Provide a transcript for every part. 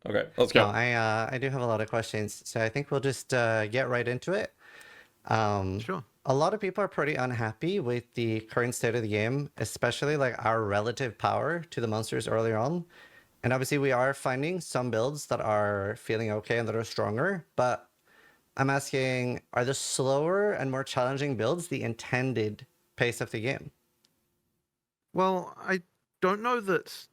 Okay, let's No, go. I do have a lot of questions, so I think we'll just get right into it. Um, Sure. a lot of people are pretty unhappy with the current state of the game, especially like our relative power to the monsters earlier on. And obviously, we are finding some builds that are feeling okay and that are stronger. But I'm asking, are the slower and more challenging builds the intended pace of the game? Well, I don't know that.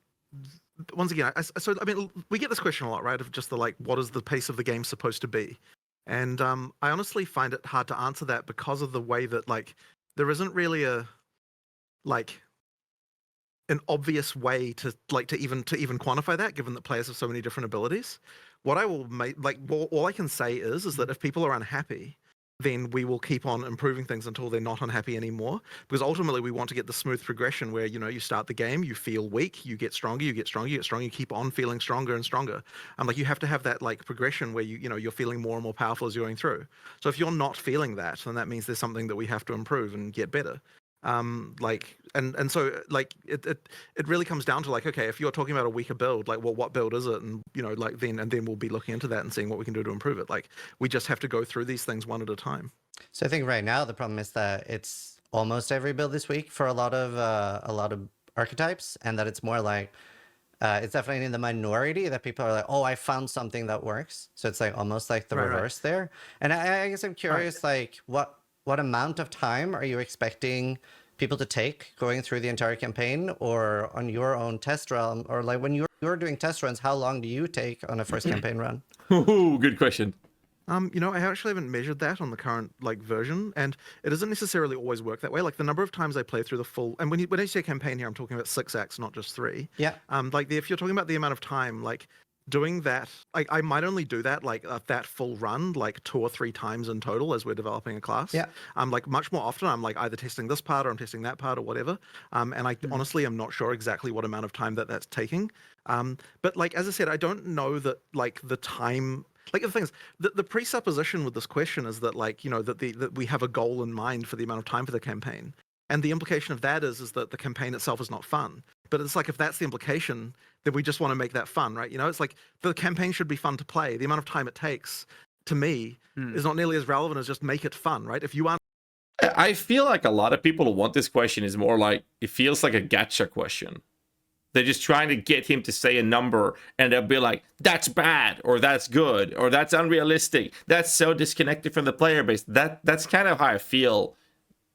Once again, so I mean, we get this question a lot, right? Of just the like, what is the pace of the game supposed to be? And I honestly find it hard to answer that because of the way that like there isn't really a like an obvious way to like to even quantify that, given that players have so many different abilities. What I will make like all I can say is that if people are unhappy, then we will keep on improving things until they're not unhappy anymore. Because ultimately, we want to get the smooth progression where you start the game, you feel weak, you get stronger, you get stronger, you get stronger, you keep on feeling stronger and stronger. Like you have to have that like progression where you're feeling more and more powerful as you're going through. So if you're not feeling that, then that means there's something that we have to improve and get better. Like and so like it really comes down to like, okay, if you're talking about a weaker build, like, well, what build is it? And like then we'll be looking into that and seeing what we can do to improve it. Like we just have to go through these things one at a time. So I think right now the problem is that it's almost every build this week for a lot of archetypes, and that it's more like it's definitely in the minority that people are like, oh, I found something that works. So it's like almost like the Right. reverse there. And I guess I'm curious, like what amount of time are you expecting people to take going through the entire campaign, or on your own test run, or like when you're doing test runs, how long do you take on a first campaign run? Ooh, good question. I actually haven't measured that on the current like version, and it doesn't necessarily always work that way. Like the number of times I play through the full, and when I say campaign here, I'm talking about 6 acts, not just 3. Yeah. If you're talking about the amount of time, like doing that, I might only do that like that full run like 2 or 3 times in total as we're developing a class. Yeah. Like much more often, I'm like either testing this part or I'm testing that part or whatever. And I honestly am not sure exactly what amount of time that's taking. But like as I said, I don't know that like the time. Like the thing is, the presupposition with this question is that like that we have a goal in mind for the amount of time for the campaign, and the implication of that is that the campaign itself is not fun. But it's like if that's the implication, then we just want to make that fun, right? It's like the campaign should be fun to play. The amount of time it takes, to me, is not nearly as relevant as just make it fun, right? If you aren't. I feel like a lot of people who want this question is more like, it feels like a gacha question. They're just trying to get him to say a number, and they'll be like, that's bad, or that's good, or that's unrealistic, that's so disconnected from the player base. That's kind of how I feel.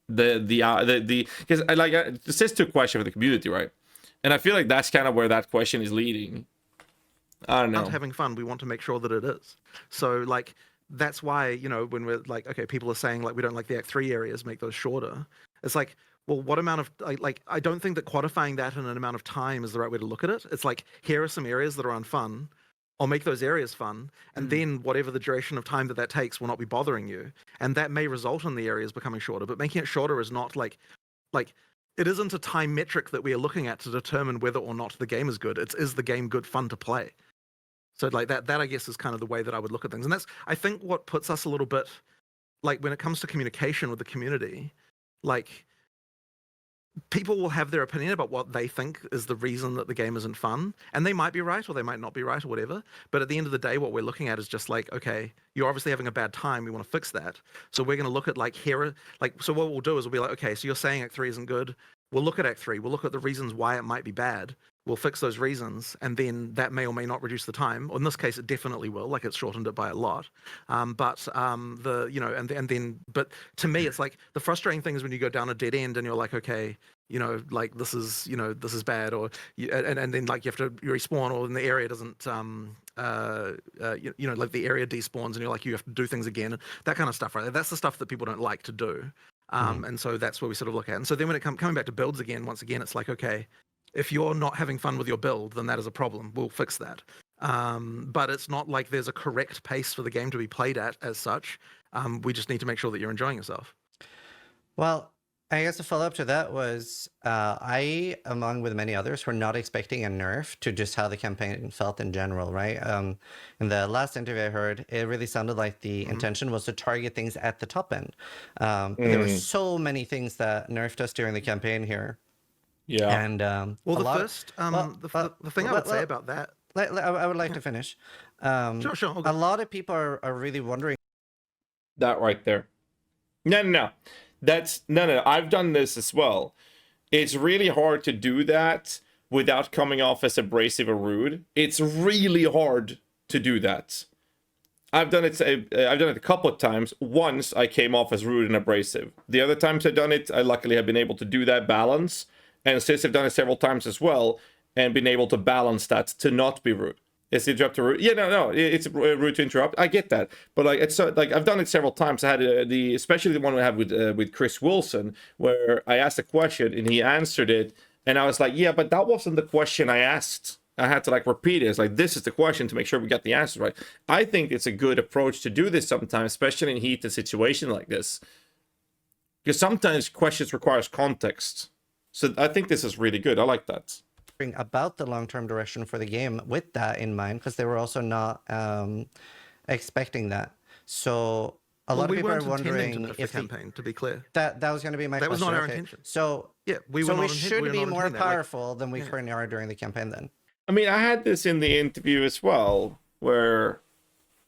Because it says to a question for the community, right? And I feel like that's kind of where that question is leading. I don't know. Having fun, we want to make sure that it is. So like that's why when we're like, okay, people are saying like we don't like the Act 3 areas, make those shorter. It's like, well, what amount of like I don't think that quantifying that in an amount of time is the right way to look at it. It's like, here are some areas that are unfun. I'll make those areas fun, and then whatever the duration of time that takes will not be bothering you, and that may result in the areas becoming shorter. But making it shorter is not like it isn't a time metric that we are looking at to determine whether or not the game is good. Is the game good fun to play? So like that I guess is kind of the way that I would look at things, and that's I think what puts us a little bit like when it comes to communication with the community, like people will have their opinion about what they think is the reason that the game isn't fun, and they might be right or they might not be right or whatever. But at the end of the day, what we're looking at is just like, okay, you're obviously having a bad time. We want to fix that. So we're going to look at like so what we'll do is we'll be like, okay, so you're saying Act 3 isn't good. We'll look at Act 3. We'll look at the reasons why it might be bad. We'll fix those reasons, and then that may or may not reduce the time. Or in this case, it definitely will. Like it's shortened it by a lot. But to me, it's like the frustrating thing is when you go down a dead end and you're like, okay, like this is bad, or and then like you have to respawn, or then the area doesn't like the area despawns and you're like you have to do things again, and that kind of stuff, right? That's the stuff that people don't like to do. And so that's where we sort of look at. And so then when it coming back to builds again, once again, it's like, okay, if you're not having fun with your build, then that is a problem. We'll fix that. But it's not like there's a correct pace for the game to be played at as such. We just need to make sure that you're enjoying yourself. Well, I guess a follow-up to that was I, along with many others, were not expecting a nerf to just how the campaign felt in general, right? In the last interview I heard, it really sounded like the intention was to target things at the top end. But there were so many things that nerfed us during the campaign here. Yeah. And well, the thing I would say about that. I would like to finish. Sure. A lot of people are really wondering. That right there. No. That's no. I've done this as well. It's really hard to do that without coming off as abrasive or rude. It's really hard to do that. I've done it a couple of times. Once I came off as rude and abrasive. The other times I've done it, I luckily have been able to do that balance. And since I've done it several times as well, and been able to balance that to not be rude. Is interrupt to rude? Yeah, no, it's rude to interrupt. I get that, but like it's like I've done it several times. I had especially the one I had with Chris Wilson, where I asked a question and he answered it, and I was like, yeah, but that wasn't the question I asked. I had to like repeat it. It's like, this is the question to make sure we got the answer right. I think it's a good approach to do this sometimes, especially in heated situation like this, because sometimes questions requires context. So I think this is really good. I like that. About the long-term direction for the game with that in mind, because they were also not expecting that. So a lot of people are wondering if the campaign, to be clear, that was going to be my question. That was not our intention. So yeah, we should be more powerful than we currently are during the campaign. Then I mean, I had this in the interview as well, where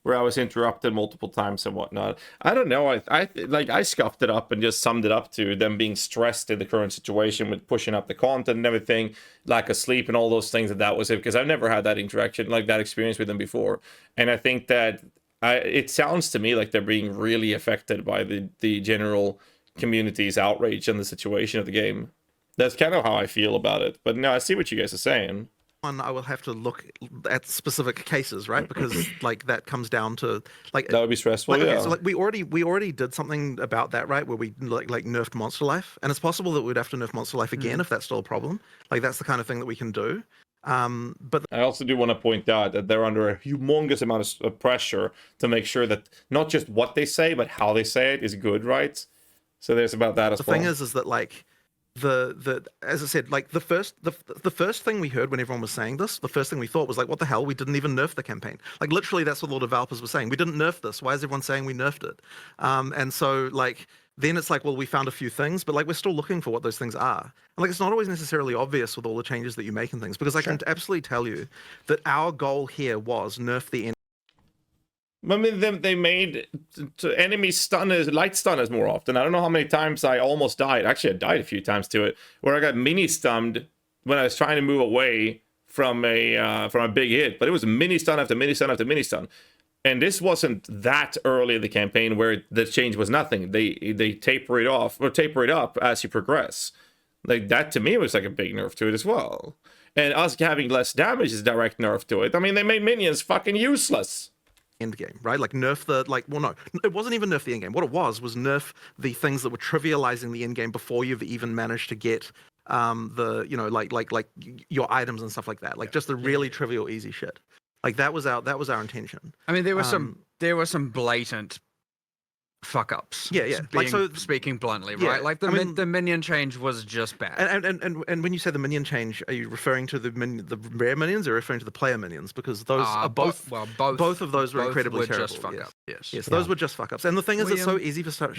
I was interrupted multiple times and whatnot. I don't know. I scuffed it up and just summed it up to them being stressed in the current situation with pushing up the content and everything, lack of sleep and all those things. That was it, because I've never had that interaction, like that experience with them before. And I think that it sounds to me like they're being really affected by the general community's outrage and the situation of the game. That's kind of how I feel about it. But no, I see what you guys are saying. I will have to look at specific cases, right? Because like that comes down to like that would be stressful. Like, yeah. Okay, so like we already did something about that, right? Where we like nerfed Monster Life, and it's possible that we'd have to nerf Monster Life again if that's still a problem. Like that's the kind of thing that we can do. But I also do want to point out that they're under a humongous amount of pressure to make sure that not just what they say, but how they say it is good, right? So there's about that as well. The thing is that like the as I said, like the first thing we heard when everyone was saying this, the first thing we thought was like, what the hell? We didn't even nerf the campaign. Like literally, that's what all the developers were saying. We didn't nerf this. Why is everyone saying we nerfed it? And so like then it's like, well, we found a few things, but like we're still looking for what those things are. And like it's not always necessarily obvious with all the changes that you make and things, because I can absolutely tell you that our goal here was nerf the I mean, they made enemy stunners, light stunners more often. I don't know how many times I almost died. Actually, I died a few times to it, where I got mini stunned when I was trying to move away from a big hit. But it was mini stun after mini stun after mini stun. And this wasn't that early in the campaign where the change was nothing. They taper it off or taper it up as you progress. Like that to me was like a big nerf to it as well. And us having less damage is direct nerf to it. I mean, they made minions fucking useless. End game, right? Like nerf the no, it wasn't even nerf the end game. What it was nerf the things that were trivializing the end game before you've even managed to get the like your items and stuff like that. Like just the really trivial easy shit. Like that was our intention. I mean, there were some blatant fuck ups. Yeah. Like so, speaking bluntly, right? Like the minion change was just bad. And when you say the minion change, are you referring to the rare minions or referring to the player minions? Because those are both. Well, both of those were incredibly terrible. Just fuck ups. Yes. Yes. Those were just fuck ups. And the thing is, it's so easy for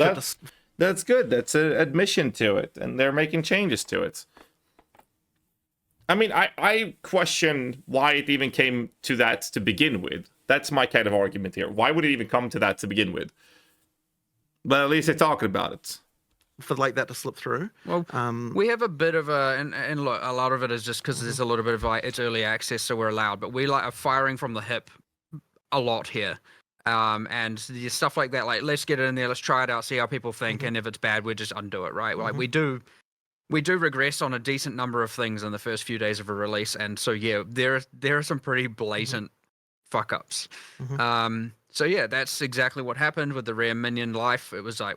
That's good. That's an admission to it, and they're making changes to it. I mean, I question why it even came to that to begin with. That's my kind of argument here. Why would it even come to that to begin with? But at least they're talking about it. For like that to slip through. Well, we have a bit of and look, a lot of it is just because there's a little bit of like, it's early access, so we're allowed. But we like are firing from the hip a lot here. And the stuff like that, like let's get it in there, let's try it out, see how people think, and if it's bad, we just undo it, right? Like we do regress on a decent number of things in the first few days of a release, and so yeah, there are some pretty blatant fuck ups. So yeah, that's exactly what happened with the rare minion life. It was like,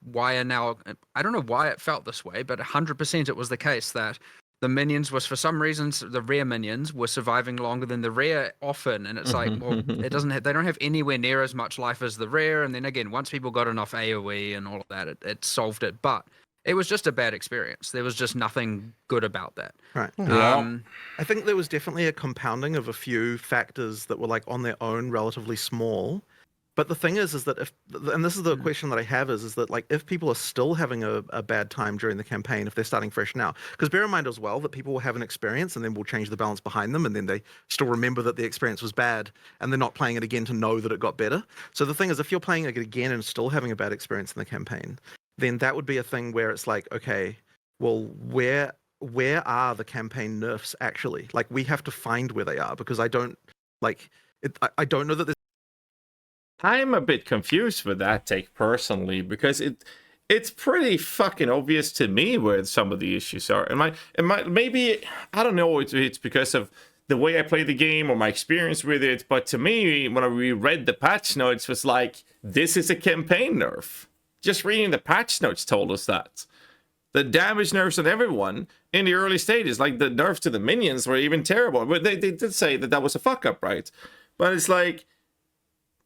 why are now, I don't know why it felt this way, but 100% it was the case that the minions was, for some reasons, the rare minions were surviving longer than the rare often. And it's like, well, they don't have anywhere near as much life as the rare. And then again, once people got enough AoE and all of that, it solved it. But it was just a bad experience. There was just nothing good about that. Right. I think there was definitely a compounding of a few factors that were like on their own relatively small But the thing is that if, and this is the question that I have is that like if people are still having a bad time during the campaign, if they're starting fresh now, because bear in mind as well that people will have an experience and then we'll change the balance behind them, and then they still remember that the experience was bad, and they're not playing it again to know that it got better. So the thing is, if you're playing it again and still having a bad experience in the campaign, then that would be a thing where it's like, okay, well, where are the campaign nerfs actually? Like we have to find where they are, because I don't like it. I don't know that there's. I'm a bit confused with that take personally, because it's pretty fucking obvious to me where some of the issues are. Maybe I don't know. It's because of the way I play the game or my experience with it. But to me, when I reread the patch notes, was like, this is a campaign nerf. Just reading the patch notes told us that. The damage nerfs on everyone in the early stages, like the nerfs to the minions, were even terrible. But they did say that was a fuck up, right? But it's like.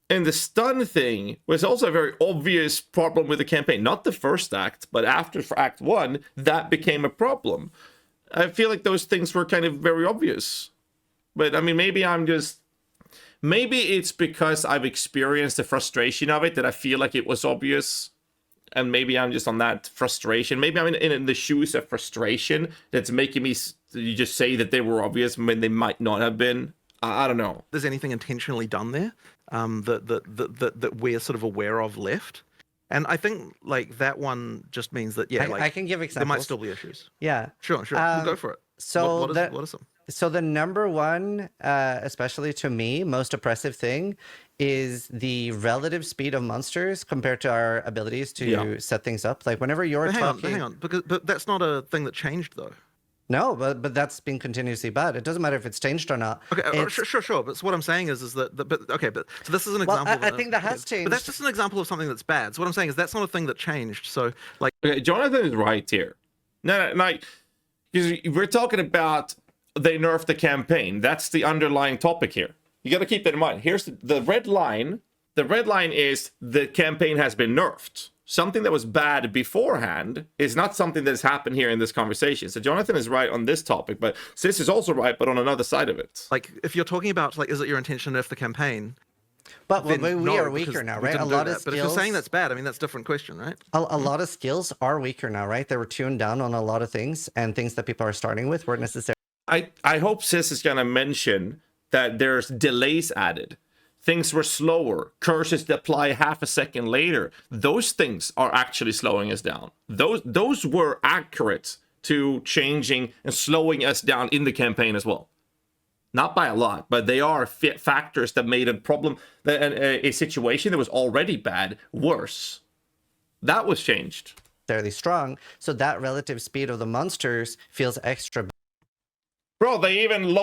And the stun thing was also a very obvious problem with the campaign. Not the first act, but after Act 1, that became a problem. I feel like those things were kind of very obvious. But, I mean, maybe it's because I've experienced the frustration of it that I feel like it was obvious. And maybe I'm just on that frustration. Maybe I'm in the shoes of frustration that's making me just say that they were obvious when they might not have been. I don't know. There's anything intentionally done there that we're sort of aware of left, and I think like that one just means that I can give examples. There might still be issues. Yeah, sure. We'll go for it. So what are some? So the number one, especially to me, most oppressive thing is the relative speed of monsters compared to our abilities to set things up. Like whenever you're talking, hang on, but that's not a thing that changed though. No, but that's been continuously bad. It doesn't matter if it's changed or not. Okay, sure. But what I'm saying is that, so this is an example. I think that has changed. But that's just an example of something that's bad. So what I'm saying is that's not a thing that changed. So like, okay, Jonathan is right here. No, because we're talking about they nerfed the campaign. That's the underlying topic here. You got to keep that in mind. Here's the red line. The red line is the campaign has been nerfed. Something that was bad beforehand is not something that has happened here in this conversation. So Jonathan is right on this topic, but Sis is also right, but on another side of it. Like, if you're talking about, like, is it your intention to nerf the campaign? But we are weaker now, right? A lot of skills. But if you're saying that's bad, I mean, that's a different question, right? A lot of skills are weaker now, right? They were tuned down on a lot of things, and things that people are starting with weren't necessarily. I hope Sis is going to mention that there's delays added. Things were slower. Curses that apply half a second later. Those things are actually slowing us down. Those were accurate to changing and slowing us down in the campaign as well. Not by a lot, but they are factors that made a problem, a situation that was already bad, worse. That was changed. Fairly strong, so that relative speed of the monsters feels extra. Bro, they even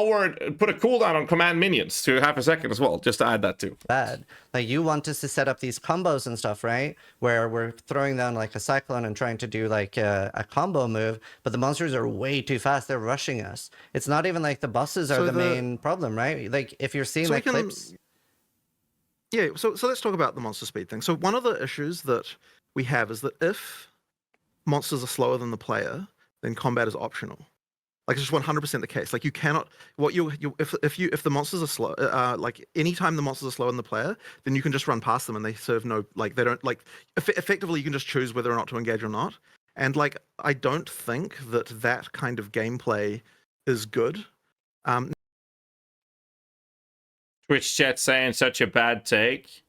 put a cooldown on command minions to half a second as well, just to add that too. Bad. Like, you want us to set up these combos and stuff, right? Where we're throwing down like a cyclone and trying to do like a combo move, but the monsters are way too fast. They're rushing us. It's not even like the bosses are the main problem, right? Like, if you're seeing like clips. Yeah, so let's talk about the monster speed thing. So one of the issues that we have is that if monsters are slower than the player, then combat is optional. Like, it's just 100% the case. Like, you cannot, if the monsters are slow, like anytime the monsters are slower than the player, then you can just run past them and they serve no, like, they don't, like, effectively you can just choose whether or not to engage or not. And like, I don't think that kind of gameplay is good. Twitch chat saying such a bad take.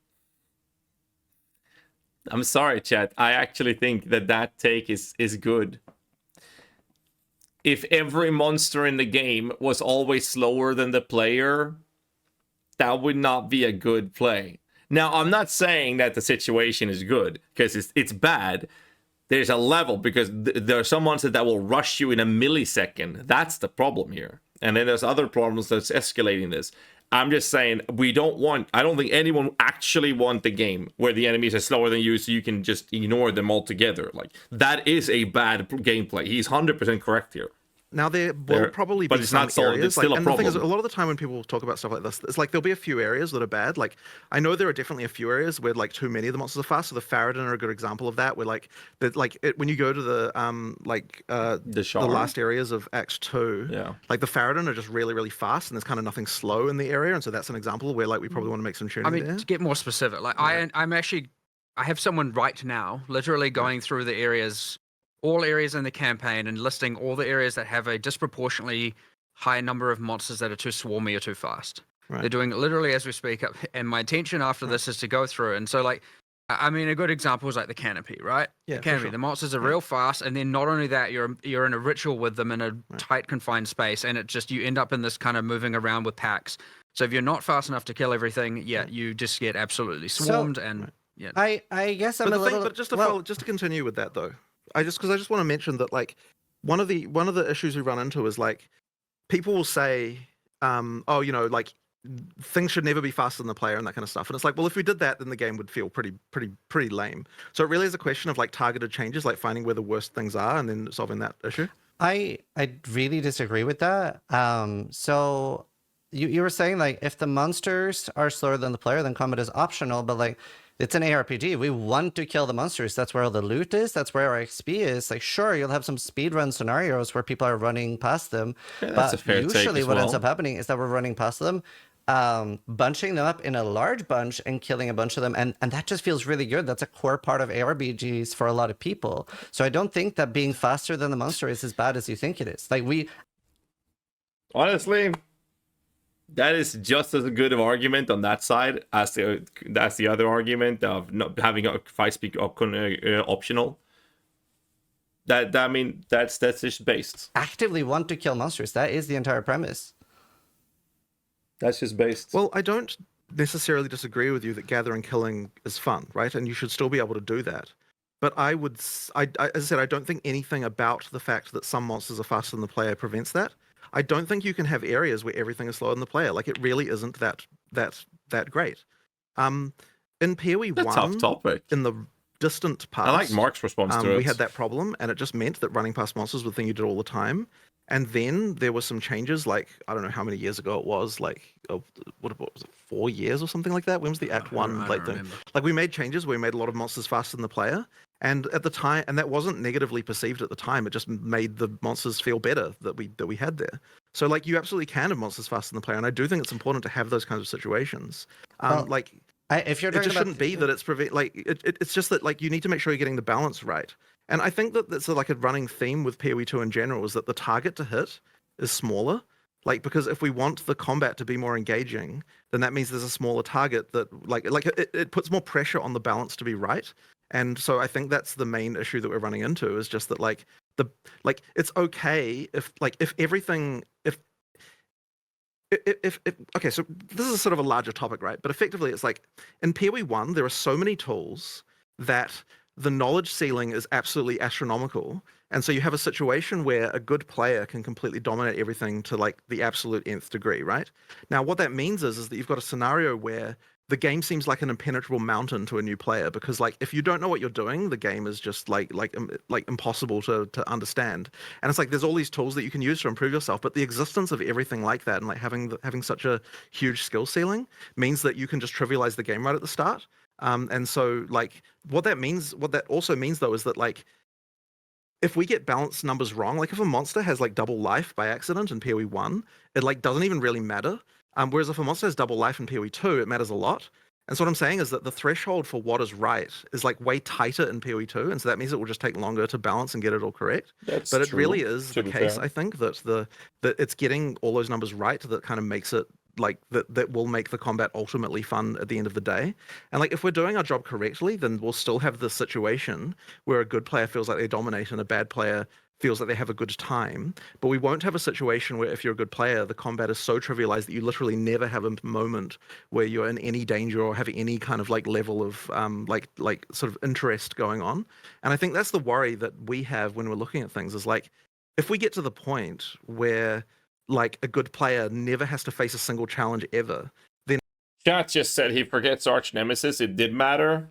I'm sorry, chat. I actually think that take is good. If every monster in the game was always slower than the player, that would not be a good play. Now, I'm not saying that the situation is good, because it's bad. There's a level, because there are some monsters that will rush you in a millisecond. That's the problem here. And then there's other problems that's escalating this. I'm just saying, I don't think anyone actually want the game where the enemies are slower than you, so you can just ignore them altogether. Like, that is a bad gameplay. He's 100% correct here. Now there will There- probably but be it's some not solved. areas, It's still a and the thing is, a problem. lot of the time when people talk about stuff like this, it's like there'll be a few areas that are bad. Like I know there are definitely a few areas where like too many of the monsters are fast. So the Faradin are a good example of that. Where like when you go to the the Shard? last areas of Act 2, Yeah. like the Faradin are just really really fast, and there's kind of nothing slow in the area, and so that's an example where like we probably want to make some tuning I mean, there. to get more specific, like I have someone right now literally going through the areas, all areas in the campaign, and listing all the areas that have a disproportionately high number of monsters that are too swarmy or too fast. Right. They're doing it literally as we speak. And my intention after this is to go through. And so, like, I mean, a good example is like the canopy, right? Yeah, The for canopy. sure. The monsters are real fast, and then not only that, you're in a ritual with them in a Right. tight confined space, and it just you end up in this kind of moving around with packs. So if you're not fast enough to kill everything, you just get absolutely swarmed and. Yeah. I guess I'm But a the thing, little. but just to well, just to continue with that though, I just want to mention that like one of the issues we run into is like people will say, oh, you know, like things should never be faster than the player and that kind of stuff. And it's like, well, if we did that, then the game would feel pretty lame. So it really is a question of like targeted changes, like finding where the worst things are and then solving that issue. I really disagree with that. So you were saying like if the monsters are slower than the player, then combat is optional. But like it's an ARPG. We want to kill the monsters. That's where all the loot is. That's where our XP is. Like sure, you'll have some speedrun scenarios where people are running past them. Yeah, that's a fair take usually as what ends well. up happening is that we're running past them, bunching them up in a large bunch and killing a bunch of them, and that just feels really good. That's a core part of ARPGs for a lot of people. So I don't think that being faster than the monster is as bad as you think it is. Like Honestly, that is just as good of argument on that side as the other argument of not having a fight speed optional. I mean that's just based. actively want to kill monsters. That is the entire premise. That's just based. Well, I don't necessarily disagree with you that gather and killing is fun, right? And you should still be able to do that. But I would, as I said, I don't think anything about the fact that some monsters are faster than the player prevents that. I don't think you can have areas where everything is slower than the player. Like it really isn't that great. In PoE It's a 1, tough topic. in the distant past, I like Mark's response to it. we had that problem, and it just meant that running past monsters was the thing you did all the time. And then there were some changes, like I don't know how many years ago it was, like what was it, 4 years or something like that? When was the Act 1 like thing? Like we made changes where we made a lot of monsters faster than the player, and at the time, and that wasn't negatively perceived at the time. It just made the monsters feel better that we had there. So like you absolutely can have monsters faster than the player, and I do think it's important to have those kinds of situations. Well, Like If you're it talking just about shouldn't be that it's it's just that like you need to make sure you're getting the balance right. And I think that that's like a running theme with PoE 2 in general is that the target to hit is smaller. Like because if we want the combat to be more engaging, then that means there's a smaller target that it puts more pressure on the balance to be right. And so I think that's the main issue that we're running into is just that like it's okay if everything if okay, so this is sort of a larger topic, right? But effectively, it's like in PoE 1, there are so many tools that the knowledge ceiling is absolutely astronomical. And so you have a situation where a good player can completely dominate everything to like the absolute nth degree, right? Now, what that means is that you've got a scenario where the game seems like an impenetrable mountain to a new player because like if you don't know what you're doing, the game is just like impossible to understand. And it's like there's all these tools that you can use to improve yourself, but the existence of everything like that and like having such a huge skill ceiling means that you can just trivialize the game right at the start. And so like what that also means though is that like if we get balance numbers wrong, like if a monster has like double life by accident in PoE 1, it like doesn't even really matter. Whereas if a monster has double life in PoE 2, it matters a lot. And so what I'm saying is that the threshold for what is right is like way tighter in PoE 2, and so that means it will just take longer to balance and get it all correct. That's But it true, really is to the be case, fair. I think, that it's getting all those numbers right that kind of makes it like that will make the combat ultimately fun at the end of the day. And like if we're doing our job correctly, then we'll still have this situation where a good player feels like they dominate and a bad player feels like they have a good time. But we won't have a situation where if you're a good player, the combat is so trivialized that you literally never have a moment where you're in any danger or have any kind of like level of like sort of interest going on. And I think that's the worry that we have when we're looking at things is like if we get to the point where like a good player never has to face a single challenge ever, then Chat just said he forgets Arch Nemesis. It did matter.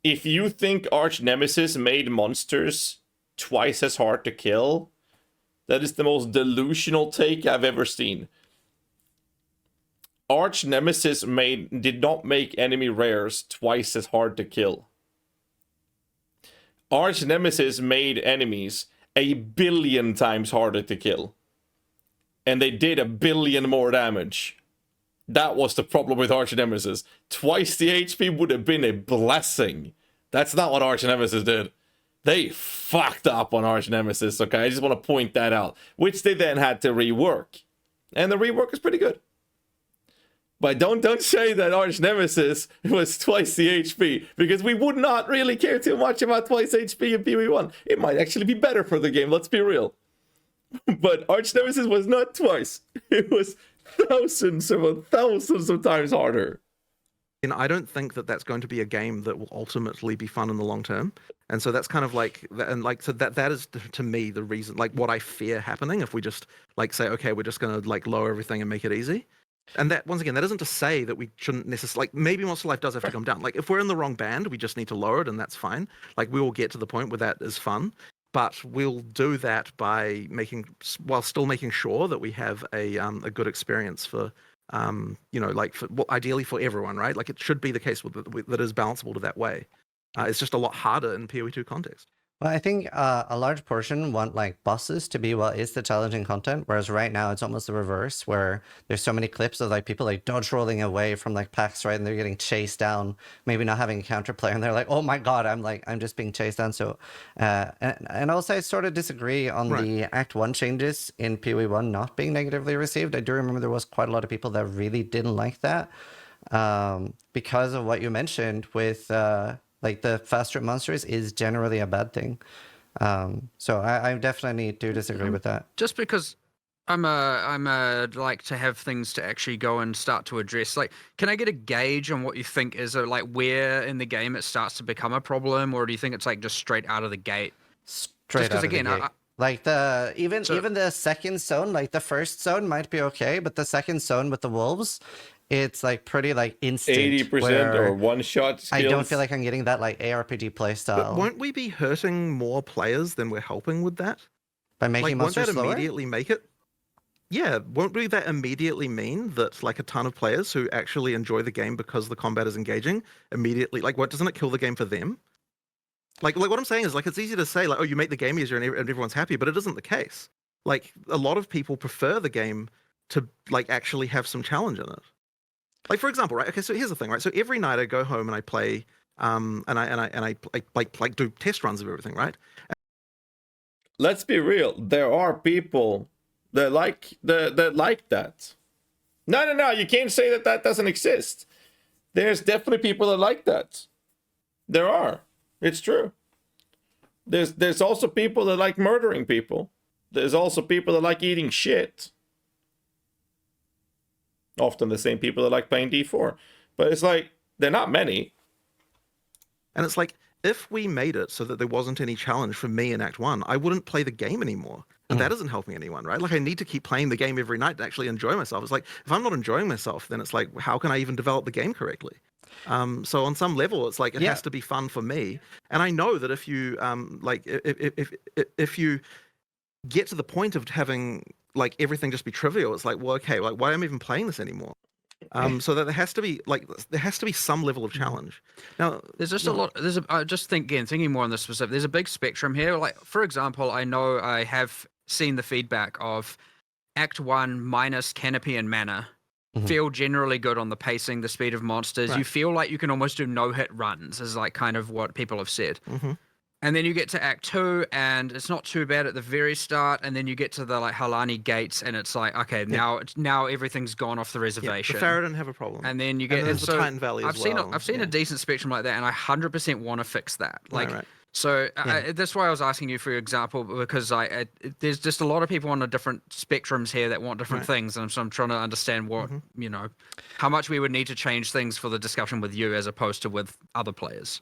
If you think Arch Nemesis made monsters twice as hard to kill, That is the most delusional take I've ever seen. Arch Nemesis did not make enemy rares twice as hard to kill. Arch Nemesis made enemies 1 billion times harder to kill. And they did 1 billion more damage. That was the problem with Arch Nemesis. Twice the HP would have been a blessing. That's not what Arch Nemesis did. They fucked up on Arch Nemesis, okay? I just want to point that out. Which they then had to rework. And the rework is pretty good. But don't say that Arch Nemesis was twice the HP, because we would not really care too much about twice HP in PoE 1. It might actually be better for the game, let's be real. But Arch Nemesis was not twice. It was thousands of times harder. And I don't think that that's going to be a game that will ultimately be fun in the long term. And so that's kind of like, and like, so that is to me the reason, like what I fear happening if we just like say, okay, we're just going to like lower everything and make it easy. And that, once again, that isn't to say that we shouldn't necessarily, like, maybe Monster Life does have to come down. Like, if we're in the wrong band, we just need to lower it, and that's fine. Like, we will get to the point where that is fun, but we'll do that by while still making sure that we have a good experience for, you know, like, ideally for everyone, right? Like, it should be the case that is balanceable to that way. It's just a lot harder in PoE 2 context. Well, I think a large portion want like bosses to be what is the challenging content, whereas right now it's almost the reverse, where there's so many clips of like people like dodge rolling away from like packs, right, and they're getting chased down, maybe not having a counterplay, and they're like, oh my god, I'm just being chased down. So, and also I sort of disagree on the Act 1 changes in PoE 1 not being negatively received. I do remember there was quite a lot of people that really didn't like that, because of what you mentioned with like the faster monsters is generally a bad thing. So I definitely do disagree with that. Just because I'm a like to have things to actually go and start to address. Like, can I get a gauge on what you think is like where in the game it starts to become a problem, or do you think it's like just straight out of the gate? Straight out of the gate. Like even the second zone, like the first zone might be okay, but the second zone with the wolves, it's like pretty like instant 80% or one shot skills. I don't feel like I'm getting that like ARPG playstyle. But won't we be hurting more players than we're helping with that? By making like, monsters won't that slower? immediately make it? Yeah, won't that immediately mean that like a ton of players who actually enjoy the game because the combat is engaging immediately, like, what, doesn't it kill the game for them? Like what I'm saying is, like, it's easy to say like, oh, you make the game easier and everyone's happy, but it isn't the case. Like, a lot of people prefer the game to like actually have some challenge in it. Like, for example, right? Okay, so here's the thing, right? So every night I go home and I play, and I like do test runs of everything, right? Let's be real. There are people that like that. No. You can't say that doesn't exist. There's definitely people that like that. There are. It's true. There's also people that like murdering people. There's also people that like eating shit. Often the same people that like playing D4. But it's like, they're not many. And it's like, if we made it so that there wasn't any challenge for me in Act 1, I wouldn't play the game anymore. And that isn't helping anyone, right? Like, I need to keep playing the game every night to actually enjoy myself. It's like, if I'm not enjoying myself, then it's like, how can I even develop the game correctly? So on some level, it's like, it has to be fun for me. And I know that if you, like, if you get to the point of having like everything just be trivial, it's like, well, okay, like, why am I even playing this anymore? So that there has to be some level of challenge. Now, there's just a lot. I just thinking more on this specific. There's a big spectrum here. Like, for example, I know I have seen the feedback of Act 1 minus canopy and mana feel generally good on the pacing, the speed of monsters. You feel like you can almost do no-hit runs, is like kind of what people have said. And then you get to Act 2, and it's not too bad at the very start, and then you get to the like Halani gates, and it's like, okay, now everything's gone off the reservation. The Farah didn't have a problem. And then you get the Titan Valley as well. I've seen a decent spectrum like that, and I 100% want to fix that. Like, so that's why I was asking you for your example, because there's just a lot of people on the different spectrums here that want different things, and so I'm trying to understand what you know, how much we would need to change things for the discussion with you as opposed to with other players.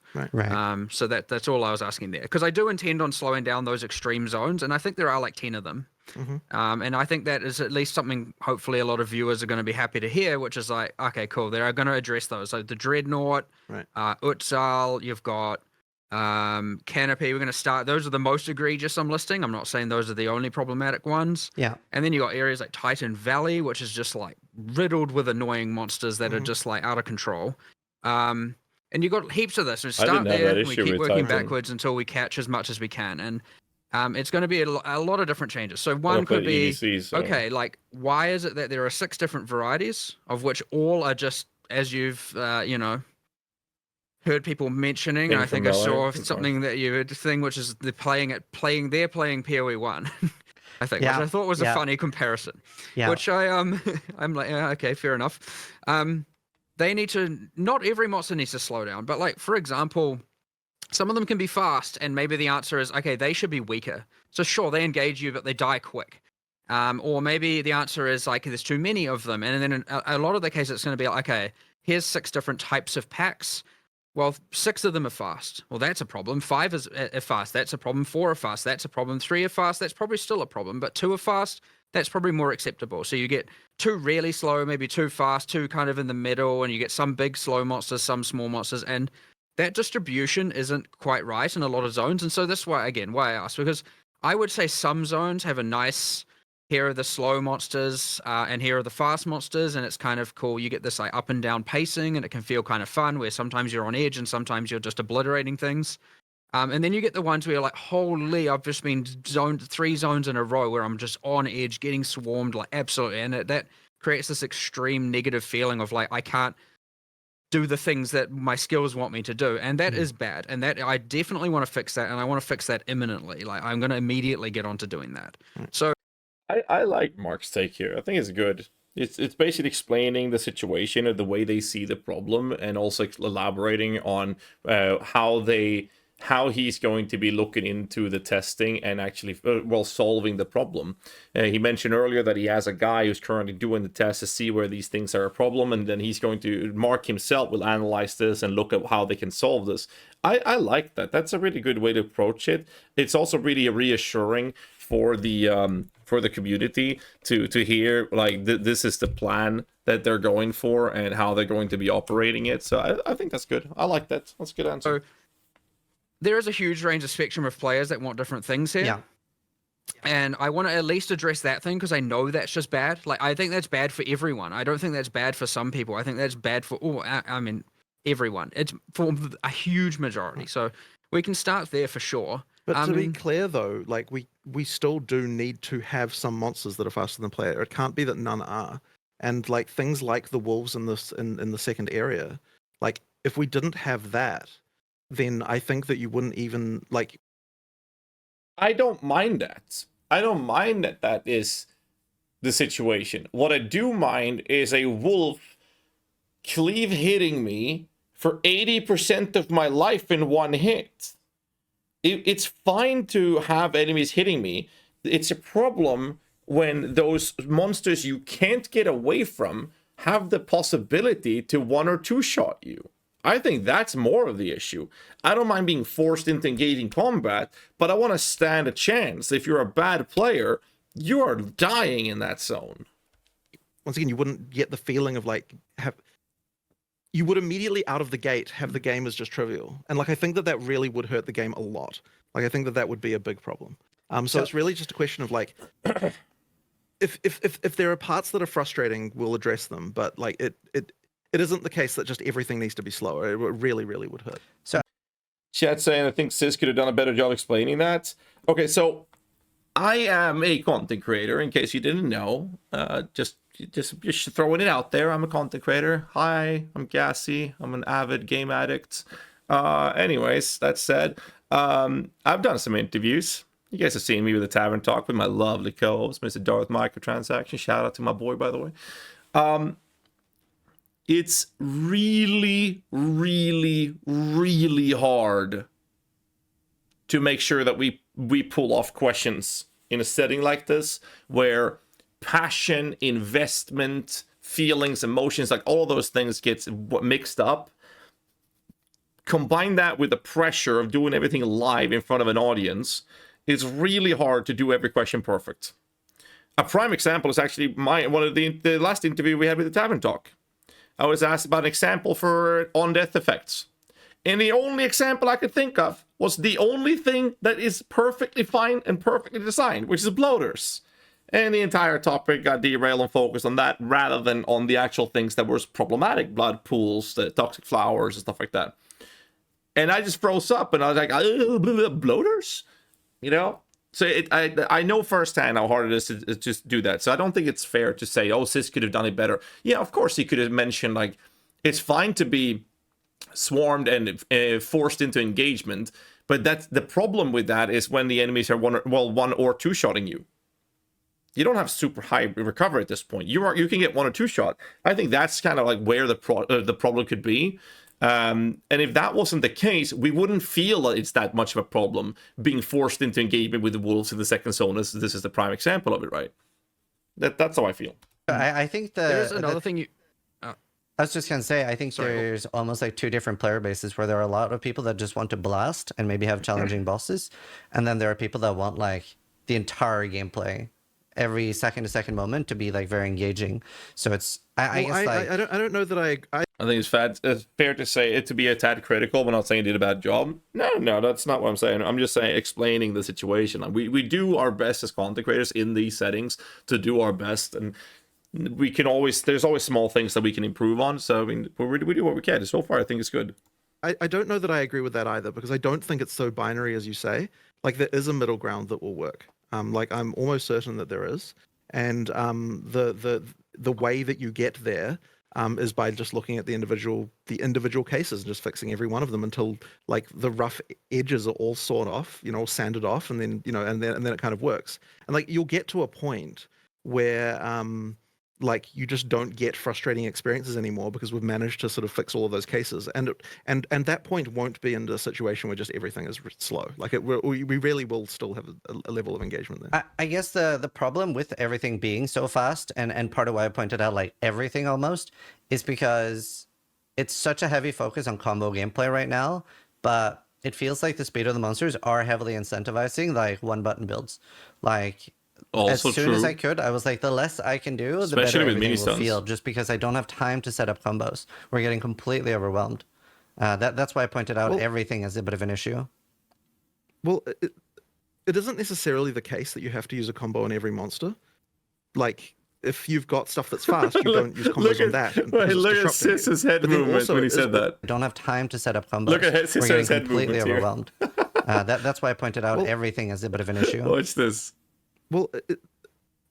So that's all I was asking there, because I do intend on slowing down those extreme zones, and I think there are like 10 of them. And I think that is at least something hopefully a lot of viewers are going to be happy to hear, which is like, okay, cool, they're going to address those. So the Dreadnought, Utzal, you've got Canopy, we're going to start. Those are the most egregious I'm listing. I'm not saying those are the only problematic ones. Yeah. And then you got areas like Titan Valley, which is just like riddled with annoying monsters that are just like out of control. And you got heaps of this. We start didn't have there, that and we issue keep with working Titan. backwards until we catch as much as we can. And it's going to be a lot of different changes. So one could be, okay, like, why is it that there are 6 different varieties, of which all are just, as you've, you know, heard people mentioning, Pink I think from I saw Melee, something that you had thing, which is they're playing PoE 1, I think, which I thought was a funny comparison. Yeah. Which I'm like, yeah, okay, fair enough. They need to, not every monster needs to slow down, but like, for example, some of them can be fast, and maybe the answer is, okay, they should be weaker. So sure, they engage you, but they die quick. Or maybe the answer is like, there's too many of them. And then in a lot of the cases, it's going to be like, okay, here's 6 different types of packs. Well, 6 of them are fast. Well, that's a problem. 5 is fast. That's a problem. 4 are fast. That's a problem. 3 are fast. That's probably still a problem. But 2 are fast. That's probably more acceptable. So you get 2 really slow, maybe 2 fast, 2 kind of in the middle, and you get some big slow monsters, some small monsters, and that distribution isn't quite right in a lot of zones. And so this why I asked, because I would say some zones have a nice, here are the slow monsters, and here are the fast monsters, and it's kind of cool. You get this like up and down pacing, and it can feel kind of fun, where sometimes you're on edge and sometimes you're just obliterating things. And then you get the ones where you're like, holy, I've just been zoned 3 zones in a row where I'm just on edge, getting swarmed, like absolutely. And that creates this extreme negative feeling of like, I can't do the things that my skills want me to do. And that is bad. And that I definitely want to fix that. And I want to fix that imminently. Like, I'm going to immediately get onto doing that. So I like Mark's take here. I think it's good. It's basically explaining the situation and the way they see the problem, and also elaborating on how he's going to be looking into the testing and actually solving the problem. He mentioned earlier that he has a guy who's currently doing the test to see where these things are a problem, and then he's going to, Mark himself will analyze this and look at how they can solve this. I like that. That's a really good way to approach it. It's also really reassuring for the community to hear like this is the plan that they're going for and how they're going to be operating it. So I think that's good. I like that. That's a good answer. So there is a huge range of spectrum of players that want different things here. Yeah. And I want to at least address that thing, because I know that's just bad. Like, I think that's bad for everyone. I don't think that's bad for some people. I think that's bad for, everyone. It's for a huge majority. So we can start there for sure. But to be clear, though, like we still do need to have some monsters that are faster than player. It can't be that none are. And like things like the wolves in the second area, like if we didn't have that, then I think that you wouldn't even like. I don't mind that. I don't mind that is the situation. What I do mind is a wolf cleave hitting me for 80% of my life in one hit. It's fine to have enemies hitting me. It's a problem when those monsters you can't get away from have the possibility to 1 or 2 shot you. I think that's more of the issue. I don't mind being forced into engaging combat, but I want to stand a chance. If you're a bad player, you are dying in that zone. Once again, you wouldn't get the feeling of like you would immediately out of the gate have the game as just trivial. And like, I think that really would hurt the game a lot. Like, I think that would be a big problem. So it's really just a question of like, if there are parts that are frustrating, we'll address them. But like, it isn't the case that just everything needs to be slower. It really, really would hurt. So Chat saying, I think Sis could have done a better job explaining that. Okay, so I am a content creator, in case you didn't know. Just throwing it out there. I'm a content creator. Hi, I'm Ghazzy. I'm an avid game addict. Anyways, that said, I've done some interviews. You guys have seen me with the Tavern Talk with my lovely co-host, Mr. Darth Microtransaction. Shout out to my boy, by the way. It's really, really, really hard to make sure that we pull off questions in a setting like this, where passion, investment, feelings, emotions, like all those things gets mixed up. Combine that with the pressure of doing everything live in front of an audience. It's really hard to do every question perfect. A prime example is actually one of the last interview we had with the Tavern Talk. I was asked about an example for on-death effects. And the only example I could think of was the only thing that is perfectly fine and perfectly designed, which is bloaters. And the entire topic got derailed and focused on that rather than on the actual things that were problematic, blood pools, the toxic flowers, and stuff like that. And I just froze up, and I was like, bloaters? You know? So I know firsthand how hard it is to just do that. So I don't think it's fair to say, oh, Sis could have done it better. Yeah, of course he could have mentioned, like, it's fine to be swarmed and forced into engagement, but that's the problem with that is when the enemies are one or two shotting you. You don't have super high recovery at this point. You can get 1 or 2 shot. I think that's kind of like where the problem could be. And if that wasn't the case, we wouldn't feel that it's that much of a problem being forced into engagement with the wolves in the second zone. This is the prime example of it, right? That's how I feel. I think There's another thing you. I was just gonna say, I think Sorry. there's almost like 2 different player bases where there are a lot of people that just want to blast and maybe have challenging bosses, and then there are people that want like the entire gameplay, every second to second moment to be like very engaging. So it's I guess like I don't know that I think it's fair to say it to be a tad critical, but not saying it did a bad job. No, that's not what I'm saying. I'm just saying explaining the situation. We do our best as content creators in these settings to do our best, and we can always, there's always small things that we can improve on. So I mean, we do what we can. So far, I think it's good. I don't know that I agree with that either, because I don't think it's so binary as you say. Like, there is a middle ground that will work. Like, I'm almost certain that there is, and the way that you get there is by just looking at the individual cases and just fixing every one of them until like the rough edges are all sawed off, all sanded off, and then and then it kind of works. And like, you'll get to a point where like, you just don't get frustrating experiences anymore because we've managed to sort of fix all of those cases, and that point won't be in a situation where just everything is slow. Like, we really will still have a level of engagement there. I guess the problem with everything being so fast, and part of why I pointed out like everything almost, is because it's such a heavy focus on combo gameplay right now, but it feels like the speed of the monsters are heavily incentivizing like one button builds. Like, Also as soon as I could, I was like, the less I can do, the Especially better with everything will mini-stuns. feel, just because I don't have time to set up combos. We're getting completely overwhelmed. That's why I pointed out everything as a bit of an issue. Well, it isn't necessarily the case that you have to use a combo on every monster. Like, if you've got stuff that's fast, you don't use combos on that. Look at Sis's head But then movement also when he it said is- that. I don't have time to set up combos. Look at We're Sis's getting head completely movement here. overwhelmed. That's why I pointed out everything as a bit of an issue. Watch this. Well,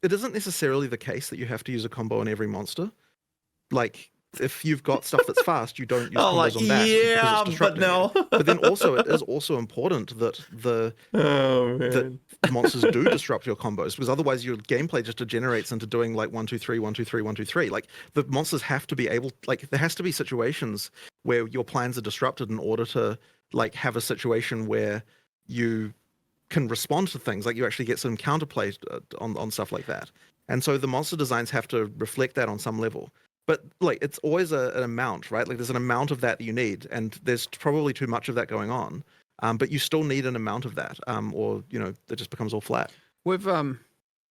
it isn't necessarily the case that you have to use a combo on every monster. Like, if you've got stuff that's fast, you don't use combos on that. Yeah, because it's but disrupting no. it. But then also, it is also important that Oh man. the monsters do disrupt your combos, because otherwise your gameplay just degenerates into doing like 1 2 3 1 2 3 1 2 3. Like, the monsters have to be able, like, there has to be situations where your plans are disrupted in order to like have a situation where you can respond to things, like you actually get some counterplay on stuff like that. And so the monster designs have to reflect that on some level. But like, it's always an amount, right? Like, there's an amount of that you need, and there's probably too much of that going on. But you still need an amount of that, or it just becomes all flat. We've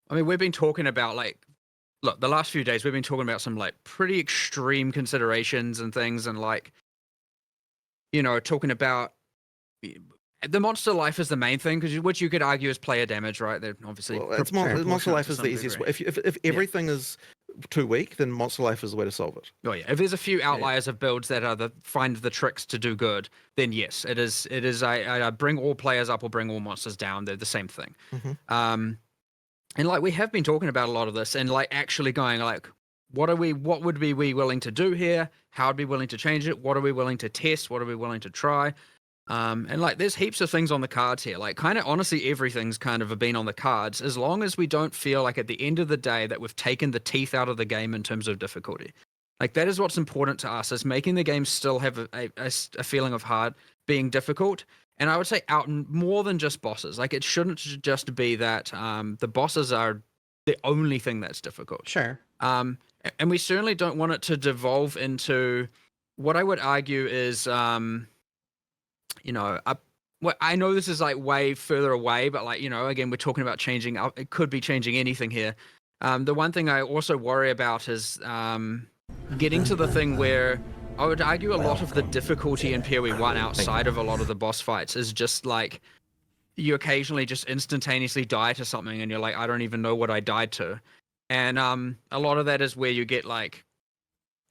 we've been talking about, like, look, the last few days we've been talking about some like pretty extreme considerations and things, and like, talking about the monster life is the main thing, which you could argue is player damage, right? They're obviously Monster life to is some the easiest way. degree. If everything is too weak, then monster life is the way to solve it. Oh yeah, if there's a few outliers of builds that are find the tricks to do good, then yes, it is. I bring all players up or bring all monsters down. They're the same thing. Mhm. And like, we have been talking about a lot of this, and like actually going like, what would we be willing to do here? How would we be willing to change it? What are we willing to test? What are we willing to try? And like, there's heaps of things on the cards here. Like, kind of honestly, everything's kind of been on the cards, as long as we don't feel like at the end of the day that we've taken the teeth out of the game in terms of difficulty. Like, that is what's important to us, is making the game still have a feeling of hard, being difficult. And I would say out more than just bosses. Like, it shouldn't just be that the bosses are the only thing that's difficult. Sure. And we certainly don't want it to devolve into what I would argue is, well, I know this is like way further away, but like, again, we're talking about changing. It could be changing anything here. The one thing I also worry about is getting to the thing where I would argue a lot of the difficulty in PoE 1 outside of a lot of the boss fights is just like you occasionally just instantaneously die to something and you're like, I don't even know what I died to. And a lot of that is where you get like,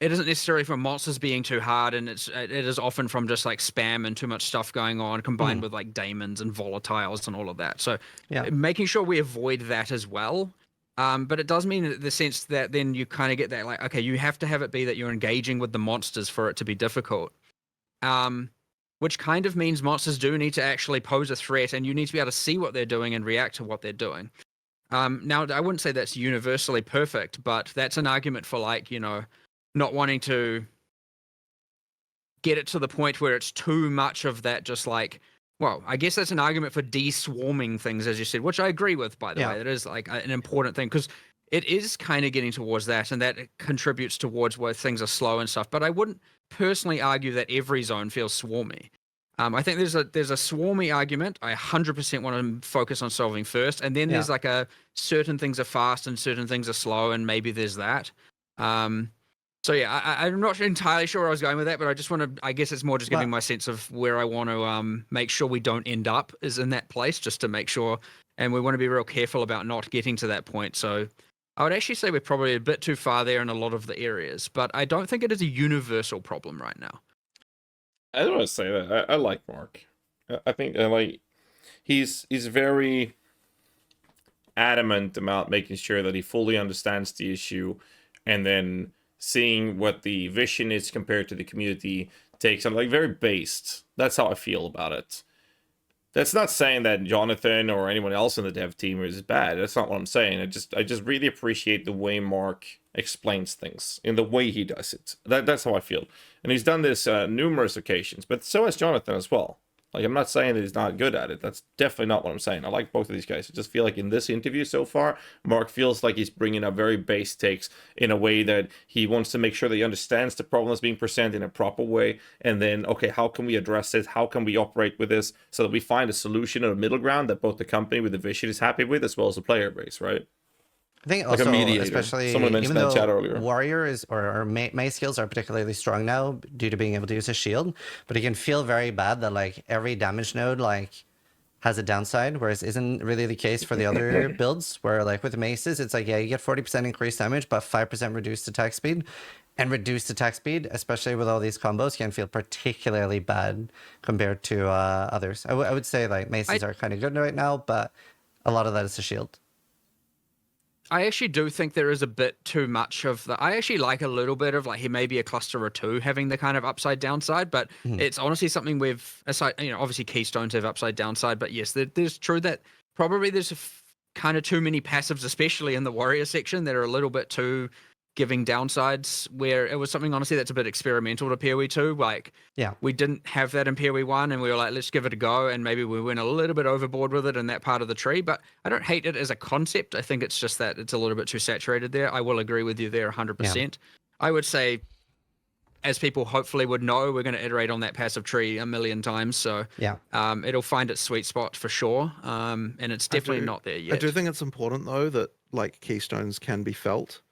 it isn't necessarily from monsters being too hard, and it is often from just like spam and too much stuff going on, combined with like daemons and volatiles and all of that. So making sure we avoid that as well. But it does mean in the sense that then you kind of get that like, okay, you have to have it be that you're engaging with the monsters for it to be difficult. Which kind of means monsters do need to actually pose a threat, and you need to be able to see what they're doing and react to what they're doing. Now, I wouldn't say that's universally perfect, but that's an argument for like, you know, not wanting to get it to the point where it's too much of that just like, well, I guess that's an argument for de-swarming things, as you said, which I agree with, by the way. That is like an important thing, because it is kind of getting towards that, and that contributes towards where things are slow and stuff. But I wouldn't personally argue that every zone feels swarmy. I think there's a swarmy argument I 100% want to focus on solving first, and then there's like a certain things are fast and certain things are slow, and maybe there's that. So yeah, I'm not entirely sure where I was going with that, but I just want to, I guess it's more just giving my sense of where I want to make sure we don't end up is in that place, just to make sure, and we want to be real careful about not getting to that point. So I would actually say we're probably a bit too far there in a lot of the areas, but I don't think it is a universal problem right now. I don't want to say that. I like Mark. I think like he's very adamant about making sure that he fully understands the issue, and then seeing what the vision is compared to the community takes. I'm like very based. That's how I feel about it. That's not saying that Jonathan or anyone else in the dev team is bad. That's not what I'm saying. I just really appreciate the way Mark explains things, in the way he does it. That's how I feel. And he's done this numerous occasions, but so has Jonathan as well. Like, I'm not saying that he's not good at it. That's definitely not what I'm saying. I like both of these guys. I just feel like in this interview so far, Mark feels like he's bringing up very base takes in a way that he wants to make sure that he understands the problem that's being presented in a proper way. And then, okay, how can we address it? How can we operate with this so that we find a solution or a middle ground that both the company with the vision is happy with, as well as the player base, right? I think Like also, a mediator. especially Someone mentioned even that in chat earlier. warrior is or May skills are particularly strong now due to being able to use a shield, but it can feel very bad that like every damage node like has a downside, whereas isn't really the case for the other builds, where like with maces it's like, yeah, you get 40% increased damage but 5% reduced attack speed, and reduced attack speed, especially with all these combos, can feel particularly bad compared to others. I would say like maces are kind of good right now, but a lot of that is the shield. I actually do think there is a bit too much of the. I actually like a little bit of like he may be a cluster or two having the kind of upside downside, but it's honestly something we've aside. You know, obviously keystones have upside downside, but yes, there's true that probably there's kind of too many passives, especially in the warrior section, that are a little bit too giving downsides. Where it was something honestly that's a bit experimental to PoE 2. Like we didn't have that in PoE 1, and we were like, let's give it a go, and maybe we went a little bit overboard with it in that part of the tree. But I don't hate it as a concept. I think it's just that it's a little bit too saturated there. I will agree with you there 100%. I would say, as people hopefully would know, we're going to iterate on that passive tree a million times. So it'll find its sweet spot for sure. And it's definitely not there yet. I do think it's important though that like keystones can be felt.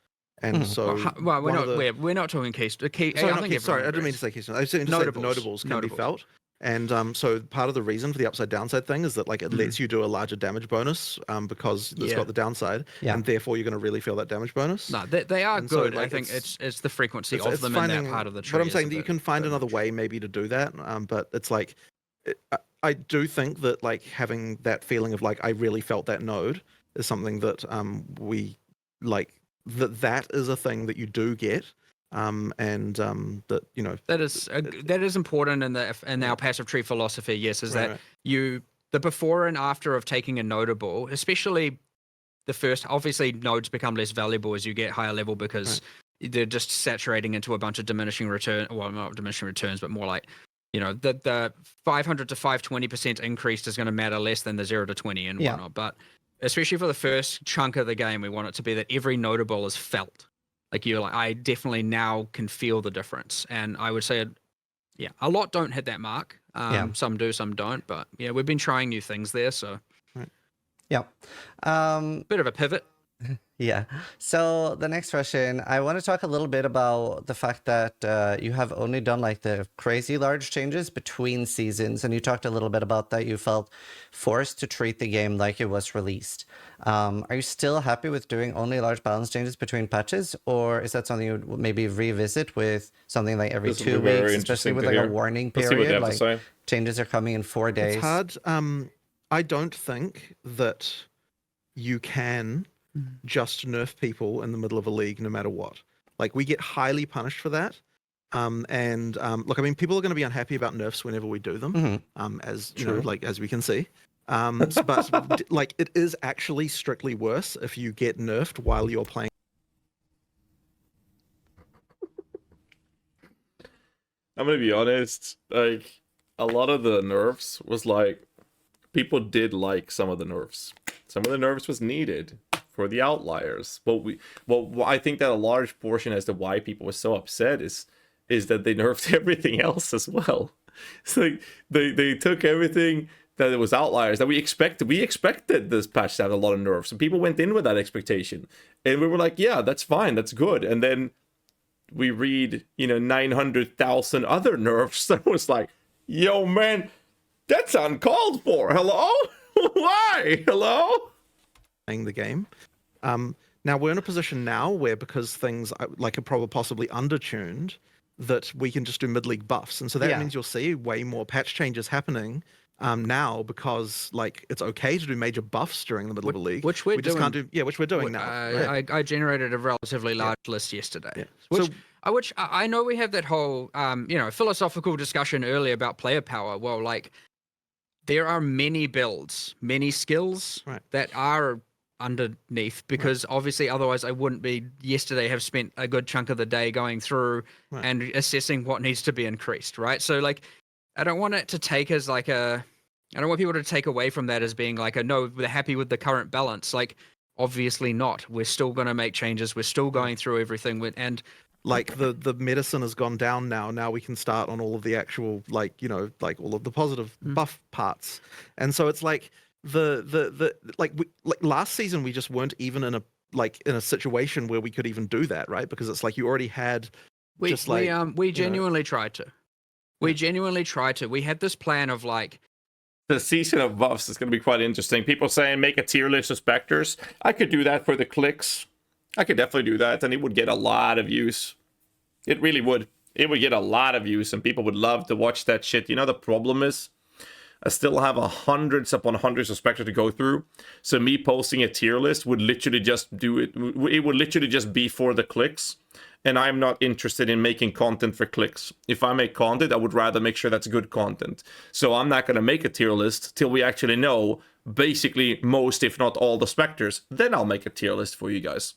And so, well, we're not talking keystone. Sorry, I didn't mean to say keystone. I was saying to say the notables can be felt. And so part of the reason for the upside downside thing is that like it lets you do a larger damage bonus because it's got the downside, and therefore you're going to really feel that damage bonus. No, they are good. So, like, I think it's the frequency of them in that part of the tree. But I'm saying that you can find another way maybe to do that. But it's like I do think that like having that feeling of like I really felt that node is something that we like. That is a thing that you do get, that you know that is important in our passive tree philosophy. Yes, is that the before and after of taking a notable, especially the first. Obviously, nodes become less valuable as you get higher level because they're just saturating into a bunch of diminishing return. Well, not diminishing returns, but more like the 500 to 520% increase is going to matter less than the 0 to 20 and whatnot, but. Especially for the first chunk of the game, we want it to be that every notable is felt. Like you're like, I definitely now can feel the difference. And I would say, a lot don't hit that mark. Some do, some don't. But yeah, we've been trying new things there. So bit of a pivot. Yeah. So the next question, I want to talk a little bit about the fact that you have only done like the crazy large changes between seasons, and you talked a little bit about that you felt forced to treat the game like it was released. Are you still happy with doing only large balance changes between patches, or is that something you would maybe revisit with something like every This will 2 be very weeks, especially interesting with to like a hear. warning Let's see what they period? have to Like say. changes are coming in 4 days. It's hard. I don't think that you can just nerf people in the middle of a league no matter what. Like, we get highly punished for that. Look, I mean, people are going to be unhappy about nerfs whenever we do them, as you know, True. like as we can see. But like, it is actually strictly worse if you get nerfed while you're playing. I'm gonna be honest, like a lot of the nerfs was like people did like some of the nerfs. Some of the nerfs was needed for the outliers. Well, I think that a large portion as to why people were so upset is that they nerfed everything else as well. It's like they took everything that it was outliers that we expected. We expected this patch to have a lot of nerfs, and people went in with that expectation, and we were like, yeah, that's fine, that's good, and then we read, 900,000 other nerfs that was like, yo, man, that's uncalled for. Hello? Why? Hello? Playing the game. Now we're in a position now where, because things like are probably possibly undertuned, that we can just do mid-league buffs, and so that Yeah. means you'll see way more patch changes happening now, because like it's okay to do major buffs during the middle of a league, which we're we just doing. can't do. Yeah, which we're doing now. Right? I generated a relatively large list yesterday. Yeah. Which I know we have that whole philosophical discussion earlier about player power. Well, like there are many builds, many skills Right. that are underneath, because obviously otherwise I wouldn't be have spent a good chunk of the day going through Right. and assessing what needs to be increased, right? So like I don't want it to take as like I don't want people to take away from that as being like no, we're happy with the current balance. Like obviously not. We're still going to make changes. We're still going through everything and Like the medicine has gone down now. Now we can start on all of the actual, like all of the positive buff parts. And so it's like like last season we just weren't even in a situation where we could even do that, right? Because it's like you already had we genuinely tried to. We genuinely tried to. We had this plan of like the season of buffs is going to be quite interesting. People saying make a tier list of specters. I could do that for the clicks. I could definitely do that, and it would get a lot of views. It really would. It would get a lot of views, and people would love to watch that shit. The problem is, I still have hundreds upon hundreds of specters to go through. So me posting a tier list would literally just do it. It would literally just be for the clicks. And I'm not interested in making content for clicks. If I make content, I would rather make sure that's good content. So I'm not going to make a tier list till we actually know basically most, if not all, the specters. Then I'll make a tier list for you guys.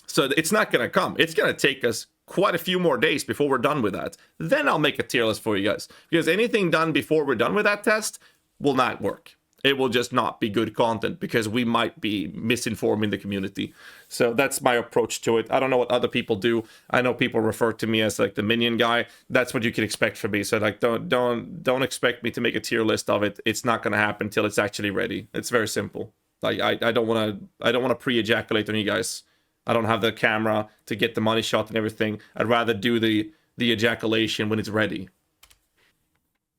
So it's not going to come. It's going to take us quite a few more days before we're done with that. Then I'll make a tier list for you guys. Because anything done before we're done with that test will not work. It will just not be good content because we might be misinforming the community. So that's my approach to it. I don't know what other people do. I know people refer to me as like the minion guy. That's what you can expect from me. So like don't expect me to make a tier list of it. It's not going to happen until it's actually ready. It's very simple. Like I don't want to pre-ejaculate on you guys. I don't have the camera to get the money shot and everything. I'd rather do the ejaculation when it's ready.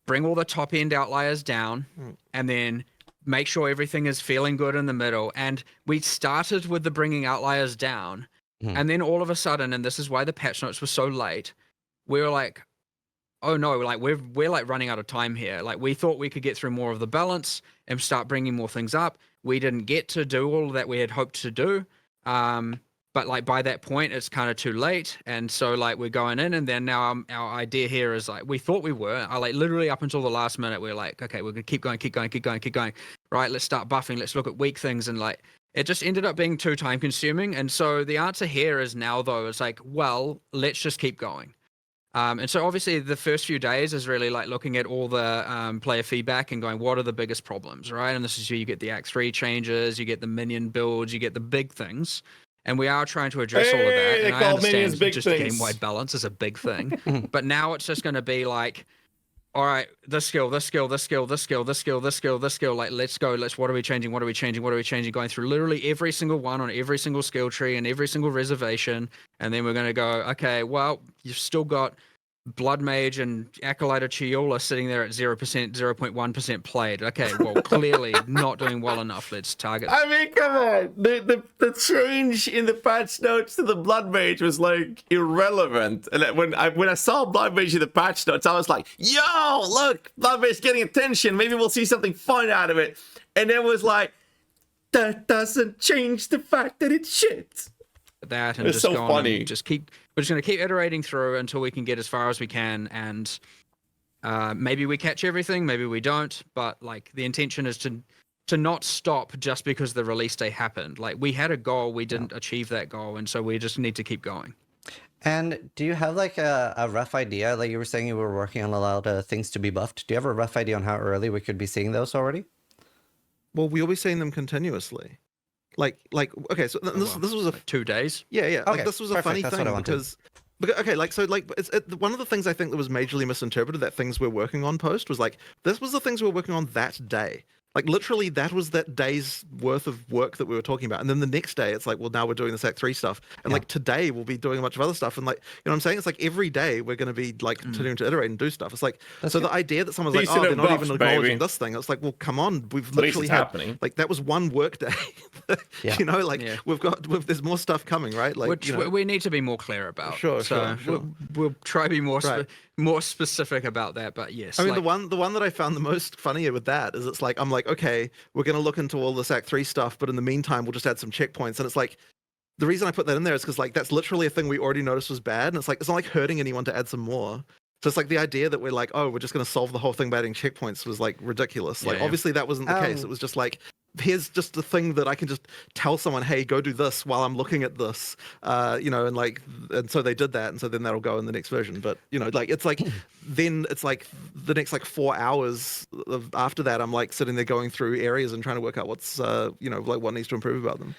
Bring all the top end outliers down and then make sure everything is feeling good in the middle. And we started with the bringing outliers down. And then all of a sudden, and this is why the patch notes were so late, we were like, oh no, like we're like running out of time here. Like we thought we could get through more of the balance and start bringing more things up. We didn't get to do all that we had hoped to do. But like by that point, it's kind of too late. And so like we're going in, and then now our idea here is like, we thought we were, like literally up until the last minute, we're like, okay, we're gonna keep going. Right, let's start buffing. Let's look at weak things. And like, it just ended up being too time consuming. And so the answer here is now though, it's like, well, let's just keep going. And so obviously the first few days is really like looking at all the player feedback and going, what are the biggest problems, right? And this is where you get the Act 3 changes, you get the minion builds, you get the big things. And we are trying to address all of that. And I understand big just things. game-wide balance is a big thing. But now it's just going to be like, all right, this skill, this skill, this skill, this skill, this skill, this skill, this skill. Like, let's go. What are we changing? What are we changing? What are we changing? Going through literally every single one on every single skill tree and every single reservation. And then we're going to go, okay, well, you've still got Blood Mage and Acolyte of Chiola sitting there at 0%, 0.1% played. Okay, well, clearly not doing well enough. Let's target. I mean, come on. The change in the patch notes to the Blood Mage was like irrelevant. And when I saw Blood Mage in the patch notes, I was like, yo, look, Blood Mage getting attention. Maybe we'll see something fun out of it. And it was like, that doesn't change the fact that it's shit. That and it's just so go on funny. and just keep. We're just going to keep iterating through until we can get as far as we can, and maybe we catch everything, maybe we don't. But like the intention is to not stop just because the release day happened. Like we had a goal, we didn't achieve that goal, and so we just need to keep going. And do you have like a rough idea? Like you were saying, you were working on a lot of things to be buffed. Do you have a rough idea on how early we could be seeing those already? Well, we'll be seeing them continuously. Like okay, so this was a 2 days. yeah. Okay, Like this was a funny perfect, that's what I thing wanted. because okay, like so like one of the things I think that was majorly misinterpreted that things we're working on post was like this was the things we were working on that day. Like literally that was that day's worth of work that we were talking about. And then the next day it's like, well, now we're doing this Act 3 stuff. And like today we'll be doing a bunch of other stuff. And like, you know what I'm saying? It's like every day we're going to be like continuing to iterate and do stuff. It's like, That's so good. the idea that someone's Decent like, oh, they're not buffs, even acknowledging baby. this thing. It's like, well, come on. We've At least literally it's had, happening. like that was one work day. Yeah. You know, like there's more stuff coming, right? Like, Which you know, we need to be more clear about. Sure. We'll try to be more Right. more specific about that. But yes, I mean, like, the one that I found the most funnier with that is it's like I'm like, okay, we're gonna look into all this Act 3 stuff, but in the meantime, we'll just add some checkpoints. And it's like the reason I put that in there is because like that's literally a thing we already noticed was bad, and it's like it's not like hurting anyone to add some more. So it's like the idea that we're like, oh, we're just gonna solve the whole thing by adding checkpoints was like ridiculous. Like Yeah. obviously that wasn't the case. It was just like here's just the thing that I can just tell someone, hey, go do this while I'm looking at this, you know, and like, and so they did that, and so then that'll go in the next version. But you know, like it's like then it's like the next like 4 hours after that, I'm like sitting there going through areas and trying to work out what's you know, like what needs to improve about them.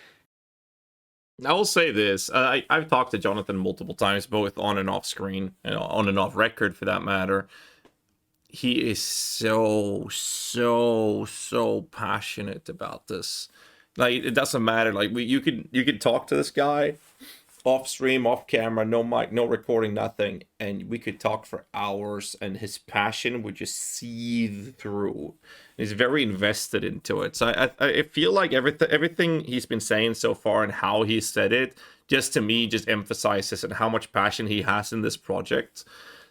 I will say this. I've talked to Jonathan multiple times, both on and off screen, and on and off record for that matter. He is so passionate about this. Like it doesn't matter. Like you could talk to this guy off stream, off camera, no mic, no recording, nothing, and we could talk for hours, and his passion would just seethe through. He's very invested into it. So I feel like everything he's been saying so far and how he said it, just to me, just emphasizes and how much passion he has in this project.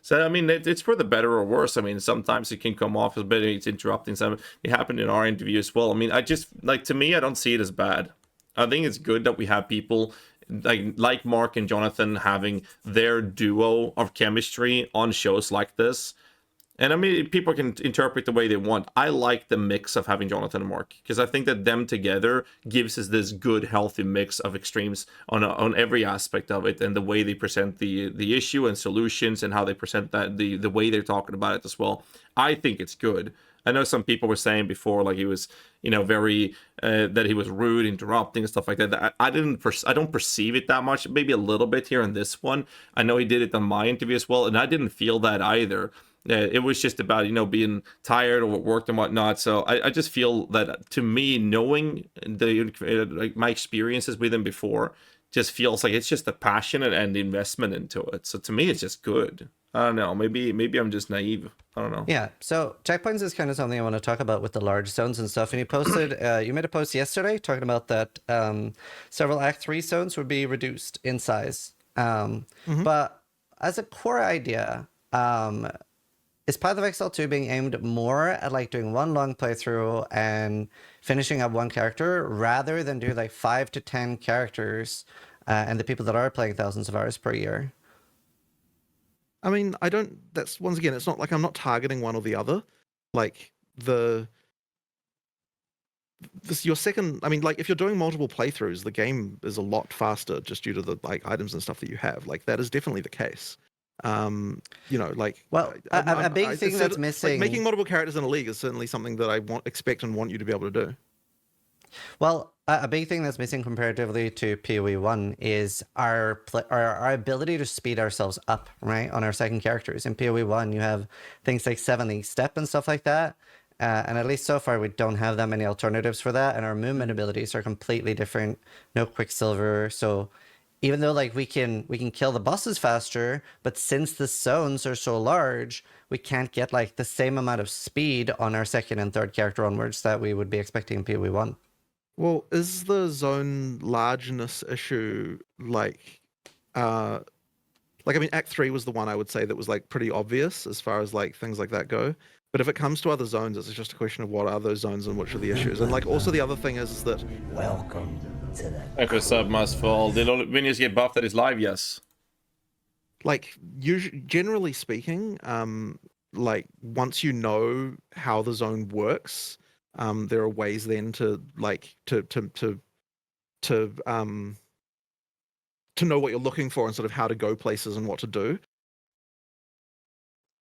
So I mean, it's for the better or worse. I mean, sometimes it can come off a bit, it's interrupting. Some it happened in our interview as well. I mean, I just like, to me, I don't see it as bad. I think it's good that we have people like Mark and Jonathan having their duo of chemistry on shows like this. And I mean, people can interpret the way they want. I like the mix of having Jonathan and Mark, because I think that them together gives us this good, healthy mix of extremes on every aspect of it, and the way they present the issue and solutions, and how they present that the way they're talking about it as well. I think it's good. I know some people were saying before, like he was, you know, very that he was rude, interrupting and stuff like that. I don't perceive it that much. Maybe a little bit here in this one. I know he did it on my interview as well, and I didn't feel that either. It was just about, you know, being tired or what worked and whatnot. So I just feel that, to me, knowing like my experiences with him before, just feels like it's just the passion and the investment into it. So to me, it's just good. I don't know. Maybe I'm just naive. I don't know. Yeah. So checkpoints is kind of something I want to talk about with the large zones and stuff. And you posted, you made a post yesterday talking about that several Act 3 zones would be reduced in size. But as a core idea, is Path of Exile 2 being aimed more at like doing one long playthrough and finishing up one character, rather than do like 5 to 10 characters and the people that are playing thousands of hours per year? I mean, I don't. That's once again, it's not like I'm not targeting one or the other. Like your second. I mean, like if you're doing multiple playthroughs, the game is a lot faster just due to the like items and stuff that you have. Like that is definitely the case. You know, like Well, a big thing that's missing, like making multiple characters in a league is certainly something that I expect and want you to be able to do. Well, a big thing that's missing comparatively to PoE 1 is our ability to speed ourselves up, right, on our second characters. In PoE 1, you have things like 7 step and stuff like that. And at least so far, we don't have that many alternatives for that. And our movement abilities are completely different. No Quicksilver. So even though like we can kill the bosses faster, but since the zones are so large, we can't get like the same amount of speed on our second and third character onwards that we would be expecting in PoE 1. Well, is the zone largeness issue like I mean, Act 3 was the one I would say that was like pretty obvious as far as like things like that go. But if it comes to other zones, it's just a question of what are those zones and which are the issues. And like also the other thing is that Welcome to the Thank you, sub must fall. Did all minions get buffed that is live? Yes. like generally speaking, like once you know how the zone works, there are ways then to like to know what you're looking for and sort of how to go places and what to do.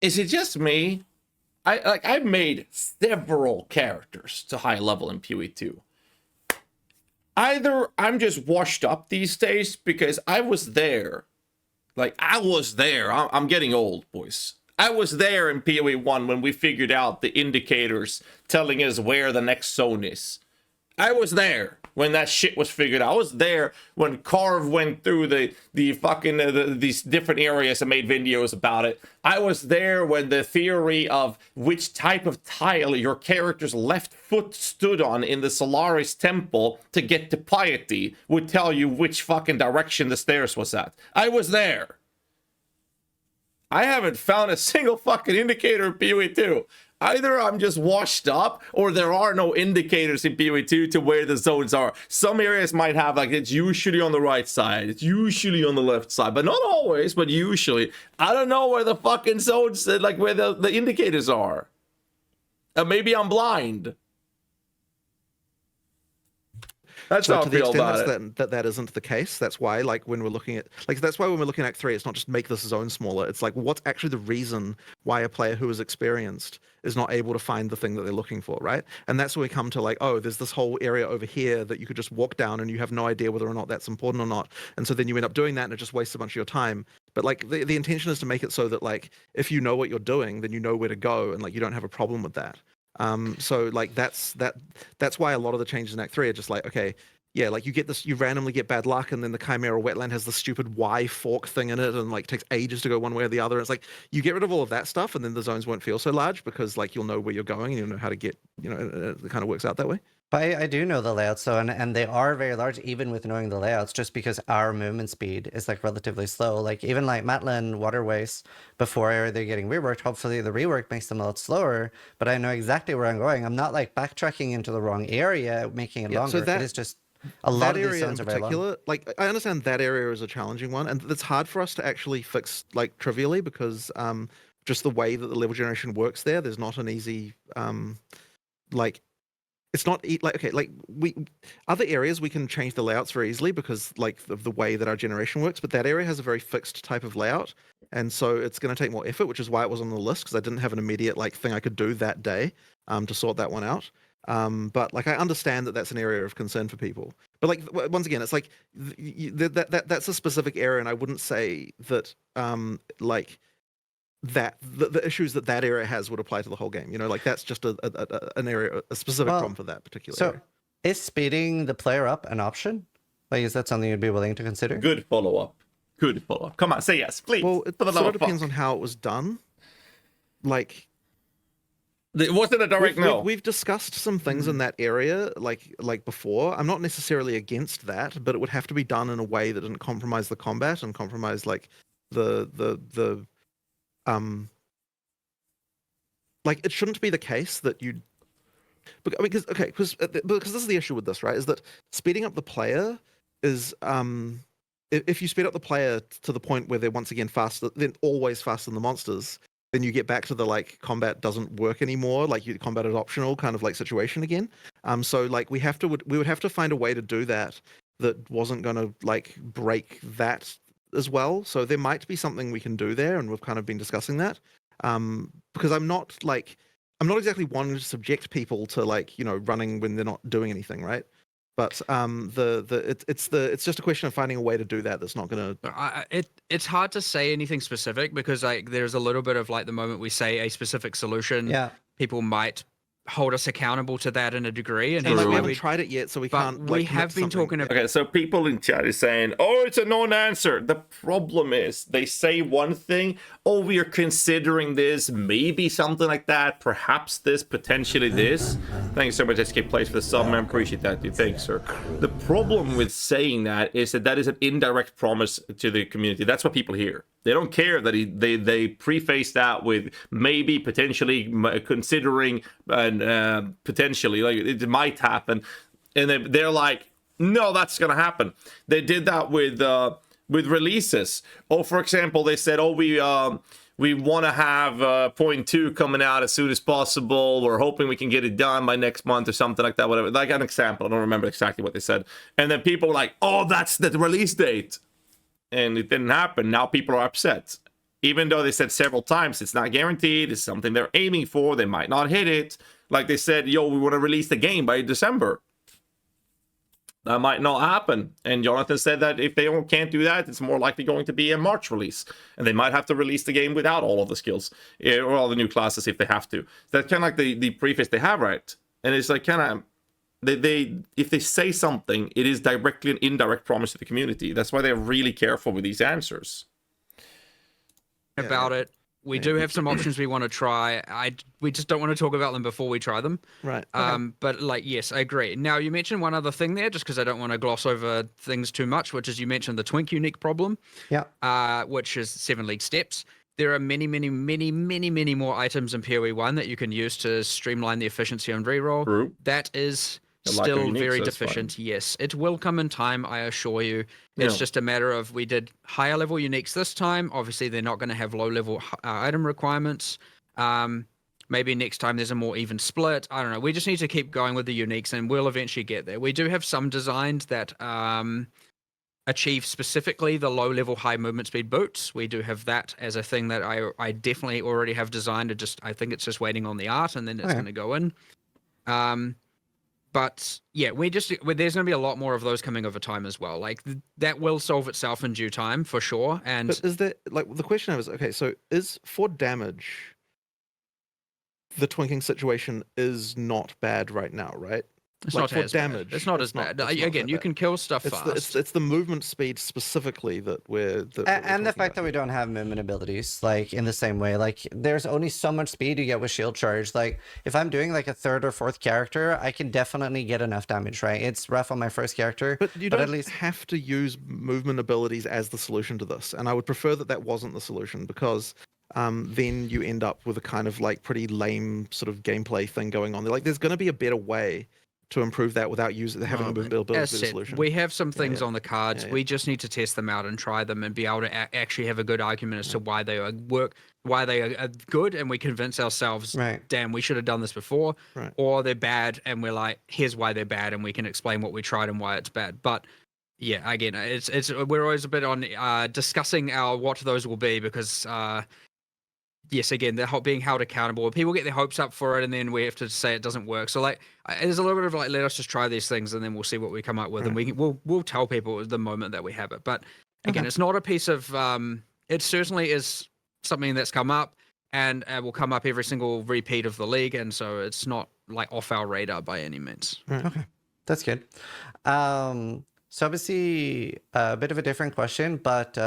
Is it just me? I've made several characters to high level in PoE 2. Either I'm just washed up these days because I was there. Like, I was there. I'm getting old, boys. I was there in PoE 1 when we figured out the indicators telling us where the next zone is. I was there when that shit was figured out. I was there when Carve went through the fucking these different areas and made videos about it. I was there when the theory of which type of tile your character's left foot stood on in the Solaris temple to get to piety would tell you which fucking direction the stairs was at. I was there. I haven't found a single fucking indicator in PoE 2. Either I'm just washed up, or there are no indicators in PoE 2 to where the zones are. Some areas might have, like, it's usually on the right side, it's usually on the left side, but not always, but usually. I don't know where the fucking zones, like, where the indicators are. Maybe I'm blind. That's So how I to the feel extent about it. that isn't the case, that's why like when we're looking at that's why when we're looking at Act 3, it's not just make this zone smaller. It's like what's actually the reason why a player who is experienced is not able to find the thing that they're looking for, right? And that's where we come to like, oh, there's this whole area over here that you could just walk down and you have no idea whether or not that's important or not. And so then you end up doing that and it just wastes a bunch of your time. But like the intention is to make it so that like if you know what you're doing, then you know where to go and like you don't have a problem with that. So like that's why a lot of the changes in Act 3 are just like, okay, yeah, like you get this, you randomly get bad luck, and then the Chimera wetland has this stupid Y fork thing in it, and like takes ages to go one way or the other. It's like you get rid of all of that stuff, and then the zones won't feel so large because like you'll know where you're going and you'll know how to get, you know, it kind of works out that way. But I do know the layouts though, and they are very large even with knowing the layouts, just because our movement speed is like relatively slow. Like even like Matlan waterways, before they're getting reworked, hopefully the rework makes them a lot slower, but I know exactly where I'm going. I'm not like backtracking into the wrong area, making it Yeah, longer. so that- it is just a lot that of these area in zones are very long. particular, like I understand that area is a challenging one, and it's hard for us to actually fix like trivially because just the way that the level generation works there, there's not an easy like it's not like okay, like we other areas we can change the layouts very easily because like of the way that our generation works, but that area has a very fixed type of layout, and so it's going to take more effort, which is why it was on the list because I didn't have an immediate like thing I could do that day to sort that one out. But like I understand that that's an area of concern for people, but like once again it's like that's a specific area, and I wouldn't say that like that the issues that area has would apply to the whole game, you know, like that's just an area, a specific problem for that particular area. Is speeding the player up an option? Like, is that something you'd be willing to consider? Good follow-up. Good follow-up. Come on, say yes, please. Well, it sort of depends on how it was done. Like it wasn't a direct no. We've discussed some things in that area, like before. I'm not necessarily against that, but it would have to be done in a way that didn't compromise the combat and compromise like the like it shouldn't be the case that you. Because this is the issue with this, right? Is that speeding up the player is if you speed up the player to the point where they're once again faster, then always faster than the monsters, then you get back to the like combat doesn't work anymore, like you combat is optional kind of like situation again. So like we would have to find a way to do that wasn't going to like break that as well. So there might be something we can do there, and we've kind of been discussing that. Because I'm not exactly wanting to subject people to like, you know, running when they're not doing anything, right? But it's just a question of finding a way to do that that's not going to. It's hard to say anything specific because like there's a little bit of like the moment we say a specific solution, Yeah. people might hold us accountable to that in a degree, and And like, we True. haven't tried it yet, so we but can't. we Like, commit have to been something. talking about. Okay, so people in chat is saying, "Oh, it's a non-answer." The problem is they say one thing, "Oh, we are considering this, maybe something like that, perhaps this, potentially this." Thank you so much, SK Plays, for the sub, man. Appreciate that, dude. Thanks, sir. The problem with saying that is that is an indirect promise to the community. That's what people hear. They don't care that they preface that with maybe, potentially, considering, and potentially, like it might happen, and they're like, no, that's gonna happen. They did that with releases. Oh, for example, they said, oh, we want to have point 2 coming out as soon as possible. We're hoping we can get it done by next month or something like that. Whatever. Like an example, I don't remember exactly what they said. And then people were like, oh, that's the release date. And it didn't happen. Now people are upset. Even though they said several times it's not guaranteed, it's something they're aiming for, they might not hit it. Like they said, yo, we want to release the game by December. That might not happen. And Jonathan said that if they can't do that, it's more likely going to be a March release. And they might have to release the game without all of the skills, or all the new classes if they have to. That's kind of like the preface they have, right? And it's like kind of, if they say something, it is directly an indirect promise to the community. That's why they're really careful with these answers. About it. We do have some options we want to try. We just don't want to talk about them before we try them. Right. But like, yes, I agree. Now you mentioned one other thing there, just because I don't want to gloss over things too much, which is you mentioned the Twink unique problem. Yeah. Which is 7 league steps. There are many more items in PoE 1 that you can use to streamline the efficiency on reroll. True. That is The lack of still uniques, very that's deficient. Yes, it will come in time, I assure you. Yeah. It's just a matter of we did higher level uniques this time. Obviously, they're not going to have low level item requirements. Maybe next time there's a more even split. I don't know. We just need to keep going with the uniques, and we'll eventually get there. We do have some designs that achieve specifically the low level high movement speed boots. We do have that as a thing that I definitely already have designed. I think it's just waiting on the art, and then it's going to go in. But yeah, there's going to be a lot more of those coming over time as well. Like that will solve itself in due time for sure. And But is there, like, the question is, okay, so is for damage, the twinking situation is not bad right now, right? it's Like, not for as damage, bad. It's not it's as not- bad. it's not Again, that you bad. can kill stuff It's fast. it's the movement speed specifically that we're And the fact that we don't have movement abilities, like in the same way, like there's only so much speed you get with shield charge. Like if I'm doing like a 3rd or 4th character, I can definitely get enough damage, right? It's rough on my 1st character, But you but don't at least have to use movement abilities as the solution to this, and I would prefer that that wasn't the solution, because then you end up with a kind of like pretty lame sort of gameplay thing going on there. Like there's going to be a better way to improve that without having a movement ability As be the said, solution. we have some things yeah. on the cards. Yeah. We just need to test them out and try them and be able to actually have a good argument as to why they why they are good, and we convince ourselves, Right. damn, we should have done this before, Right. or they're bad, and we're like, here's why they're bad, and we can explain what we tried and why it's bad. But yeah, again, it's we're always a bit on discussing what those will be, because yes, again, they're being held accountable. People get their hopes up for it, and then we have to say it doesn't work. So like, there's a little bit of like, let us just try these things, and then we'll see what we come up with, and we'll tell people the moment that we have it. But again, it's not a piece of it certainly is something that's come up, and will come up every single repeat of the league, and so it's not like off our radar by any means. Okay, that's good. So obviously a bit of a different question, but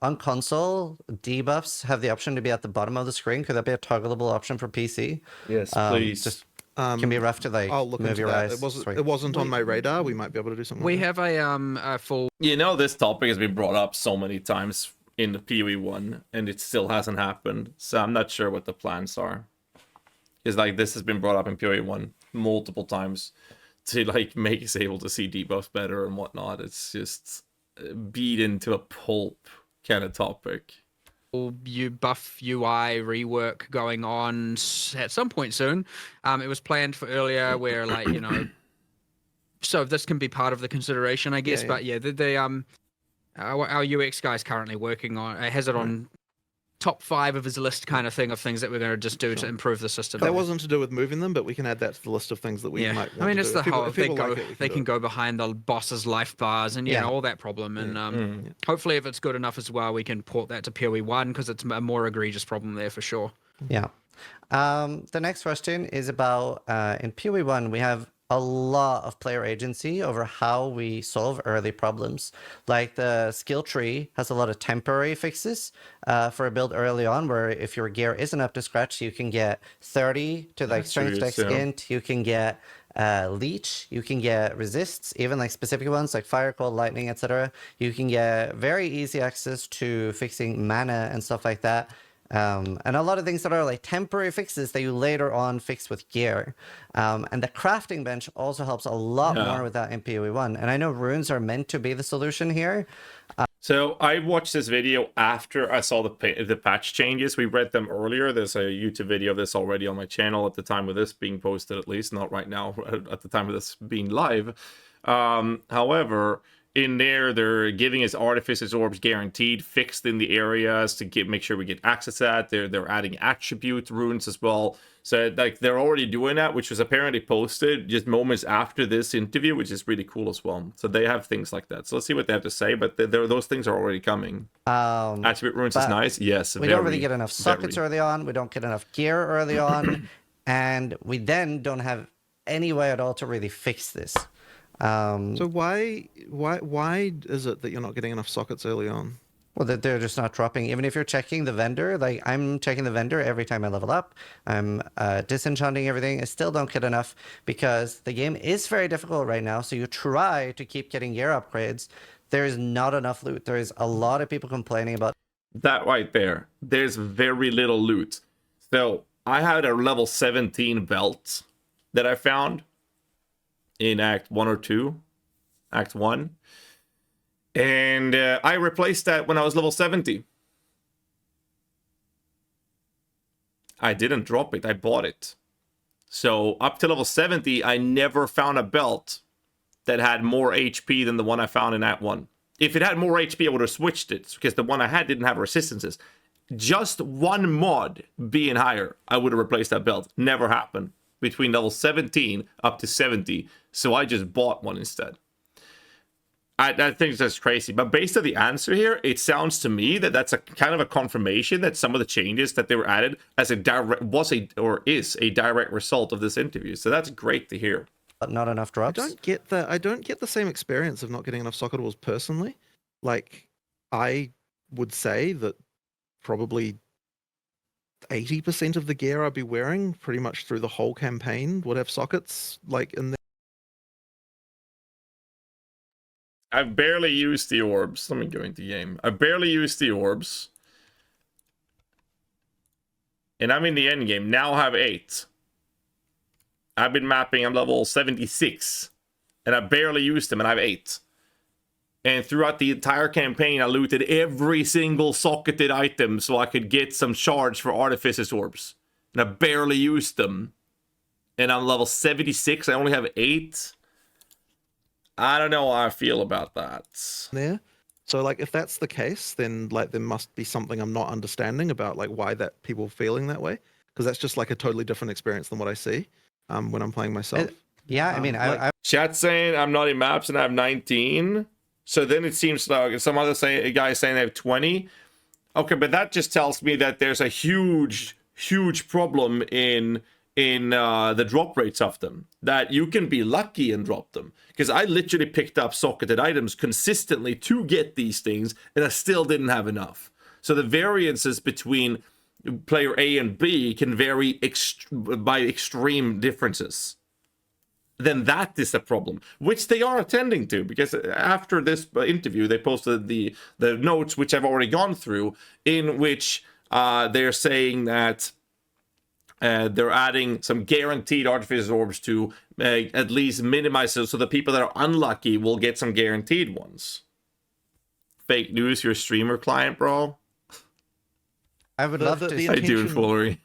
on console, debuffs have the option to be at the bottom of the screen. Could that be a toggleable option for PC? Yes, please. Just can be rough to like I'll look move into your that. eyes. It wasn't on my radar. We might be able to do something. We like that. have a full You know, this topic has been brought up so many times in the PoE 1, and it still hasn't happened. So I'm not sure what the plans are. It's like this has been brought up in PoE 1 multiple times to like make us able to see debuffs better and whatnot. It's just beat into a pulp kind of topic. buff UI rework going on at some point soon. It was planned for earlier, where like, you know, so this can be part of the consideration, I guess. Yeah, But yeah, our UX guy's currently working on. Has it on top 5 of his list kind of thing of things that we're going to just do to improve the system. That wasn't to do with moving them, but we can add that to the list of things that we Yeah, might want I mean, to it's do. the If people- whole if they people go like it, we they do can it. go behind the boss's life bars and you Yeah. know all that problem. And Mm. hopefully, if it's good enough as well, we can port that to PoE 1 because it's a more egregious problem there for sure. Yeah. The next question is about in PoE 1, we have a lot of player agency over how we solve early problems. Like the skill tree has a lot of temporary fixes for a build early on, where if your gear isn't up to scratch, you can get 30 to like strength Masteries, dex yeah. int, you can get leech, you can get resists, even like specific ones like fire, cold, lightning, etc. You can get very easy access to fixing mana and stuff like that. And a lot of things that are like temporary fixes that you later on fix with gear. And the crafting bench also helps a lot more with that in PoE 1. And I know runes are meant to be the solution here. So I watched this video after I saw the patch changes. We read them earlier. There's a YouTube video of this already on my channel at the time of this being posted, at least not right now, at the time of this being live. However, in there, they're giving us Artificer's Orbs guaranteed, fixed in the areas to make sure we get access to that. They're adding attribute runes as well. So like they're already doing that, which was apparently posted just moments after this interview, which is really cool as well. So they have things like that. So let's see what they have to say. But those things are already coming. Attribute runes is nice. Yes, we don't really get enough sockets early on. We don't get enough gear early on. And we then don't have any way at all to really fix this. So why is it that you're not getting enough sockets early on? Well, they're just not dropping. Even if you're checking the vendor, like I'm checking the vendor every time I level up. I'm disenchanting everything. I still don't get enough because the game is very difficult right now. So you try to keep getting gear upgrades. There is not enough loot. There is a lot of people complaining about that right there. There's very little loot. So I had a level 17 belt that I found in Act 1 or 2, Act 1. And I replaced that when I was level 70. I didn't drop it, I bought it. So up to level 70, I never found a belt that had more HP than the one I found in Act 1. If it had more HP, I would have switched it, because the one I had didn't have resistances. Just one mod being higher, I would have replaced that belt. Never happened. Between level 17 up to 70, so I just bought one instead. I think that's crazy, but based on the answer here, it sounds to me that that's a kind of a confirmation that some of the changes that they were added as is a direct result of this interview. So that's great to hear. not enough drops. I don't get the same experience of not getting enough socketables personally. Like, I would say that probably 80% of the gear I'd be wearing pretty much through the whole campaign would have sockets like in there. I've barely used the orbs. Let me go into game. I barely used the orbs. And I'm in the end game. Now I have 8. I've been mapping. I'm level 76. And I barely used them and I have 8. And throughout the entire campaign, I looted every single socketed item so I could get some shards for Artificer's Orbs. And I barely used them. And I'm level 76. I only have 8. I don't know how I feel about that. There. So like if that's the case, then like there must be something I'm not understanding about like why that people are feeling that way. Because that's just like a totally different experience than what I see when I'm playing myself. Yeah, I mean, I Chat saying I'm not in maps and I have 19. So then it seems like some other guy saying they have 20. Okay, but that just tells me that there's a huge problem in the drop rates of them. That you can be lucky and drop them. Because I literally picked up socketed items consistently to get these things, and I still didn't have enough. So the variances between player A and B can vary by extreme differences. Then that is a problem, which they are attending to, because after this interview, they posted the notes, which I've already gone through, in which they're saying that they're adding some guaranteed Artificer's Orbs to at least minimize it, so the people that are unlucky will get some guaranteed ones. Fake news, your streamer client, bro. would love to. I do, foolery.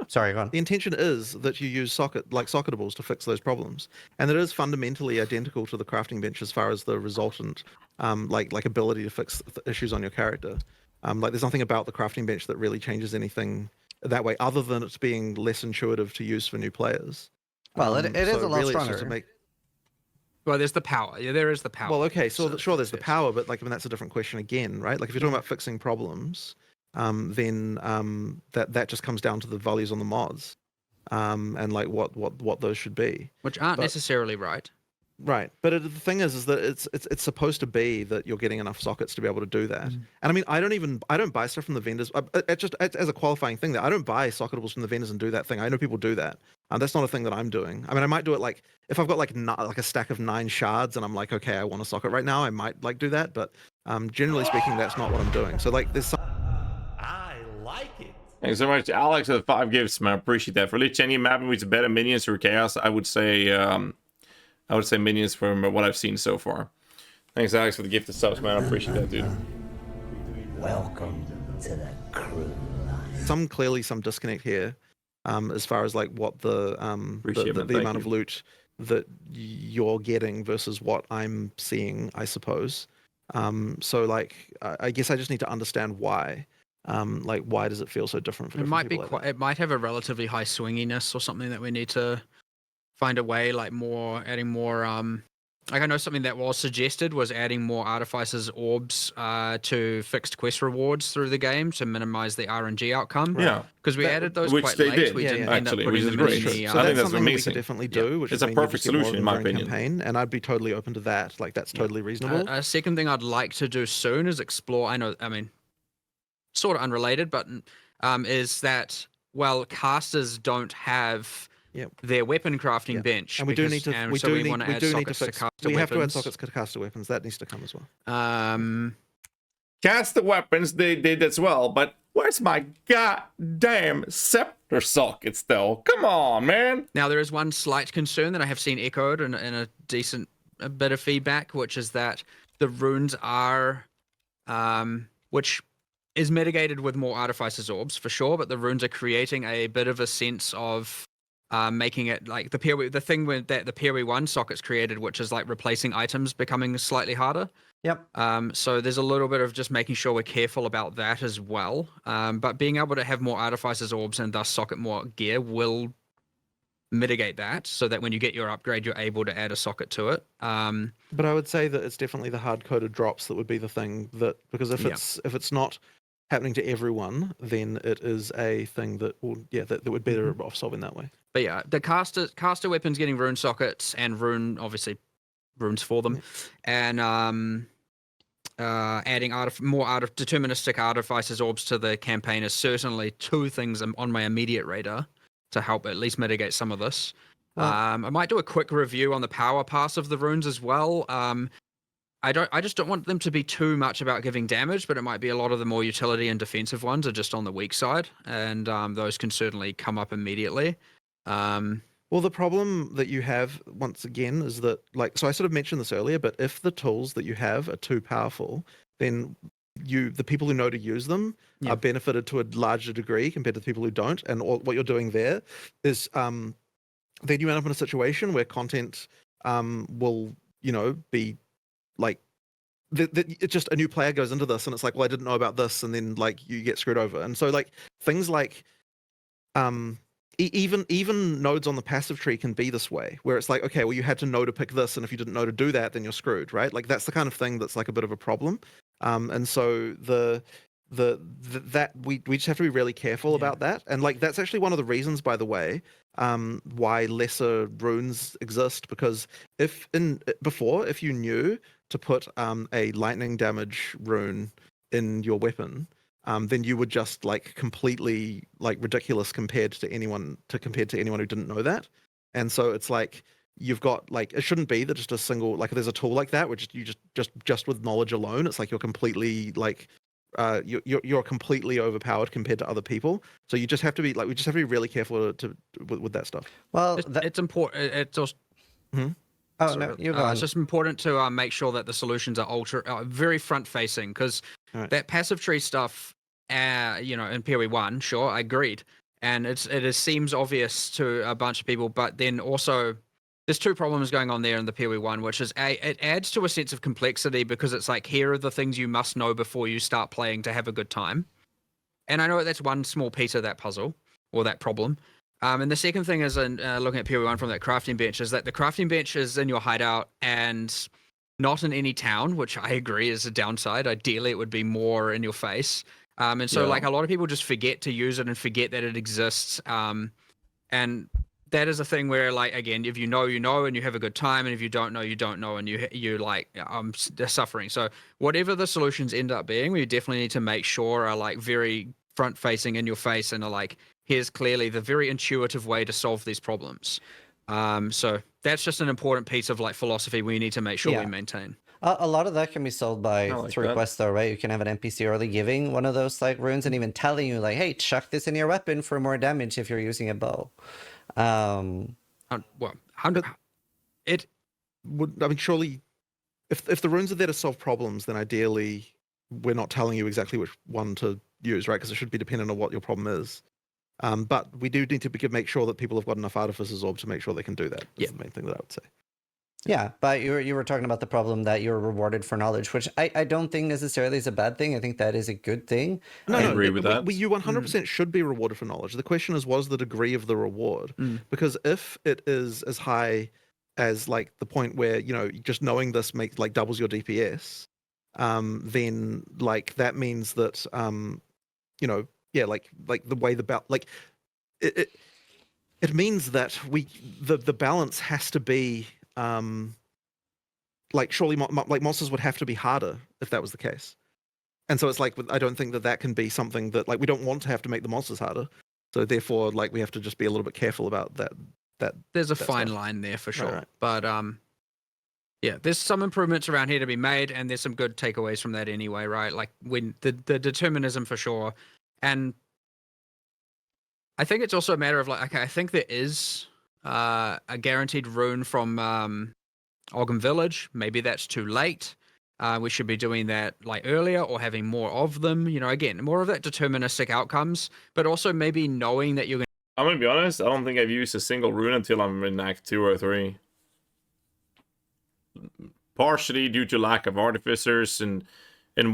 Sorry, go on. The intention is that you use socketables to fix those problems, and it is fundamentally identical to the crafting bench as far as the resultant like ability to fix issues on your character. Like there's nothing about the crafting bench that really changes anything that way, other than it's being less intuitive to use for new players. Well, it is so a lot really it's stronger. just to make. Well, there's the power. Yeah, there is the power. Well, okay, so sure, there's the yes. power, but like, I mean, that's a different question again, right? Like, if you're talking about fixing problems, then that just comes down to the values on the mods, and like what those should be. Which aren't but- necessarily right. Right, but the thing is that it's supposed to be that you're getting enough sockets to be able to do that. And I mean, I don't buy stuff from the vendors. As a qualifying thing, that I don't buy socketables from the vendors and do that thing. I know people do that, and that's not a thing that I'm doing. I mean, I might do it like if I've got like a stack of 9 shards and I'm like, okay, I want a socket right now. I might like do that, but generally speaking, that's not what I'm doing. So like, there's some. I like it. Thanks so much, Alex, for the 5 gifts, man. I appreciate that. For Lich, any mapping with better minions or chaos, I would say minions from what I've seen so far. Thanks, Alex, for the gift of subs, man. I appreciate that, dude. Welcome to the crew line. Clearly some disconnect here, as far as like what the Appreciate it, man. the Thank amount of you. loot that you're getting versus what I'm seeing, I suppose. So like, I guess I just need to understand why. Like, why does it feel so different for It different might be people like quite. that? It might have a relatively high swinginess or something that we need to find a way, like adding more. Like I know something that was suggested was adding more artificers orbs to fixed quest rewards through the game to minimize the RNG outcome. Yeah. Because we That- added those which quite they late. did, We yeah, didn't yeah. end Actually, up which putting is them great. in the. So I So think that's that's something that we amazing. could definitely Yeah. do, which It's would a mean you perfect just get more solution, of in them my during opinion. campaign, and I'd be totally open to that. Like, that's totally reasonable. A second thing I'd like to do soon is explore. I mean, sort of unrelated, but is that casters don't have Yep. their weapon crafting Yeah. bench, And we do need to. and We so do we need. want to We add do need to sockets to fix. caster We have to add weapons. sockets to caster weapons. That needs to come as well. Cast the weapons, they did as well, but where's my goddamn scepter sockets, though? Come on, man. Now, there is one slight concern that I have seen echoed in a decent bit of feedback, which is that the runes are, which is mitigated with more artificers orbs for sure, but the runes are creating a bit of a sense of making it like the thing with that the PoE 1 sockets created, which is like replacing items becoming slightly harder. Yep. So there's a little bit of just making sure we're careful about that as well. But being able to have more artificers orbs and thus socket more gear will mitigate that, so that when you get your upgrade, you're able to add a socket to it. But I would say that it's definitely the hard-coded drops that would be the thing that, because if Yeah. it's not happening to everyone, then it is a thing that will that would be better off solving that way. But yeah, the caster weapons getting rune sockets and obviously runes for them, and adding more deterministic artificers orbs to the campaign is certainly 2 things on my immediate radar to help at least mitigate some of this. I might do a quick review on the power pass of the runes as well. I just don't want them to be too much about giving damage, but it might be a lot of the more utility and defensive ones are just on the weak side, and those can certainly come up immediately. Well, the problem that you have, once again, is that, like, so I sort of mentioned this earlier, but if the tools that you have are too powerful, then the people who know to use them Yeah. are benefited to a larger degree compared to the people who don't. And what you're doing there is then you end up in a situation where content will, be like, it's just a new player goes into this and it's like, well, I didn't know about this, and then like you get screwed over. And so like things like even nodes on the passive tree can be this way, where it's like, okay, well, you had to know to pick this, and if you didn't know to do that, then you're screwed, right? Like that's the kind of thing that's like a bit of a problem. And so that we just have to be really careful about that. And like that's actually one of the reasons, by the way, why lesser runes exist, because if you knew to put a lightning damage rune in your weapon, then you would just like completely like ridiculous compared to anyone who didn't know that. And so it's like you've got like, it shouldn't be that just a single, like there's a tool like that which you just with knowledge alone, it's like you're completely like you're completely overpowered compared to other people. So you just have to be like, we just have to be really careful with that stuff. Well, It's important. It's also oh no, you go on. it's just important to make sure that the solutions are very front facing, because Right. that passive tree stuff, in PoE 1, sure, I agreed, and it seems obvious to a bunch of people, but then also there's two problems going on there in the PoE 1, which is it adds to a sense of complexity because it's like, here are the things you must know before you start playing to have a good time. And I know that's one small piece of that puzzle or that problem. And the second thing is, in looking at PoE 1 from that crafting bench, is that the crafting bench is in your hideout and not in any town, which I agree is a downside. Ideally, it would be more in your face. And so like a lot of people just forget to use it and forget that it exists. And that is a thing where, like, again, if you know, you know, and you have a good time, and if you don't know, you don't know, and you like suffering. So whatever the solutions end up being, we definitely need to make sure are like very front facing in your face and are like, here's clearly the very intuitive way to solve these problems. So that's just an important piece of like philosophy we need to make sure we maintain. A lot of that can be solved by through quests, though, right? You can have an NPC early giving one of those like runes and even telling you like, hey, chuck this in your weapon for more damage if you're using a bow. Well, it would. I mean, surely, if the runes are there to solve problems, then ideally we're not telling you exactly which one to use, right? Because it should be dependent on what your problem is. But we do need to make sure that people have got enough Artificer's Orb to make sure they can do that. That's the main thing that I would say. Yeah, but you were talking about the problem that you're rewarded for knowledge, which I don't think necessarily is a bad thing. I think that is a good thing. I agree with that. You 100% should be rewarded for knowledge. The question is, was the degree of the reward? Because if it is as high as like the point where, you know, just knowing this makes like doubles your DPS, then like that means that, you know, like the way it means that the balance has to be, like surely like monsters would have to be harder if that was the case. And so it's like, I don't think that can be something that like we don't want to have to make the monsters harder. So therefore, like we have to just be a little bit careful about that. There's a fine line there for sure. Right. But yeah, there's some improvements around here to be made, and there's some good takeaways from that anyway, right? Like when the determinism for sure. And I think it's also a matter of like, okay, I think there is a guaranteed rune from Ogham Village. Maybe that's too late. We should be doing that like earlier or having more of them. You know, again, more of that deterministic outcomes, but also maybe knowing that you're going to... I'm going to be honest, I don't think I've used a single rune until I'm in Act 2 or 3. Partially due to lack of artificers and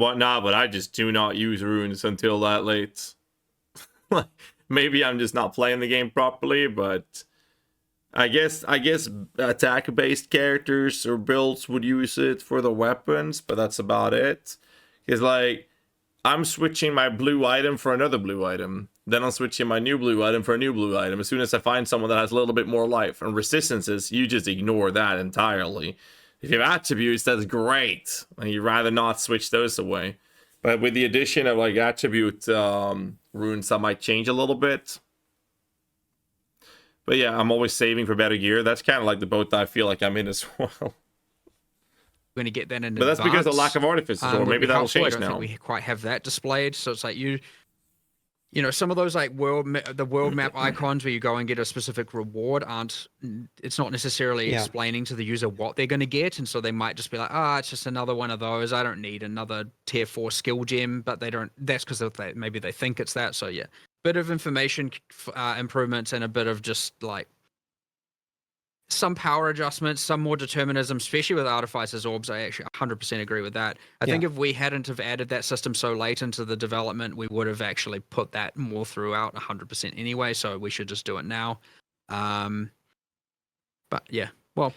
whatnot, but I just do not use runes until that late. Maybe I'm just not playing the game properly, but I guess attack-based characters or builds would use it for the weapons, but that's about it. Because like I'm switching my blue item for another blue item, then I'm switching my new blue item for a new blue item. As soon as I find someone that has a little bit more life and resistances, you just ignore that entirely. If you have attributes, that's great, and you'd rather not switch those away. But with the addition of like attribute runes, that might change a little bit. But yeah, I'm always saving for better gear. That's kind of like the boat that I feel like I'm in as well. Going to get that in but that's because of the lack of artificers, or maybe that'll change now. I don't think we quite have that displayed. So it's like you know, some of those like world map icons where you go and get a specific reward aren't. It's not necessarily explaining to the user what they're going to get, and so they might just be like, it's just another one of those. I don't need another tier 4 skill gem, but they don't. That's because maybe they think it's that. So yeah, bit of information improvements and a bit of just like some power adjustments, some more determinism, especially with Artificer's Orbs. I actually 100% agree with that. I think if we hadn't have added that system so late into the development, we would have actually put that more throughout 100% anyway, so we should just do it now. But yeah, well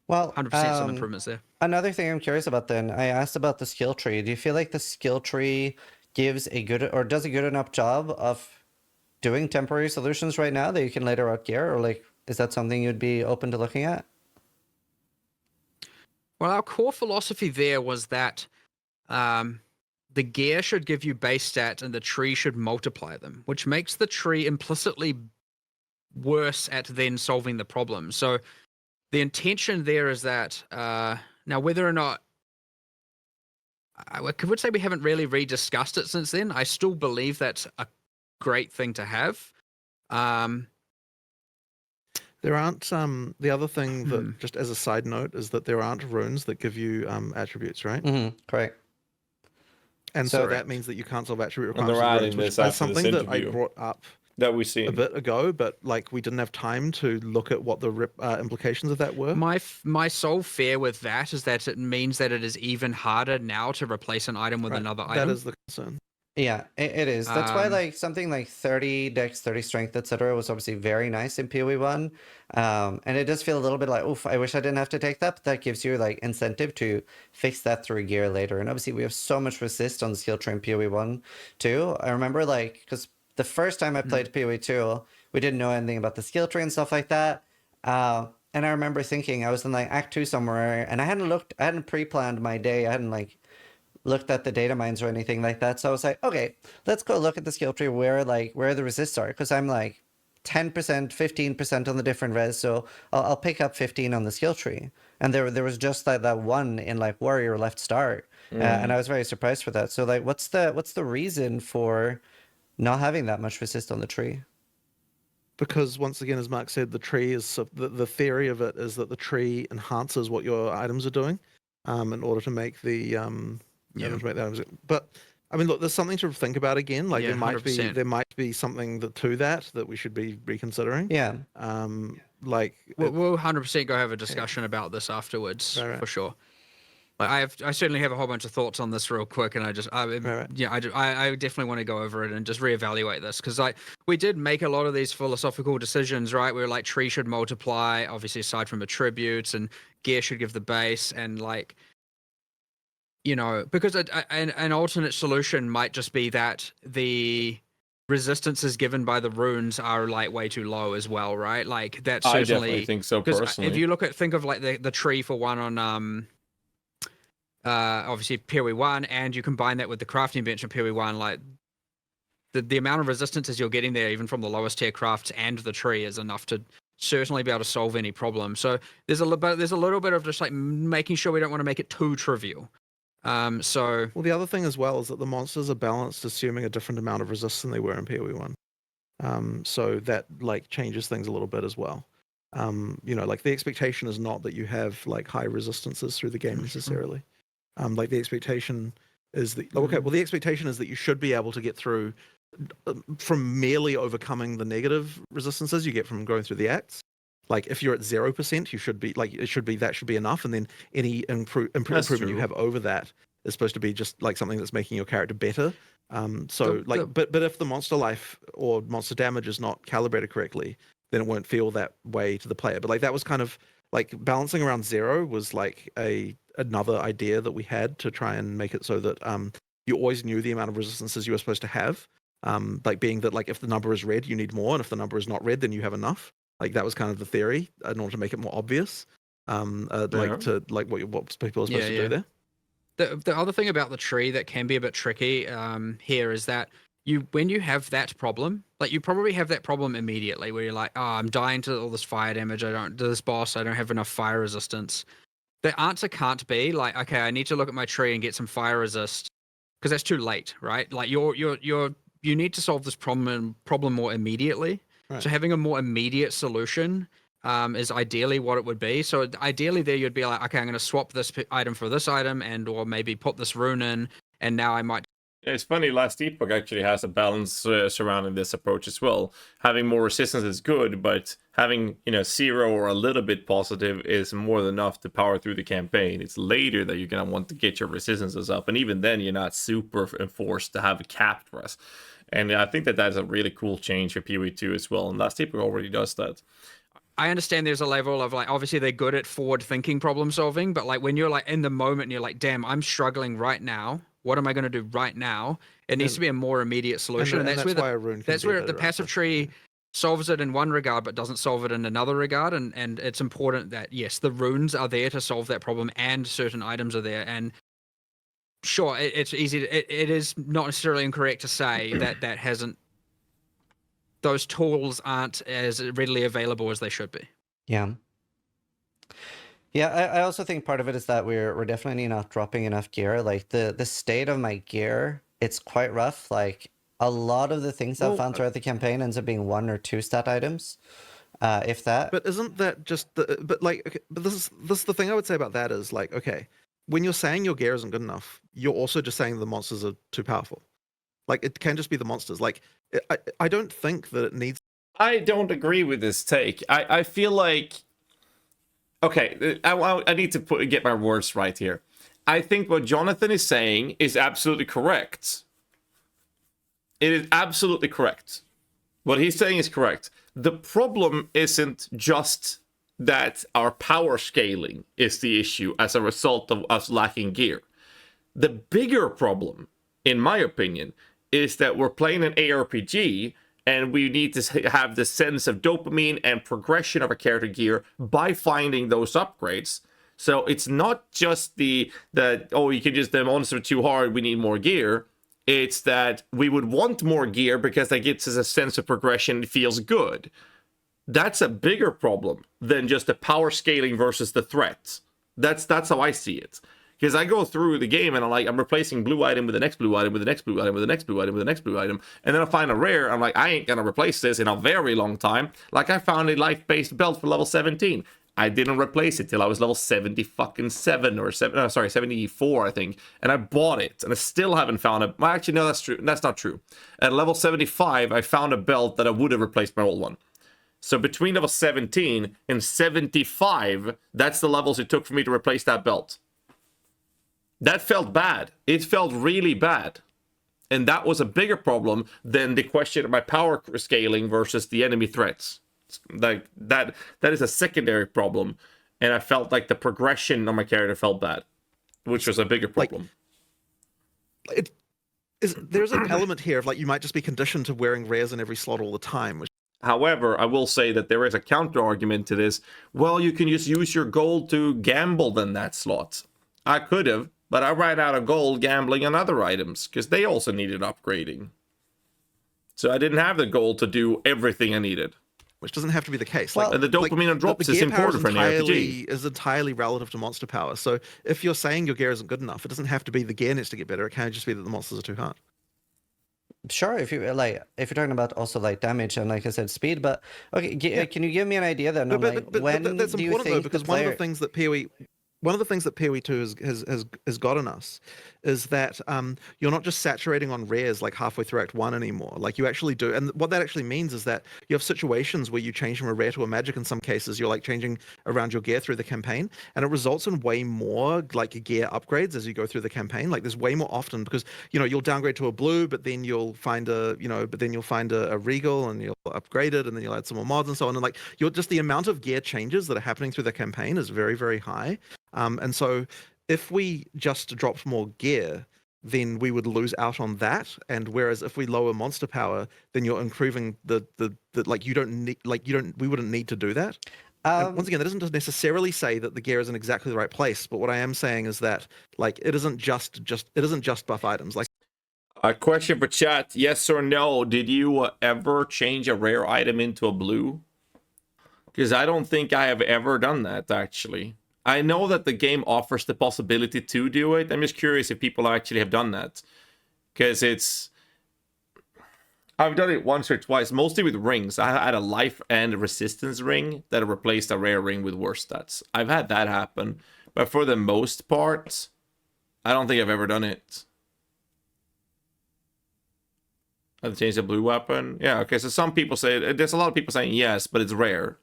100% some improvements there. Another thing I'm curious about then, I asked about the skill tree. Do you feel like the skill tree gives a good or does a good enough job of doing temporary solutions right now that you can later out gear, or like is that something you'd be open to looking at? Well, our core philosophy there was that the gear should give you base stats and the tree should multiply them, which makes the tree implicitly worse at then solving the problem. So the intention there is that now whether or not I would say we haven't really rediscussed it since then. I still believe that's a great thing to have. There aren't the other thing that just as a side note is that there aren't runes that give you attributes, right? Correct. And so that means that you can't solve attribute requirements. That's something that I brought up that we see. a bit ago, but like we didn't have time to look at what the implications of that were. My sole fear with that is that it means that it is even harder now to replace an item with Right, another that item. is the concern. Yeah, it is. That's why Um, like something like 30 dex, 30 strength, etc. was obviously very nice in PoE 1. And it does feel a little bit like, oof, I wish I didn't have to take that, but that gives you like incentive to fix that through gear later. And obviously we have so much resist on the skill tree in PoE 1 too. I remember like, because the first time I played PoE 2, we didn't know anything about the skill tree and stuff like that. And I remember thinking I was in like Act 2 somewhere, and I hadn't pre-planned my day. I hadn't like looked at the data mines or anything like that. So I was like, okay, let's go look at the skill tree where the resists are, because I'm like 10%, 15% on the different res, so I'll pick up 15 on the skill tree. And there was just that one in like warrior left start, and I was very surprised for that. So like, what's the reason for not having that much resist on the tree? Because once again, as Mark said, the tree is the theory of it is that the tree enhances what your items are doing, in order to make the items. But I mean, look, there's something to think about again. Like Yeah, there might be something to that we should be reconsidering. Yeah. Like we'll 100% go have a discussion about this afterwards, Right. for sure. Like I certainly have a whole bunch of thoughts on this real quick, and I definitely want to go over it and just reevaluate this, because like we did make a lot of these philosophical decisions, right? We were like, tree should multiply, obviously aside from attributes, and gear should give the base, and like, you know, because an alternate solution might just be that the resistances given by the runes are like way too low as well, right? Like that's I certainly, definitely think so because personally. if you think of like the tree for one on obviously PoE 1, and you combine that with the crafting bench in PoE 1, like the amount of resistances you're getting there, even from the lowest tier crafts and the tree, is enough to certainly be able to solve any problem. So there's a little bit of just like making sure we don't want to make it too trivial. So well, the other thing as well is that the monsters are balanced, assuming a different amount of resist than they were in PoE 1. So that like changes things a little bit as well. You know, like the expectation is not that you have like high resistances through the game necessarily. Like the expectation is that the expectation is that you should be able to get through from merely overcoming the negative resistances you get from going through the acts. Like if you're at 0%, you should be like that should be enough, and then any improvement you have over that is supposed to be just like something that's making your character better. But if the monster life or monster damage is not calibrated correctly, then it won't feel that way to the player. But like that was kind of like balancing around 0 was like another idea that we had to try and make it so that you always knew the amount of resistances you were supposed to have. Like being that like if the number is red, you need more, and if the number is not red, then you have enough. Like that was kind of the theory in order to make it more obvious. Like what people are supposed to do there. The other thing about the tree that can be a bit tricky here is that when you have that problem, like you probably have that problem immediately, where you're like, oh, I'm dying to all this fire damage. I don't have enough fire resistance. The answer can't be like, okay, I need to look at my tree and get some fire resist, because that's too late, right? Like you need to solve this problem more immediately. Right. So having a more immediate solution is ideally what it would be. So ideally there you'd be like, okay, I'm going to swap this item for this item, or maybe put this rune in, and now I might. It's funny, Last Epoch actually has a balance surrounding this approach as well. Having more resistance is good, but having 0 or a little bit positive is more than enough to power through the campaign. It's later that you're going to want to get your resistances up, and even then you're not super enforced to have a capped res. And I think that's a really cool change for PoE 2 as well, and Last Epoch already does that. I understand there's a level of like, obviously they're good at forward thinking problem solving, but like when you're like in the moment and you're like, damn, I'm struggling right now. What am I going to do right now? It needs to be a more immediate solution. And that's where the passive tree solves it in one regard, but doesn't solve it in another regard. And it's important that, yes, the runes are there to solve that problem, and certain items are there. And sure, it's easy. It is not necessarily incorrect to say that those tools aren't as readily available as they should be. Yeah. Yeah, I also think part of it is that we're definitely not dropping enough gear. Like the state of my gear, it's quite rough. Like a lot of the things I've found throughout the campaign ends up being 1 or 2 stat items, if that. But isn't that just but this is the thing I would say about that is like, okay, when you're saying your gear isn't good enough, you're also just saying the monsters are too powerful. Like it can just be the monsters. Like I don't think that it needs. I don't agree with this take. I feel like, okay, I need to get my words right here. I think what Jonathan is saying is absolutely correct. It is absolutely correct. What he's saying is correct. The problem isn't just that our power scaling is the issue as a result of us lacking gear. The bigger problem, in my opinion, is that we're playing an ARPG and we need to have the sense of dopamine and progression of a character gear by finding those upgrades. So it's not just oh, you can just, the monster too hard, we need more gear. It's that we would want more gear because that gives us a sense of progression. It feels good. That's a bigger problem than just the power scaling versus the threats. That's how I see it. Because I go through the game and I'm replacing blue item with the next blue item with the next blue item with the next blue item with the next blue item, and then I find a rare. I'm like, I ain't gonna replace this in a very long time. Like, I found a life-based belt for level 17. I didn't replace it till I was level 77 or 74, I think, and I bought it, and I still haven't found it. Well, actually, no, that's true. That's not true. At level 75, I found a belt that I would have replaced my old one. So between level 17 and 75, that's the levels it took for me to replace that belt. That felt bad. It felt really bad. And that was a bigger problem than the question of my power scaling versus the enemy threats. Like that is a secondary problem. And I felt like the progression on my character felt bad, which was a bigger problem. There's an element here of like you might just be conditioned to wearing rares in every slot all the time. However, I will say that there is a counter argument to this. Well, you can just use your gold to gamble in that slot. I could have. But I ran out of gold gambling on other items because they also needed upgrading. So I didn't have the gold to do everything I needed. Which doesn't have to be the case. Well, and the dopamine and drops is important for an RPG. Is entirely relative to monster power. So if you're saying your gear isn't good enough, it doesn't have to be the gear needs to get better. It can just be that the monsters are too hard. Sure, if you're talking about also like damage and like I said speed, but okay, can you give me an idea then? But when that's do you important think though, because one of the things that PoE 2 has gotten us is that you're not just saturating on rares like halfway through Act 1 anymore. Like you actually do. And what that actually means is that you have situations where you change from a rare to a magic. In some cases, you're like changing around your gear through the campaign. And it results in way more like gear upgrades as you go through the campaign. Like there's way more often because, you'll downgrade to a blue, but then you'll find a regal and you'll upgrade it and then you'll add some more mods and so on. And like the amount of gear changes that are happening through the campaign is very, very high. And so if we just dropped more gear, then we would lose out on that. And whereas if we lower monster power, then you're improving we wouldn't need to do that. Once again, that doesn't necessarily say that the gear is in exactly the right place. But what I am saying is that like it isn't just buff items. Like a question for chat: yes or no? Did you ever change a rare item into a blue? Because I don't think I have ever done that actually. I know that the game offers the possibility to do it. I'm just curious if people actually have done that. Because I've done it once or twice, mostly with rings. I had a life and resistance ring that replaced a rare ring with worse stats. I've had that happen. But for the most part, I don't think I've ever done it. I've changed the blue weapon. Yeah, okay, so some people say, there's a lot of people saying yes, but it's rare.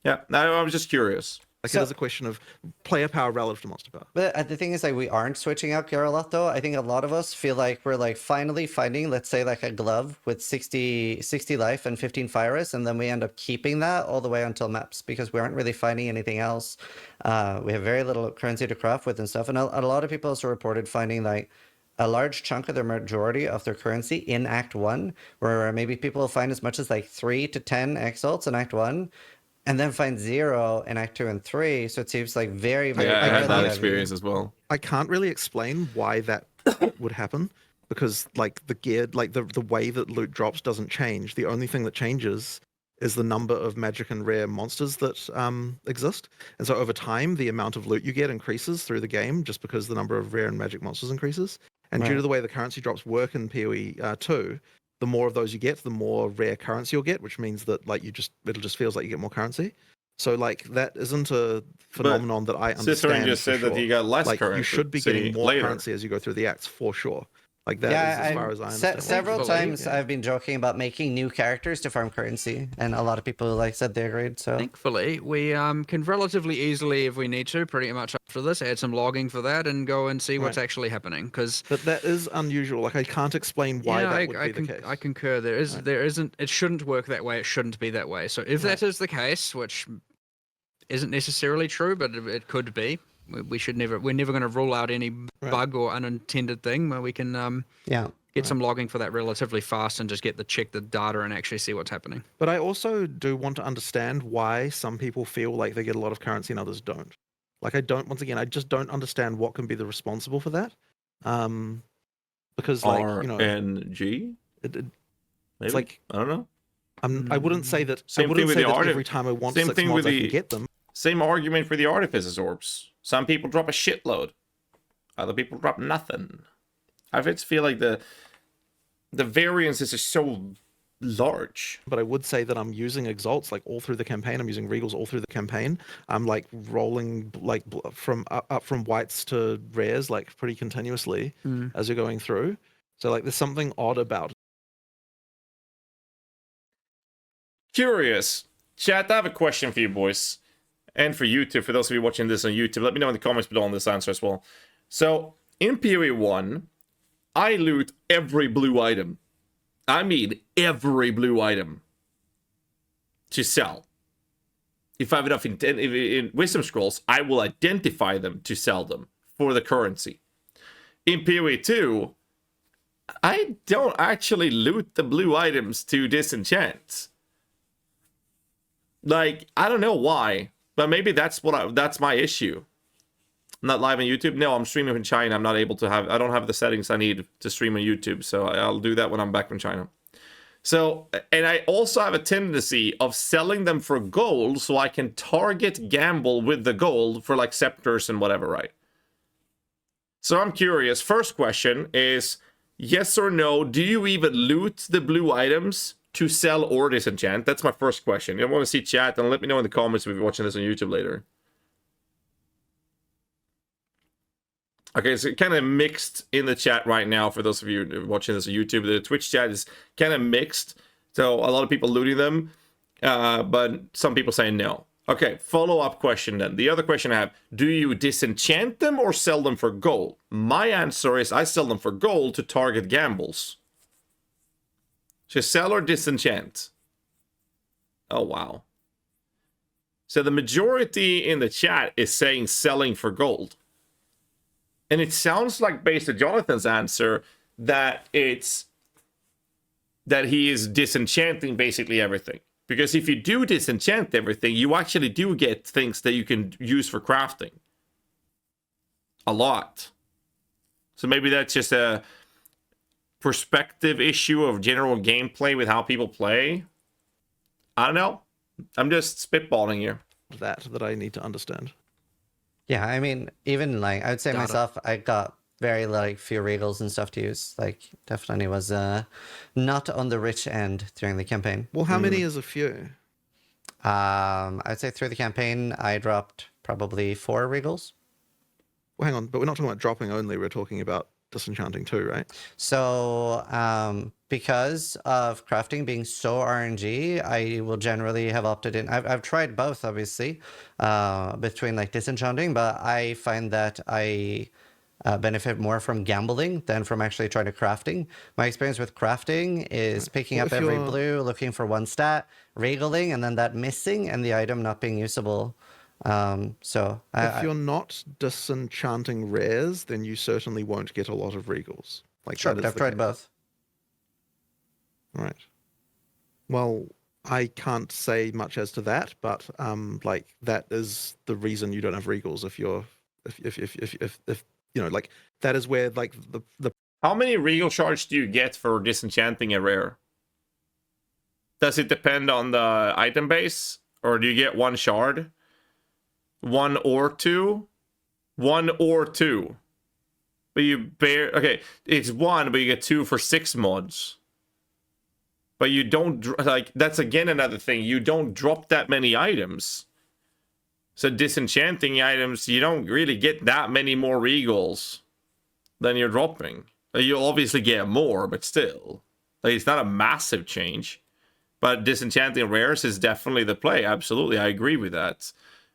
Yeah, I was just curious. Like it is a question of player power relative to monster power. But the thing is, like, we aren't switching out gear a lot, though. I think a lot of us feel like we're like finally finding, let's say, like a glove with 60 life and 15 fire risk, and then we end up keeping that all the way until maps because we aren't really finding anything else. We have very little currency to craft with and stuff, and a lot of people also reported finding like a large chunk of the majority of their currency in Act 1, where maybe people will find as much as like 3 to 10 exalts in Act 1. And then find 0 in Act 2 and 3, so it seems like very, very... Yeah, I had that experience as well. I can't really explain why that would happen, because like the gear, like the way that loot drops doesn't change. The only thing that changes is the number of magic and rare monsters that exist. And so over time, the amount of loot you get increases through the game, just because the number of rare and magic monsters increases. And due to the way the currency drops work in PoE 2, the more of those you get, the more rare currency you'll get, which means that like it'll just feels like you get more currency. So like that isn't a phenomenon that I understand. Cicerin just said that you got less currency. You should be getting more currency as you go through the acts for sure. Like that is as far as I understand. Several Thankfully, times I've been joking about making new characters to farm currency, and a lot of people like said they agreed. So Thankfully, we can relatively easily, if we need to, pretty much after this, add some logging for that and go and see what's Right. actually happening. Because But that is unusual. Like I can't explain why that would be the case. I concur. There isn't. It shouldn't work that way. It shouldn't be that way. So if that is the case, which isn't necessarily true, but it could be, we should never. We're never going to rule out any bug or unintended thing where we can get some logging for that relatively fast and just check the data and actually see what's happening. But I also do want to understand why some people feel like they get a lot of currency and others don't. Like I just don't understand what can be the responsible for that. Because RNG? Maybe? It's like, I don't know. I wouldn't say that. Same I wouldn't thing with say the that art. every time I want Same 6 thing mods, with I can get them. Same argument for the artificers orbs. Some people drop a shitload. Other people drop nothing. I just feel like the variances are so large. But I would say that I'm using exalts like all through the campaign. I'm using regals all through the campaign. I'm like rolling like from up from whites to rares like pretty continuously as you're going through. So like there's something odd about it. Curious. Chat, I have a question for you boys. And for YouTube, for those of you watching this on YouTube, let me know in the comments below on this answer as well. So, in PoE 1, I loot every blue item. I mean, every blue item. To sell. If I have enough in Wisdom Scrolls, I will identify them to sell them for the currency. In PoE 2, I don't actually loot the blue items to disenchant. Like, I don't know why, but maybe that's my issue. I'm not live on YouTube. No, I'm streaming in China. I'm not able to I don't have the settings I need to stream on YouTube, so I'll do that when I'm back from China. So, and I also have a tendency of selling them for gold so I can target gamble with the gold for like scepters and whatever, right? So I'm curious. First question is, yes or no, do you even loot the blue items to sell or disenchant? That's my first question. I want to see chat, and let me know in the comments if you're watching this on YouTube later. Okay, so kind of mixed in the chat right now for those of you watching this on YouTube. The Twitch chat is kind of mixed. So a lot of people looting them, but some people saying no. Okay, follow-up question then. The other question I have, do you disenchant them or sell them for gold? My answer is I sell them for gold to target gambles. So sell or disenchant? Oh, wow. So the majority in the chat is saying selling for gold. And it sounds like, based on Jonathan's answer, that he is disenchanting basically everything. Because if you do disenchant everything, you actually do get things that you can use for crafting. A lot. So maybe that's just a perspective issue of general gameplay with how people play. I don't know. I'm just spitballing here. That I need to understand. yeah, I mean, even like I would say myself, I got very like few regals and stuff to use. Like definitely was not on the rich end during the campaign. Well, how many is a few? I'd say through the campaign I dropped probably 4 regals. Well, hang on, but we're not talking about dropping only. We're talking about disenchanting too, right? So because of crafting being so RNG, I will generally have opted in. I've tried both, obviously, between like disenchanting, but I find that I benefit more from gambling than from actually trying to crafting. My experience with crafting is picking up every blue, looking for one stat, regaling, and then that missing and the item not being usable. So if you're not disenchanting rares, then you certainly won't get a lot of regals. Like sure, I've tried both. Right. Well, I can't say much as to that, but like that is the reason you don't have regals if you know, like that is where like the How many regal shards do you get for disenchanting a rare? Does it depend on the item base, or do you get 1 shard? 1 or 2? 1 or 2. But you okay, it's 1, but you get 2 for 6 mods. But you don't, like, that's again another thing. You don't drop that many items. So disenchanting items, you don't really get that many more regals than you're dropping. You'll obviously get more, but still, like, it's not a massive change. But disenchanting rares is definitely the play. Absolutely, I agree with that.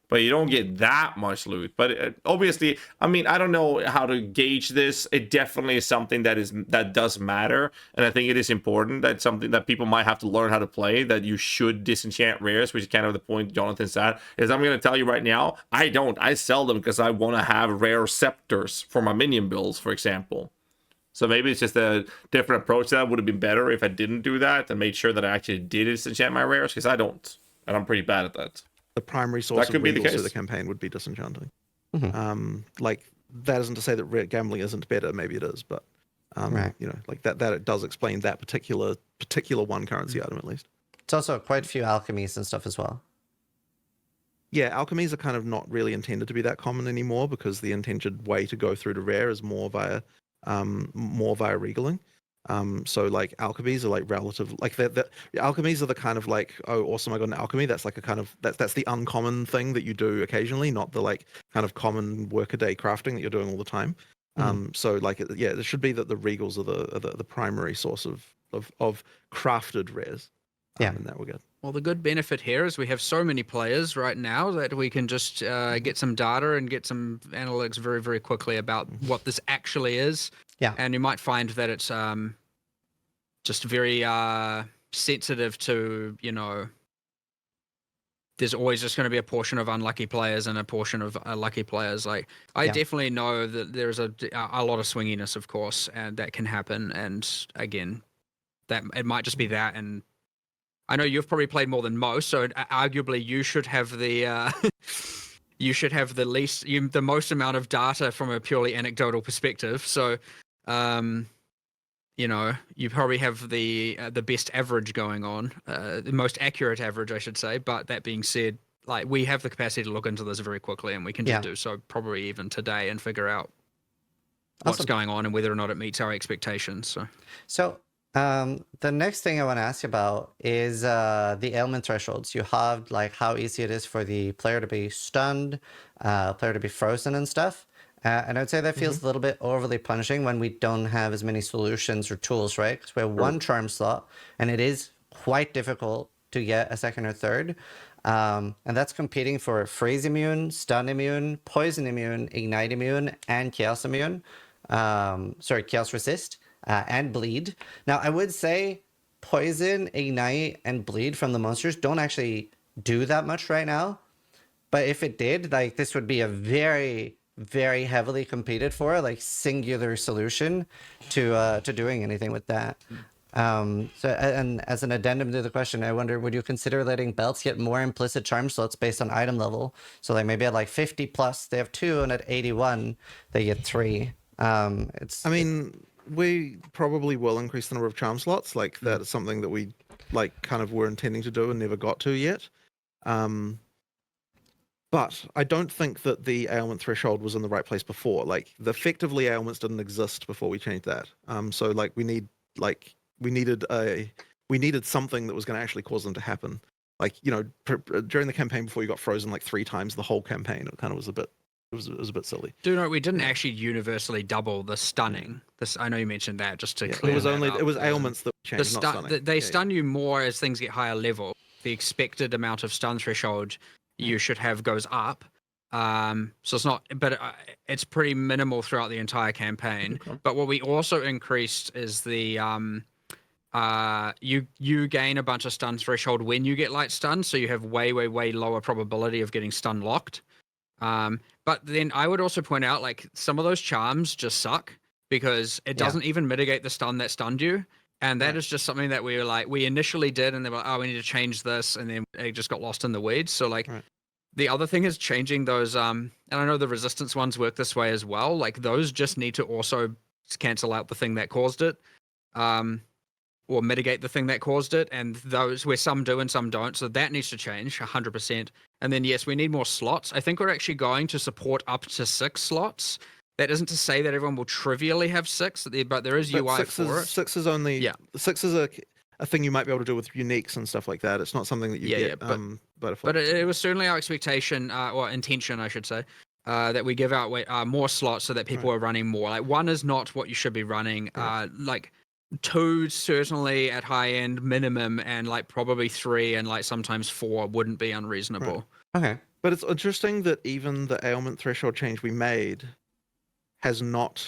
But you don't get that much loot. But obviously, I mean, I don't know how to gauge this. It definitely is something that does matter, and I think it is important. That's something that people might have to learn how to play. That you should disenchant rares, which is kind of the point Jonathan said. Is I'm going to tell you right now, I don't. I sell them because I want to have rare scepters for my minion builds, for example. So maybe it's just a different approach. That would have been better if I didn't do that and made sure that I actually did disenchant my rares, because I don't, and I'm pretty bad at that. The primary source That could of be the regals through case. the campaign would be disenchanting. Mhm. Like, that isn't to say that gambling isn't better. Maybe it is, but Right. you know, like that it does explain that particular one currency item at least. It's also quite a few alchemies and stuff as well. Yeah, alchemies are kind of not really intended to be that common anymore, because the intended way to go through to rare is more via regaling. So like alchemies are like relative, like the alchemies are the kind of like, oh awesome, I got an alchemy. That's like a kind of that's the uncommon thing that you do occasionally, not the like kind of common workaday crafting that you're doing all the time. So like yeah, it should be that the regals are the primary source of crafted rares. Yeah. In that regard. Well, the good benefit here is we have so many players right now that we can just get some data and get some analytics very, very quickly about what this actually is. Yeah. And you might find that it's just very sensitive to, you know, there's always just going to be a portion of unlucky players and a portion of lucky players. Like, I Yeah. definitely know that there's a lot of swinginess, of course, and that can happen. And again, that it might just be that. And I know you've probably played more than most, so arguably you should have the you should have the most amount of data from a purely anecdotal perspective. So, you know, you probably have the best average going on, the most accurate average, I should say. But that being said, like, we have the capacity to look into this very quickly, and we can just do so probably even today and figure out what's Awesome. going on and whether or not it meets our expectations. So. The next thing I want to ask you about is the ailment thresholds. You have like how easy it is for the player to be stunned, player to be frozen and stuff. And I would say that feels a little bit overly punishing when we don't have as many solutions or tools, right? Because we have one charm slot, and it is quite difficult to get a second or third. And that's competing for freeze immune, stun immune, poison immune, ignite immune, and chaos immune. Chaos resist. And bleed. Now, I would say poison, ignite, and bleed from the monsters don't actually do that much right now. But if it did, like, this would be a very, very heavily competed for, like, singular solution to doing anything with that. And as an addendum to the question, I wonder, would you consider letting belts get more implicit charm slots based on item level? So like maybe at like 50 plus they have 2, and at 81 they get 3. We probably will increase the number of charm slots. Like, that is something that we like kind of were intending to do and never got to yet. But I don't think that the ailment threshold was in the right place before. Like, effectively ailments didn't exist before we changed that. So like we needed something that was going to actually cause them to happen. Like, you know, during the campaign before, you got frozen like 3 times the whole campaign. It kind of was a bit. It was a bit silly. Do know we didn't actually universally double the stunning. I know you mentioned that, just to clear. It was ailments that changed, not stunning. They stun you more as things get higher level. The expected amount of stun threshold you should have goes up. So it's not, but it's pretty minimal throughout the entire campaign. Okay. But what we also increased is the you gain a bunch of stun threshold when you get light stun, so you have way lower probability of getting stun locked. But then I would also point out, like, some of those charms just suck because it doesn't even mitigate the stun that stunned you. And that is just something that we were like, we initially did, and they were like, oh, we need to change this. And then it just got lost in the weeds. So like the other thing is changing those, and I know the resistance ones work this way as well. Like, those just need to also cancel out the thing that caused it. Or mitigate the thing that caused it, and those where some do and some don't. So that needs to change 100%. And then, yes, we need more slots. I think we're actually going to support up to 6 slots. That isn't to say that everyone will trivially have 6, but there is UI for it. 6 is only 6 is a thing you might be able to do with uniques and stuff like that. It's not something that you get. But it was certainly our expectation or intention, I should say, that we give out more slots so that people are running more. Like 1 is not what you should be running. Like 2 certainly at high end minimum, and like probably 3 and like sometimes 4 wouldn't be unreasonable. Okay. But it's interesting that even the ailment threshold change we made has not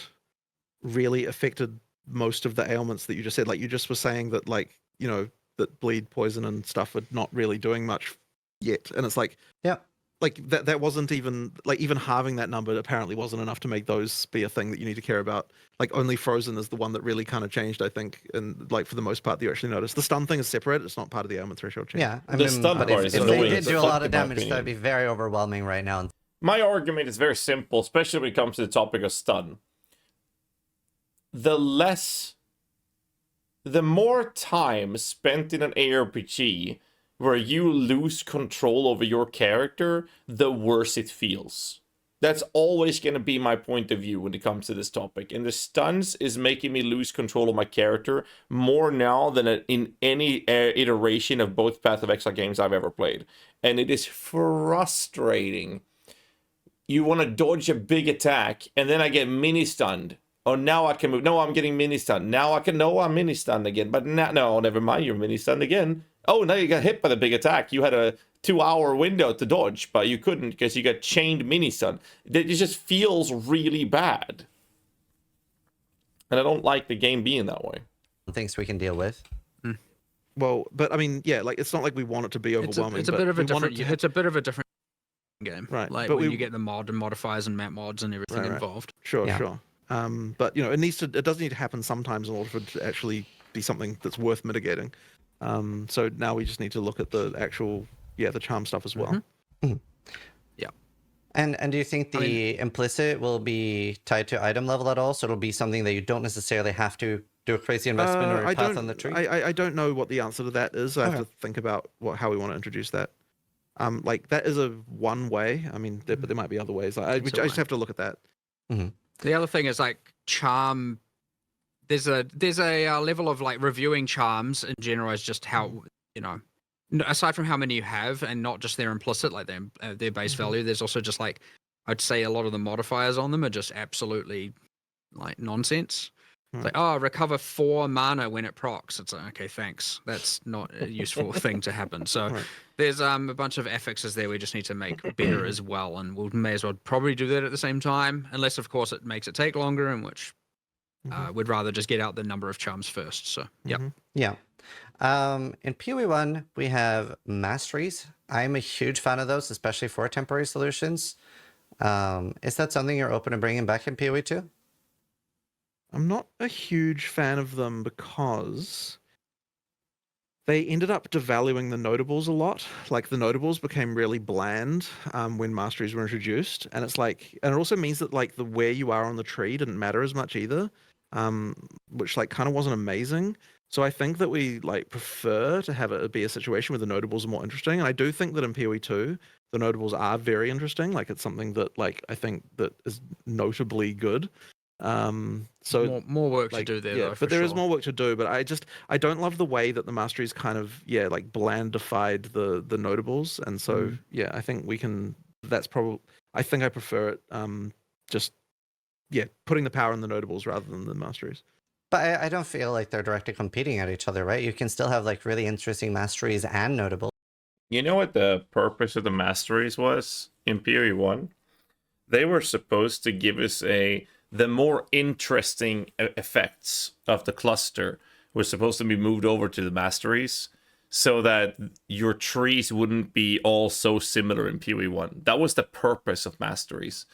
really affected most of the ailments that you just said. Like you just were saying that, like, you know, that bleed, poison, and stuff are not really doing much yet. And it's like, Yeah. like that wasn't even like, even halving that number apparently wasn't enough to make those be a thing that you need to care about. Like only Frozen is the one that really kind of changed, I think, and like for the most part that you actually notice. The stun thing is separate; it's not part of the ailment threshold change. Yeah, I The mean, stun but part if is they annoying did as do a fuck, lot of in my damage, that'd opinion. be very overwhelming right now. My argument is very simple, especially when it comes to the topic of stun. The more time spent in an ARPG where you lose control over your character, the worse it feels. That's always going to be my point of view when it comes to this topic. And the stuns is making me lose control of my character more now than in any iteration of both Path of Exile games I've ever played. And it is frustrating. You want to dodge a big attack, and then I get mini-stunned. Oh, now I can move. No, I'm getting mini-stunned. Now I can... No, I'm mini-stunned again. But no, never mind. You're mini-stunned again. Oh, now you got hit by the big attack. You had a 2-hour window to dodge, but you couldn't because you got chained mini-stun. It just feels really bad. And I don't like the game being that way. Things we can deal with. Well, but I mean, yeah, like it's not like we want it to be overwhelming. It's a but bit of a we want it different. to- It's a bit of a different game, Right, Like but when we- you get the mod and modifiers and map mods and everything Right. involved. Sure, Yeah. sure. But you know, it does need to happen sometimes in order for it to actually be something that's worth mitigating. So now we just need to look at the actual, the charm stuff as well. And do you think the implicit will be tied to item level at all? So it'll be something that you don't necessarily have to do a crazy investment or I path don't, on the tree? I don't know what the answer to that is. I have to think about how we want to introduce that. Like that is a one way. I mean, but there might be other ways. I just have to look at that. The other thing is like charm. There's a level of like reviewing charms in general is just how, you know, aside from how many you have and not just their implicit, like their base value, there's also just like, I'd say a lot of the modifiers on them are just absolutely like nonsense. It's like, oh, recover 4 mana when it procs. It's like, okay, thanks. That's not a useful thing to happen. So there's a bunch of affixes there we just need to make better as well, and we may as well probably do that at the same time, unless of course it makes it take longer, in which we'd rather just get out the number of charms first. So Yeah. In PoE 1, we have masteries. I'm a huge fan of those, especially for temporary solutions. Is that something you're open to bringing back in PoE 2? I'm not a huge fan of them because they ended up devaluing the notables a lot. Like the notables became really bland when masteries were introduced, and it's like, and it also means that like the where you are on the tree didn't matter as much either, which like kind of wasn't amazing. So I think that we like prefer to have it be a situation where the notables are more interesting, and I do think that in PoE 2 the notables are very interesting. Like it's something that like I think that is notably good. So more work like, to do there, yeah, though. but there is more work to do. But I don't love the way that the masteries kind of like blandified the notables, and so I think we can. That's probably. I think I prefer it. Just putting the power in the notables rather than the masteries. But I don't feel like they're directly competing at each other, right? You can still have like really interesting masteries and notable. You know what the purpose of the masteries was in PoE 1? They were supposed to give us the more interesting effects of the cluster were supposed to be moved over to the masteries so that your trees wouldn't be all so similar in PoE 1. That was the purpose of masteries.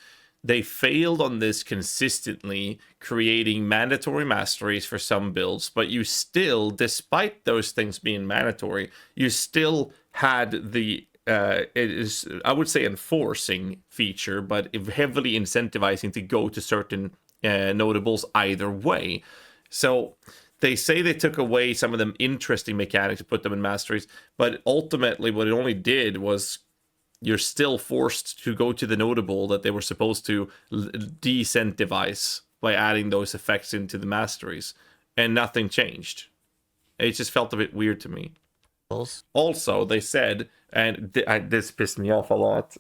They failed on this consistently, creating mandatory masteries for some builds, but you still, despite those things being mandatory, you still had the it is, I would say, enforcing feature, but heavily incentivizing to go to certain notables either way. So they say they took away some of them interesting mechanics to put them in masteries, but ultimately what it only did was you're still forced to go to the notable that they were supposed to de-incentivize by adding those effects into the masteries, and nothing changed. It just felt a bit weird to me. Also, they said, and this pissed me off a lot,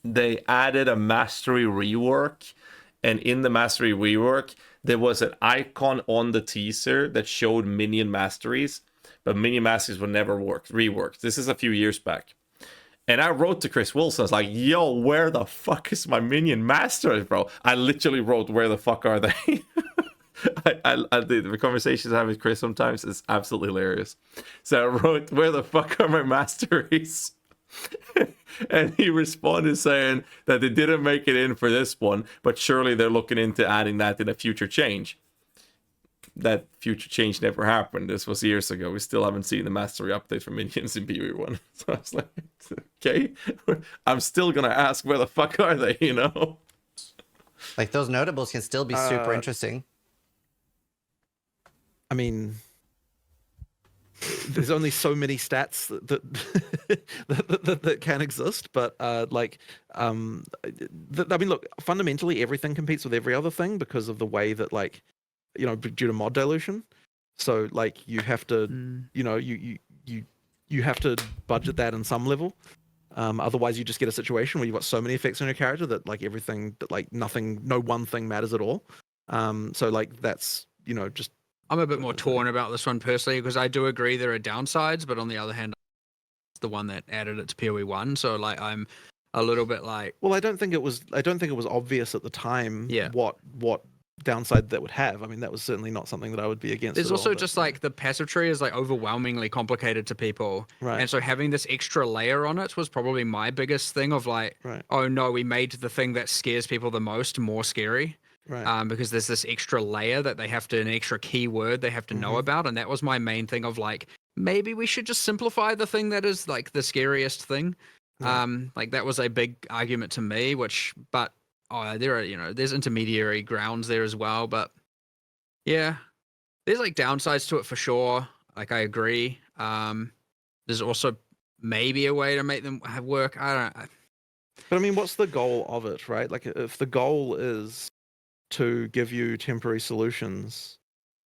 they added a mastery rework, and in the mastery rework, there was an icon on the teaser that showed minion masteries, but minion masteries were never reworked. This is a few years back. And I wrote to Chris Wilson, I was like, yo, where the fuck is my minion masteries, bro? I literally wrote, where the fuck are they? The conversations I have with Chris sometimes is absolutely hilarious. So I wrote, where the fuck are my masteries? And he responded saying that they didn't make it in for this one, but surely they're looking into adding that in a future change. That future change never happened. This was years ago. We still haven't seen the mastery update for minions in PoE 1. So I was like, okay, I'm still gonna ask, where the fuck are they, you know? Like, those notables can still be super interesting. I mean, there's only so many stats that can exist, but I mean, look, fundamentally everything competes with every other thing because of the way that, like, you know, due to mod dilution. So like you have to, you know, you have to budget that in some level. Otherwise you just get a situation where you've got so many effects on your character that like everything, that like nothing, no one thing matters at all. So like that's, you know, just. I'm a bit more torn about this one personally, because I do agree there are downsides, but on the other hand, it's the one that added it to PoE 1. So like I'm a little bit like, well, I don't think it was obvious at the time. Yeah. What downside that would have. I mean, that was certainly not something that I would be against. there's at also all, but, just like the passive tree is like overwhelmingly complicated to people. Right. And so having this extra layer on it was probably my biggest thing of like, Right. oh no, we made the thing that scares people the most more scary. Right. Because there's this extra layer that they have to, an extra keyword they have to know about. And that was my main thing of like, maybe we should just simplify the thing that is like the scariest thing. Like that was a big argument to me, but there are, you know, there's intermediary grounds there as well. But yeah, there's like downsides to it for sure. Like I agree. There's also maybe a way to make them work. I don't know. But I mean, what's the goal of it, right? Like if the goal is to give you temporary solutions,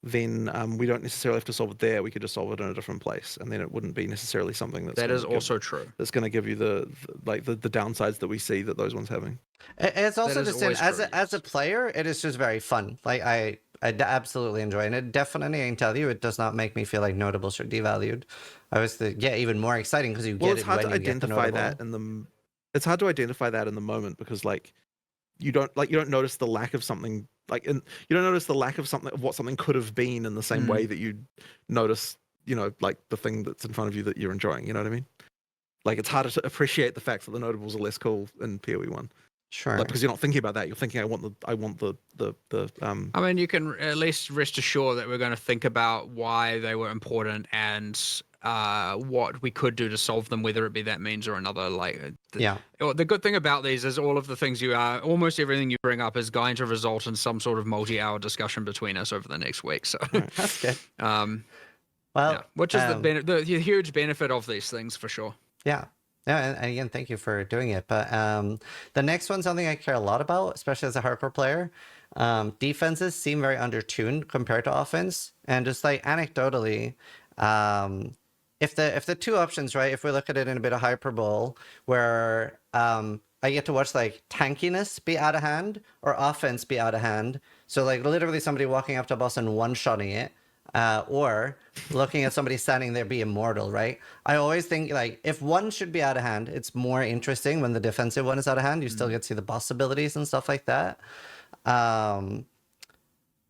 then we don't necessarily have to solve it there. We could just solve it in a different place, and then it wouldn't be necessarily something that is also true. That's going to give you the downsides that we see that those ones having. It's also just as a yes. player, it is just very fun. Like I absolutely enjoy it. And it definitely, I can tell you, it does not make me feel like notables are devalued. I was even more exciting because you get it when you get the notable. It's hard to identify that in the moment because like you don't notice the lack of something, like, and you don't notice the lack of something, of what something could have been in the same way that you notice, you know, like the thing that's in front of you that you're enjoying. You know what I mean? Like it's harder to appreciate the fact that the notables are less cool in PoE 1. Sure. Like, because you're not thinking about that. You're thinking, I want the. I mean, you can at least rest assured that we're going to think about why they were important and what we could do to solve them, whether it be that means or another. Like, the good thing about these is all of the things almost everything you bring up is going to result in some sort of multi-hour discussion between us over the next week. So That's good. well, Yeah, which is the huge benefit of these things for sure. Yeah. Yeah, and again, thank you for doing it. But the next one's something I care a lot about, especially as a hardcore player. Defenses seem very undertuned compared to offense, and just like anecdotally, if the two options, right? If we look at it in a bit of hyperbole, where I get to watch like tankiness be out of hand or offense be out of hand. So like literally somebody walking up to a boss and one-shotting it. Or looking at somebody standing there be immortal, right? I always think like if one should be out of hand, it's more interesting when the defensive one is out of hand. You still get to see the boss abilities and stuff like that.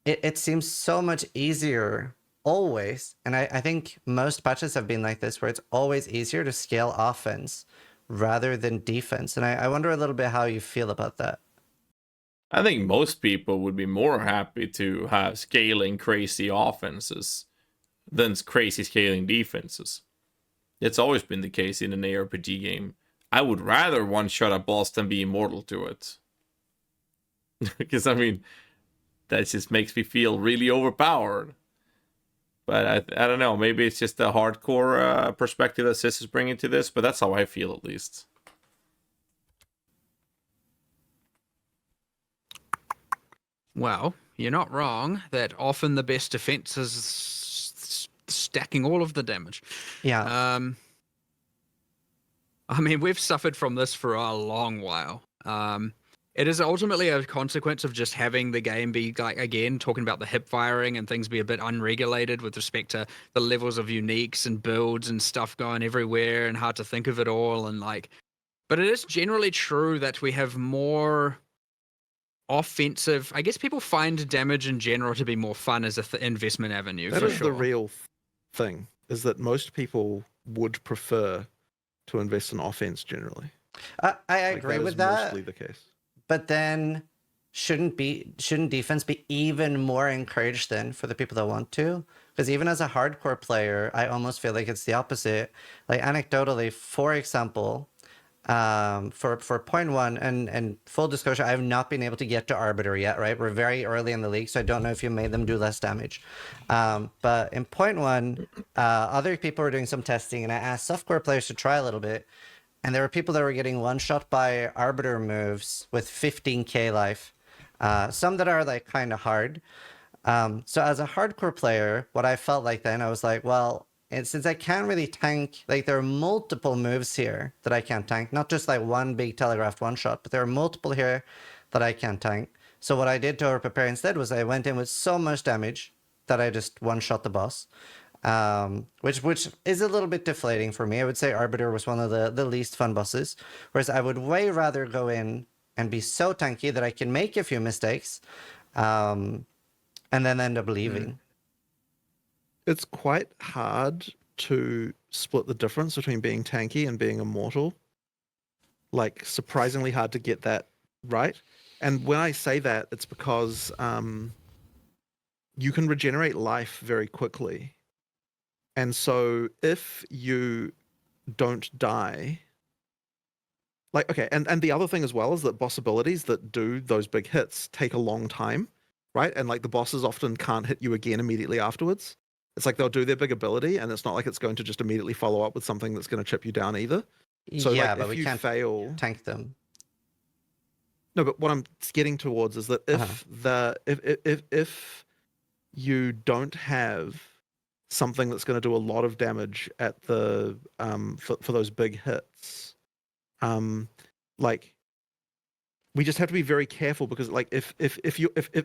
It seems so much easier always, and I think most patches have been like this, where it's always easier to scale offense rather than defense. And I wonder a little bit how you feel about that. I think most people would be more happy to have scaling crazy offenses than crazy scaling defenses. It's always been the case in an ARPG game. I would rather one-shot a boss than be immortal to it. Because, I mean, that just makes me feel really overpowered. But I don't know, maybe it's just a hardcore perspective that Sis is bringing to this, but that's how I feel at least. Well, you're not wrong that often the best defense is stacking all of the damage. Yeah. I mean, we've suffered from this for a long while. It is ultimately a consequence of just having the game be like, again, talking about the hip firing and things be a bit unregulated with respect to the levels of uniques and builds and stuff going everywhere and hard to think of it all. And like, but it is generally true that we have more offensive. I guess people find damage in general to be more fun as an investment avenue. That for is sure. the real thing, is that most people would prefer to invest in offense generally. I Like, agree is with that. mostly the case. But then shouldn't defense be even more encouraged then for the people that want to? Because even as a hardcore player, I almost feel like it's the opposite. Like anecdotally, for example, for point one, and full disclosure, I have not been able to get to Arbiter yet, right? We're very early in the league, so I don't know if you made them do less damage. But in point one, other people were doing some testing, and I asked softcore players to try a little bit. And there were people that were getting one shot by Arbiter moves with 15k life. Some that are like kind of hard. So as a hardcore player, what I felt like then, I was like, well, since I can't really tank, like there are multiple moves here that I can't tank, not just like one big telegraphed one shot, but there are multiple here that I can't tank. So what I did to prepare instead was I went in with so much damage that I just one shot the boss. Which is a little bit deflating for me. I would say Arbiter was one of the least fun bosses, whereas I would way rather go in and be so tanky that I can make a few mistakes, and then end up leaving. It's quite hard to split the difference between being tanky and being immortal. Like, surprisingly hard to get that right. And when I say that, it's because you can regenerate life very quickly. And so if you don't die, like, okay, and the other thing as well is that boss abilities that do those big hits take a long time, right? And like the bosses often can't hit you again immediately afterwards. It's like they'll do their big ability, and it's not like it's going to just immediately follow up with something that's going to chip you down either. So Yeah, like, but if we you can't fail, tank them. no, but what I'm getting towards is that if if you don't have something that's going to do a lot of damage at the for those big hits, like, we just have to be very careful, because like if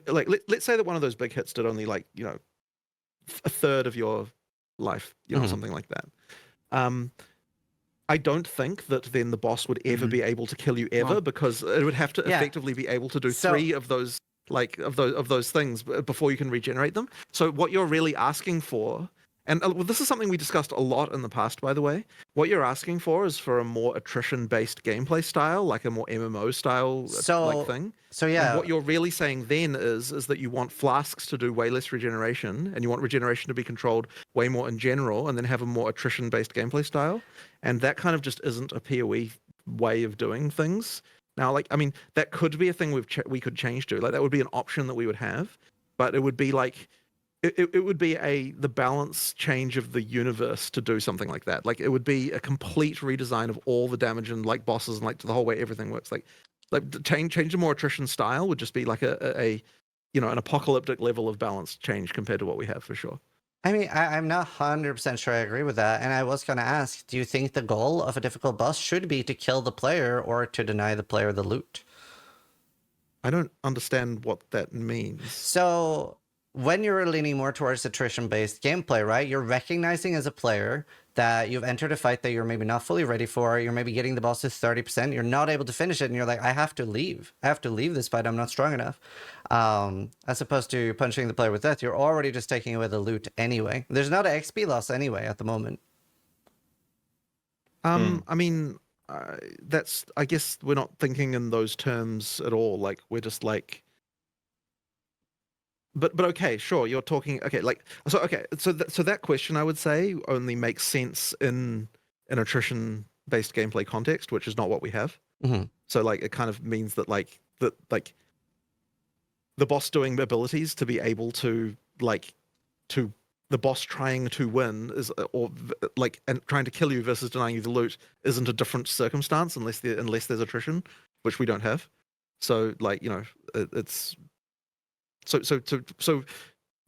like let's say that one of those big hits did only, like, you know, a third of your life, you know, something like that. I don't think that then the boss would ever be able to kill you ever, because it would have to effectively be able to do three of those, like, of those things before you can regenerate them. So what you're really asking for, and this is something we discussed a lot in the past, by the way, what you're asking for is for a more attrition-based gameplay style, like a more MMO style like thing. So yeah, and what you're really saying then is that you want flasks to do way less regeneration, and you want regeneration to be controlled way more in general, and then have a more attrition-based gameplay style. And that kind of just isn't a PoE way of doing things. Now, like, I mean, that could be a thing we could change to. Like, that would be an option that we would have, but it would be like, it would be the balance change of the universe to do something like that. Like, it would be a complete redesign of all the damage and like bosses and like the whole way everything works. Like change to more attrition style would just be like a you know, an apocalyptic level of balance change compared to what we have, for sure. I mean, I'm not 100% sure I agree with that. And I was going to ask, do you think the goal of a difficult boss should be to kill the player or to deny the player the loot? I don't understand what that means. So when you're leaning more towards attrition-based gameplay, right, you're recognizing as a player that you've entered a fight that you're maybe not fully ready for. You're maybe getting the boss to 30%. You're not able to finish it. And you're like, I have to leave. I have to leave this fight. I'm not strong enough. As opposed to punching the player with death, you're already just taking away the loot anyway. There's not an XP loss anyway at the moment. I mean, that's, I guess we're not thinking in those terms at all. Like, we're just like, but okay, sure, you're talking, okay, like, so okay, so that question, I would say, only makes sense in an attrition based gameplay context, which is not what we have. So like, it kind of means that like the boss doing abilities to be able to, like, to the boss trying to win is, or like, and trying to kill you versus denying you the loot isn't a different circumstance unless there's attrition, which we don't have. So like, you know, it's so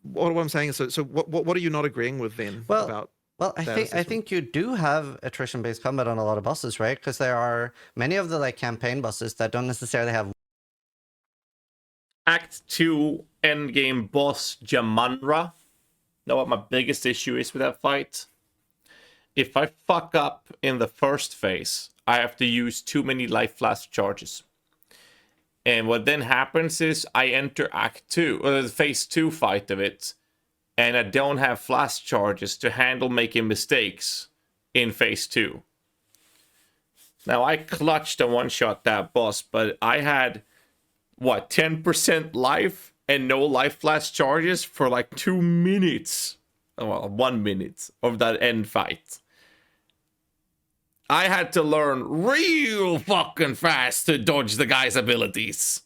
what I'm saying is, so what are you not agreeing with then? Well, about Well, I think you do have attrition-based combat on a lot of bosses, right? Because there are many of the like campaign bosses that don't necessarily have. Act 2 endgame boss Jamanra. Know what my biggest issue is with that fight? If I fuck up in the first phase, I have to use too many life flask charges. And what then happens is I enter Act 2, or the phase 2 fight of it, and I don't have flask charges to handle making mistakes in phase 2. Now I clutched and one-shot that boss, but I had, what, 10% life and no life flask charges for like 2 minutes. Well, 1 minute of that end fight. I had to learn real fucking fast to dodge the guy's abilities.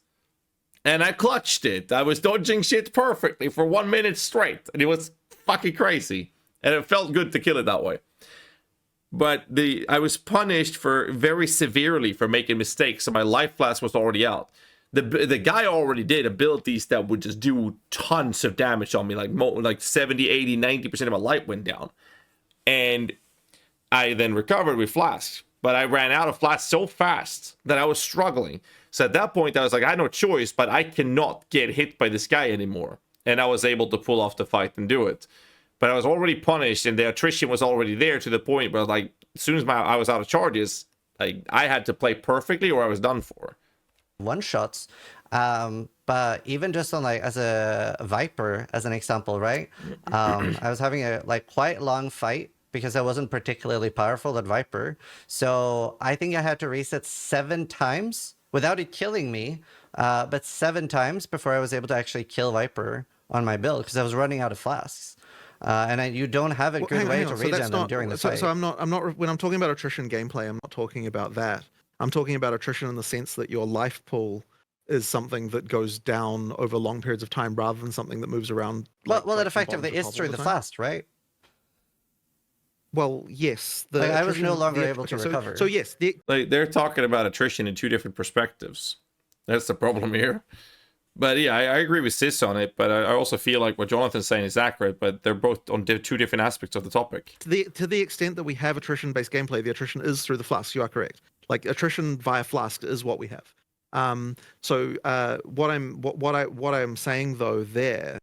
And I clutched it. I was dodging shit perfectly for 1 minute straight. And it was fucking crazy. And it felt good to kill it that way. But I was punished for very severely for making mistakes. So my life flask was already out. The guy already did abilities that would just do tons of damage on me. Like 70, 80, 90% of my life went down. And I then recovered with flasks. But I ran out of flasks so fast that I was struggling. So at that point, I was like, I had no choice, but I cannot get hit by this guy anymore. And I was able to pull off the fight and do it. But I was already punished, and the attrition was already there to the point where, like, as soon as I was out of charges, like, I had to play perfectly or I was done for. One-shots. But even just on, like, as a Viper, as an example, right? I was having a, like, quite long fight because I wasn't particularly powerful at Viper. So I think I had to reset 7 times without it killing me, but 7 times before I was able to actually kill Viper on my build because I was running out of flasks. And you don't have a good way to regen them during the fight. So I'm not, when I'm talking about attrition gameplay, I'm not talking about that. I'm talking about attrition in the sense that your life pool is something that goes down over long periods of time rather than something that moves around. Well, it effectively is through the flask, right? Well, yes. Like, I was no longer able to recover. So yes. Like, they're talking about attrition in 2 different perspectives. That's the problem here. But yeah, I agree with Sis on it, but I also feel like what Jonathan's saying is accurate, but they're both on 2 different aspects of the topic. To the extent that we have attrition-based gameplay, the attrition is through the flask. You are correct. Like, attrition via flask is what we have. What I'm saying though there.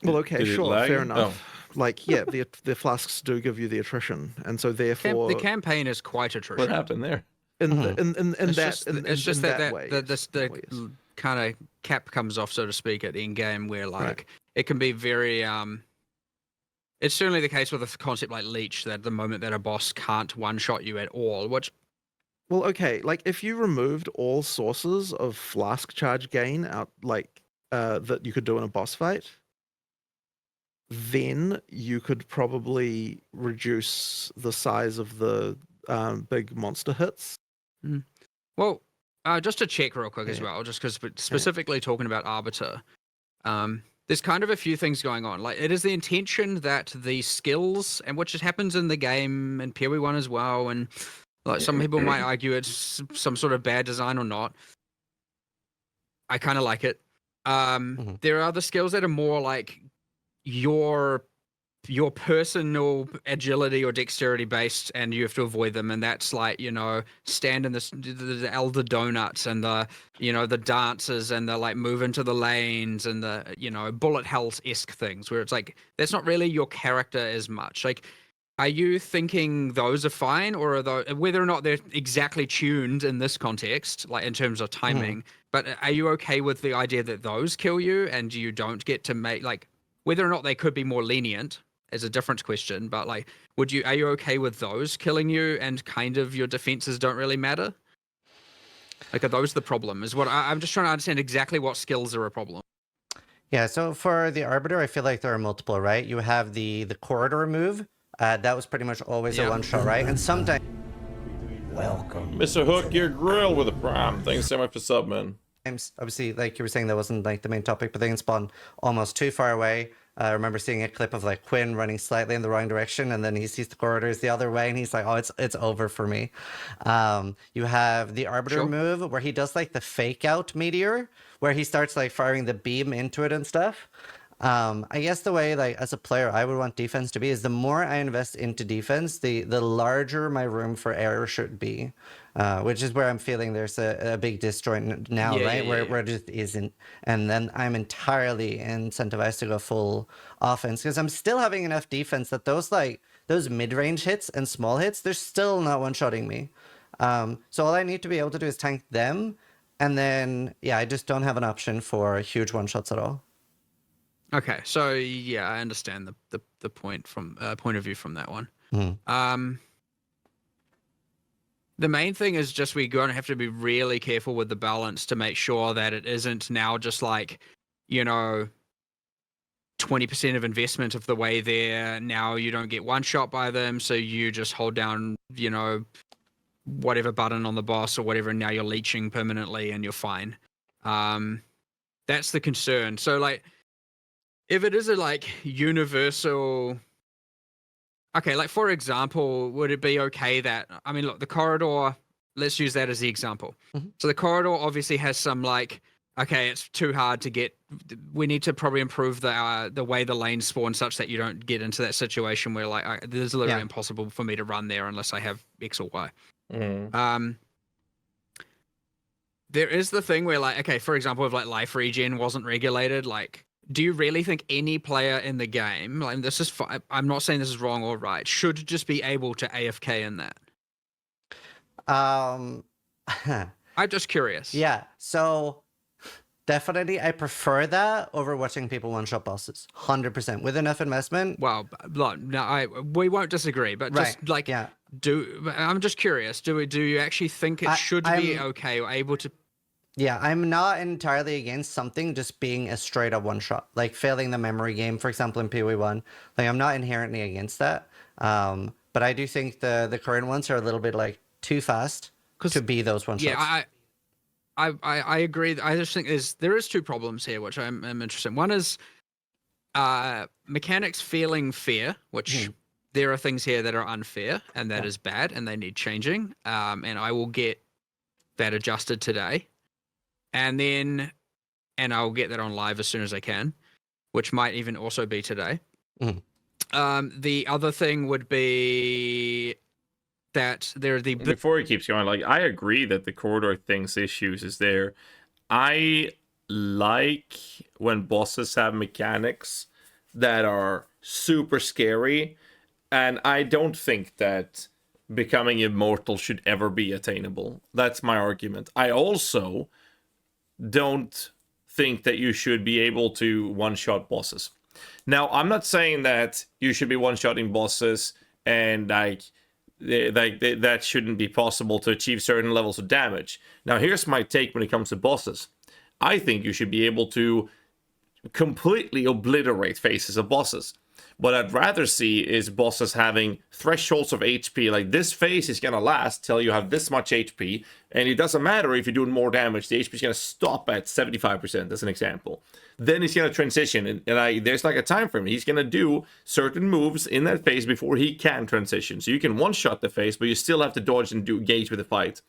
Well, okay, sure, fair enough. Oh. Like, yeah, the flasks do give you the attrition, and so therefore the campaign is quite attrition. What happened there? It's just that this kind of cap comes off, so to speak, at end game, where like it can be very It's certainly the case with a concept like Leech that the moment that a boss can't one-shot you at all, which. Well, okay, like if you removed all sources of flask charge gain out, like that you could do in a boss fight, then you could probably reduce the size of the big monster hits. Well, just to check real quick as well, just because specifically talking about Arbiter, there's kind of a few things going on. Like, it is the intention that the skills, and which happens in the game and PoE 1 as well, and like some people might argue it's some sort of bad design or not. I kind of like it. There are other skills that are more like your personal agility or dexterity based, and you have to avoid them, and that's like, you know, stand in the elder donuts and the, you know, the dances and the like move into the lanes and the, you know, bullet hells-esque things where it's like that's not really your character as much. Like, are you thinking those are fine, or are those, whether or not they're exactly tuned in this context, like in terms of timing, but are you okay with the idea that those kill you and you don't get to make, like, whether or not they could be more lenient is a different question, but like, are you okay with those killing you and kind of your defenses don't really matter? Like, are those the problem? Is what I'm just trying to understand exactly what skills are a problem. Yeah, so for the Arbiter, I feel like there are multiple, right? You have the corridor move. That was pretty much always a one-shot, right? And sometimes... Welcome. Mr. Hook, you're grilled with a prime. Thanks so much for sub, man. Obviously, like you were saying, that wasn't like the main topic, but they can spawn almost too far away. I remember seeing a clip of like Quinn running slightly in the wrong direction, and then he sees the corridors the other way, and he's like, "Oh, it's over for me." You have the Arbiter Sure. move where he does like the fake out meteor, where he starts like firing the beam into it and stuff. I guess the way, like, as a player, I would want defense to be is the more I invest into defense, the larger my room for error should be, which is where I'm feeling there's a big disjoint now, Yeah, right? yeah, Where yeah. it just isn't, and then I'm entirely incentivized to go full offense because I'm still having enough defense that those mid-range hits and small hits, they're still not one-shotting me. So all I need to be able to do is tank them, and then yeah, I just don't have an option for huge one-shots at all. Okay, so yeah, I understand the point of view from that one. Mhm. The main thing is just we're going to have to be really careful with the balance to make sure that it isn't now just like, 20% of investment of the way there. Now you don't get one shot by them, so you just hold down, whatever button on the boss or whatever, and now you're leeching permanently and you're fine. That's the concern. So like, if it is a like universal, okay, like for example, would it be okay that, I mean, look, the corridor, let's use that as the example. Mhm. So the corridor obviously has some like, okay, it's too hard to get, we need to probably improve the way the lanes spawn such that you don't get into that situation where like, this is literally Yeah. impossible for me to run there unless I have X or Y. Mm. There is the thing where like, okay, for example, if like life regen wasn't regulated, like, do you really think any player in the game, like this is, I'm not saying this is wrong or right, should just be able to AFK in that? Um, I'm just curious. yeah. So definitely, I prefer that over watching people one-shot bosses. 100% with enough investment. Well, look, no, we won't disagree, but Right. just like, Yeah. I'm just curious. Do you actually think it should be okay or able to? Yeah, I'm not entirely against something just being a straight up one shot, like failing the memory game, for example, in PoE 1. Like, I'm not inherently against that. But I do think the current ones are a little bit like too fast to be those one shots. Yeah, I agree. I just think there is two problems here, which I'm interested in. One is mechanics feeling fair, which there are things here that are unfair, and that is bad, and they need changing. And I will get that adjusted today. And I'll get that on live as soon as I can, which might even also be today. The other thing would be that Before he keeps going, like, I agree that the corridor thing's issues is there. I like when bosses have mechanics that are super scary, and I don't think that becoming immortal should ever be attainable. That's my argument. I also don't think that you should be able to one-shot bosses. Now, I'm not saying that you should be one-shotting bosses and that shouldn't be possible to achieve certain levels of damage. Now, here's my take when it comes to bosses. I think you should be able to completely obliterate faces of bosses. What I'd rather see is bosses having thresholds of HP, like this phase is going to last till you have this much HP, and it doesn't matter if you're doing more damage, the HP is going to stop at 75%, as an example. Then he's going to transition, and there's like a time frame. He's going to do certain moves in that phase before he can transition. So you can one-shot the phase, but you still have to dodge and engage with the fight.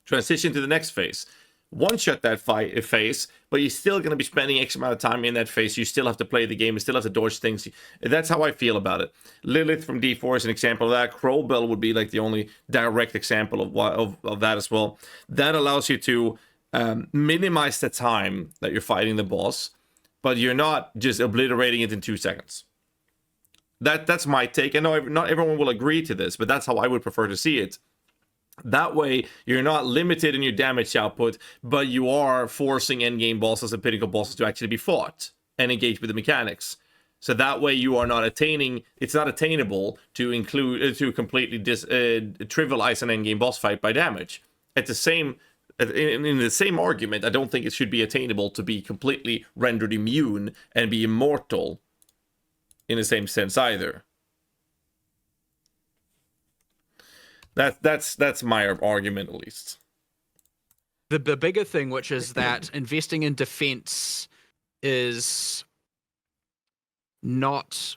Transition to the next phase. One-shot that phase, but you're still going to be spending X amount of time in that phase. You still have to play the game. You still have to dodge things. That's how I feel about it. Lilith from D4 is an example of that. Crowbell would be like the only direct example of that as well. That allows you to minimize the time that you're fighting the boss, but you're not just obliterating it in 2 seconds. That's my take. I know not everyone will agree to this, but that's how I would prefer to see it. That way, you're not limited in your damage output, but you are forcing endgame bosses and pinnacle bosses to actually be fought and engage with the mechanics. So that way, you are not attaining. It's not attainable to completely trivialize an endgame boss fight by damage. In the same argument, I don't think it should be attainable to be completely rendered immune and be immortal in the same sense either. That's my argument, at least. The bigger thing, which is that investing in defense is not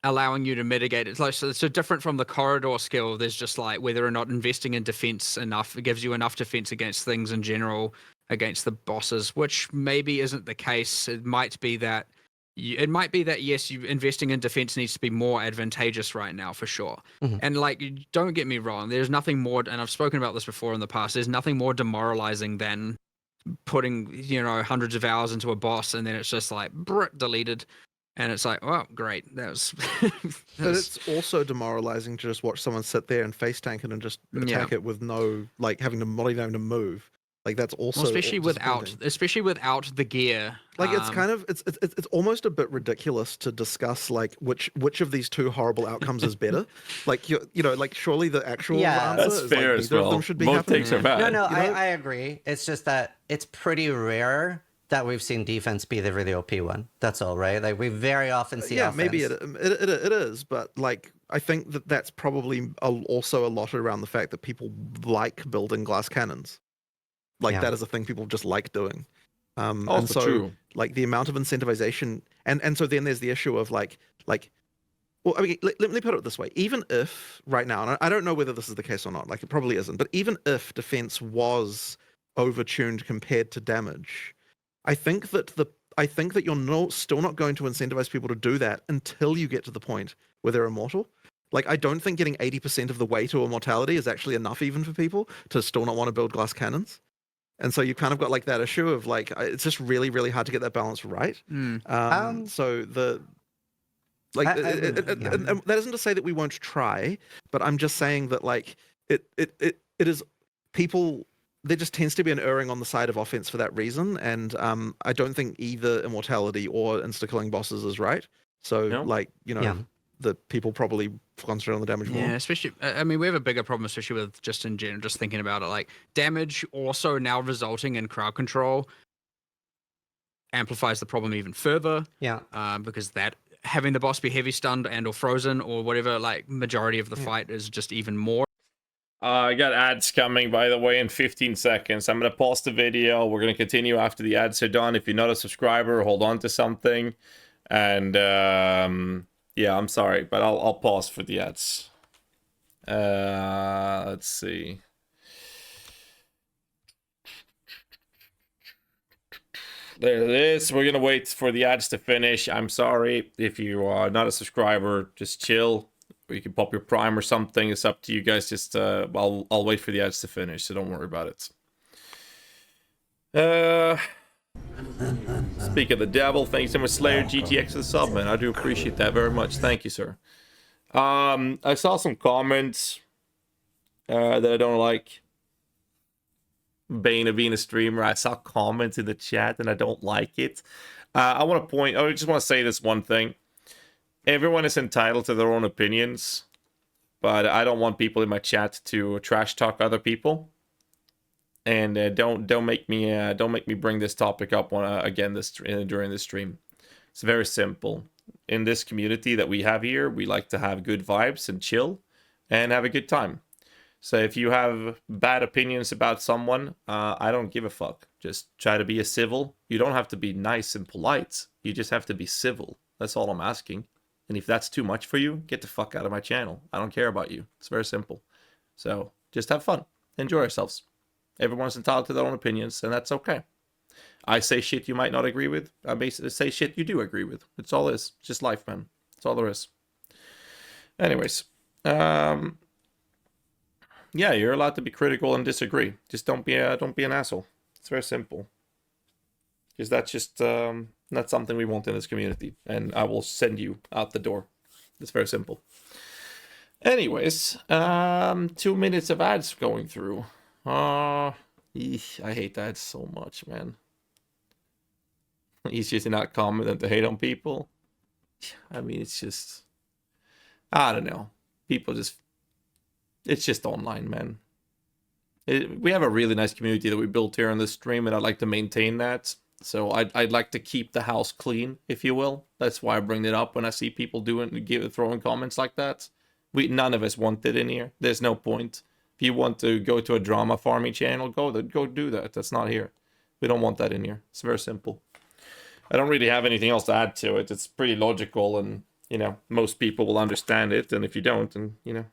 allowing you to mitigate it. It's like, so different from the corridor skill. There's just like whether or not investing in defense enough, it gives you enough defense against things in general, against the bosses, which maybe isn't the case. It might be that yes, you investing in defense needs to be more advantageous right now for sure. Mhm. And like, don't get me wrong, there's nothing more, and I've spoken about this before in the past, there's nothing more demoralizing than putting, you know, hundreds of hours into a boss and then it's just like deleted. And it's like, oh, great. That was. But it's also demoralizing to just watch someone sit there and face tank it and just attack it with no, like, having to not even having to move. Like, that's also especially without the gear. Like, it's kind of it's almost a bit ridiculous to discuss like which of these two horrible outcomes is better. Like, you know, like, surely the actual answer that's is fair like, as neither well. of them should be Both happening. takes are bad. No, You know? I agree. It's just that it's pretty rare that we've seen defense be the really OP one. That's all, right? Like, we very often see offense. Maybe it is, but like, I think that's probably also a lot around the fact that people like building glass cannons. Like, that is a thing people just like doing. And so, true. like, the amount of incentivization, and so then there's the issue of like, well, I mean, let me put it this way: even if right now, and I don't know whether this is the case or not, like, it probably isn't, but even if defense was overtuned compared to damage, I think that you're still not going to incentivize people to do that until you get to the point where they're immortal. Like, I don't think getting 80% of the way to immortality is actually enough even for people to still not want to build glass cannons. And so you kind of got like that issue of like, it's just really, really hard to get that balance right. So the, like, and that isn't to say that we won't try, but I'm just saying that like, it is people, there just tends to be an erring on the side of offense for that reason. And I don't think either immortality or insta-killing bosses is right. So like, you know, the people probably concentrate on the damage more. Yeah, especially, I mean, we have a bigger problem, especially with just in general, just thinking about it, like damage also now resulting in crowd control amplifies the problem even further. Yeah. Because that having the boss be heavy stunned and or frozen or whatever, like majority of the fight is just even more. I got ads coming, by the way, in 15 seconds. I'm going to pause the video. We're going to continue after the ads are done. If you're not a subscriber, hold on to something. And, yeah, I'm sorry, but I'll pause for the ads. Let's see. There it is. We're going to wait for the ads to finish. I'm sorry. If you are not a subscriber, just chill. Or you can pop your Prime or something. It's up to you guys. Just I'll wait for the ads to finish, so don't worry about it. Speak of the devil, thank you so much, Slayer GTX for the sub, man. I do appreciate that very much. Thank you, sir. I saw some comments that I don't like. Bane of being a streamer. I saw comments in the chat and I don't like it. I just want to say this one thing. Everyone is entitled to their own opinions, but I don't want people in my chat to trash talk other people. And don't make me bring this topic up again during this stream. It's very simple. In this community that we have here, we like to have good vibes and chill and have a good time. So if you have bad opinions about someone, I don't give a fuck. Just try to be a civil. You don't have to be nice and polite. You just have to be civil. That's all I'm asking. And if that's too much for you, get the fuck out of my channel. I don't care about you. It's very simple. So just have fun. Enjoy yourselves. Everyone's entitled to their own opinions, and that's okay. I say shit you might not agree with. I basically say shit you do agree with. It's all it is. It's just life, man. That's all there is. Anyways. Yeah, you're allowed to be critical and disagree. Just don't be an asshole. It's very simple. Because that's just not something we want in this community. And I will send you out the door. It's very simple. Anyways, 2 minutes of ads going through. I hate ads so much, man. Easier to not comment than to hate on people. I mean, it's just... I don't know. People just... It's just online, man. We have a really nice community that we built here on this stream, and I'd like to maintain that. So I'd like to keep the house clean, if you will. That's why I bring it up when I see people throwing comments like that. None of us want it in here. There's no point. If you want to go to a drama farming channel, go do that. That's not here. We don't want that in here. It's very simple. I don't really have anything else to add to it. It's pretty logical, and you know, most people will understand it. And if you don't, then you know,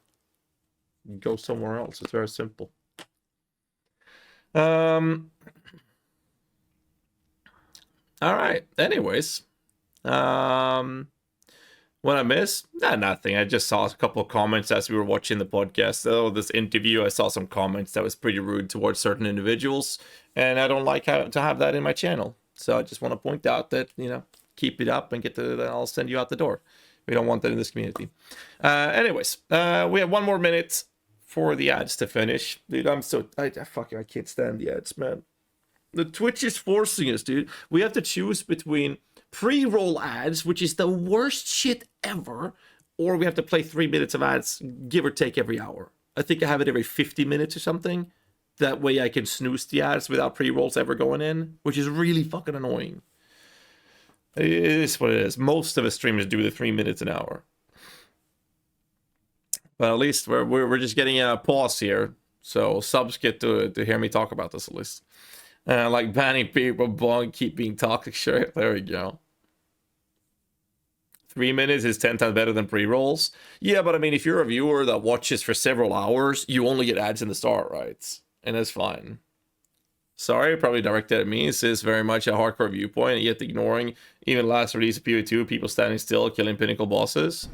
go somewhere else. It's very simple. All right. Anyways, what I missed? Nah, nothing. I just saw a couple of comments as we were watching the podcast. Oh, this interview, I saw some comments that was pretty rude towards certain individuals, and I don't like to have that in my channel. So I just want to point out that, you know, keep it up and I'll send you out the door. We don't want that in this community. Anyways, we have 1 more minute for the ads to finish. Dude, I can't stand the ads, man. The Twitch is forcing us, dude. We have to choose between pre-roll ads, which is the worst shit ever, or we have to play 3 minutes of ads, give or take, every hour. I think I have it every 50 minutes or something. That way I can snooze the ads without pre-rolls ever going in, which is really fucking annoying. It is what it is. Most of the streamers do the 3 minutes an hour. But at least we're just getting a pause here, so subs get to hear me talk about this at least. Like banning people, keep being toxic. Sure, there we go. 3 minutes is 10 times better than pre-rolls. Yeah, but I mean, if you're a viewer that watches for several hours, you only get ads in the start, right? And that's fine. Sorry, probably directed at me. This is very much a hardcore viewpoint, yet ignoring even last release of PoE 2, people standing still, killing pinnacle bosses.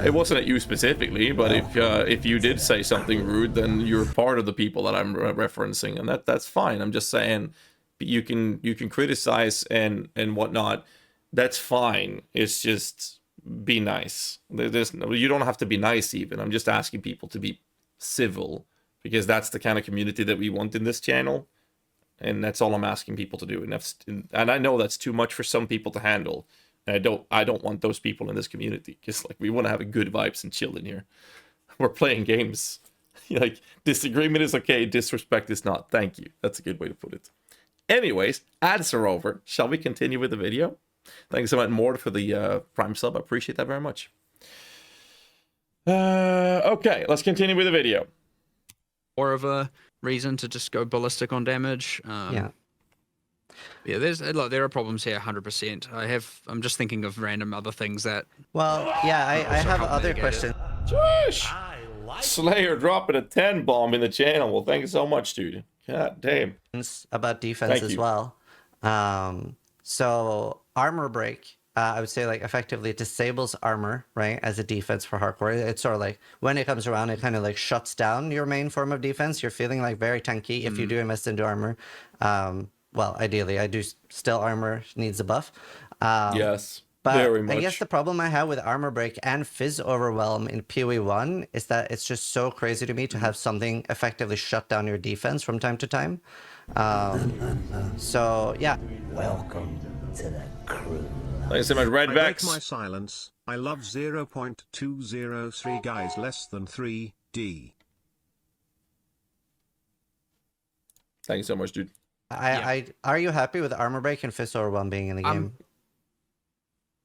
It wasn't at you specifically, but if you did say something rude, then you're part of the people that I'm referencing, and that's fine. I'm just saying you can criticize and whatnot. That's fine. It's just be nice. You don't have to be nice even. I'm just asking people to be civil, because that's the kind of community that we want in this channel. And that's all I'm asking people to do. And I know that's too much for some people to handle. And I don't want those people in this community, because like we want to have a good vibes and chill in here. We're playing games. Like, disagreement is okay, disrespect is not. Thank you. That's a good way to put it. Anyways, ads are over. Shall we continue with the video? Thanks so much, Mort, for the Prime sub. I appreciate that very much. Okay, let's continue with the video. More of a reason to just go ballistic on damage. Yeah, there are problems here, 100%. I'm just thinking of random other things that. Well, yeah, I have other questions. Josh, Slayer dropping a 10 bomb in the channel. Well, thank you so much, dude. God damn. About defense as well. So armor break, I would say, like, effectively disables armor, right, as a defense for hardcore. It's sort of like when it comes around, it kind of like shuts down your main form of defense. You're feeling like very tanky if you do invest into armor. Well, ideally, I do still armor needs a buff. Yes, but very much. I guess the problem I have with armor break and fizz overwhelm in PoE 1 is that it's just so crazy to me to have something effectively shut down your defense from time to time. So yeah. Welcome to the crew. Thanks so much, Red I Vex. like my silence. I love 0.203 guys less than 3D. Thank you so much, dude. Are you happy with armor break and fist overwhelm being in the game?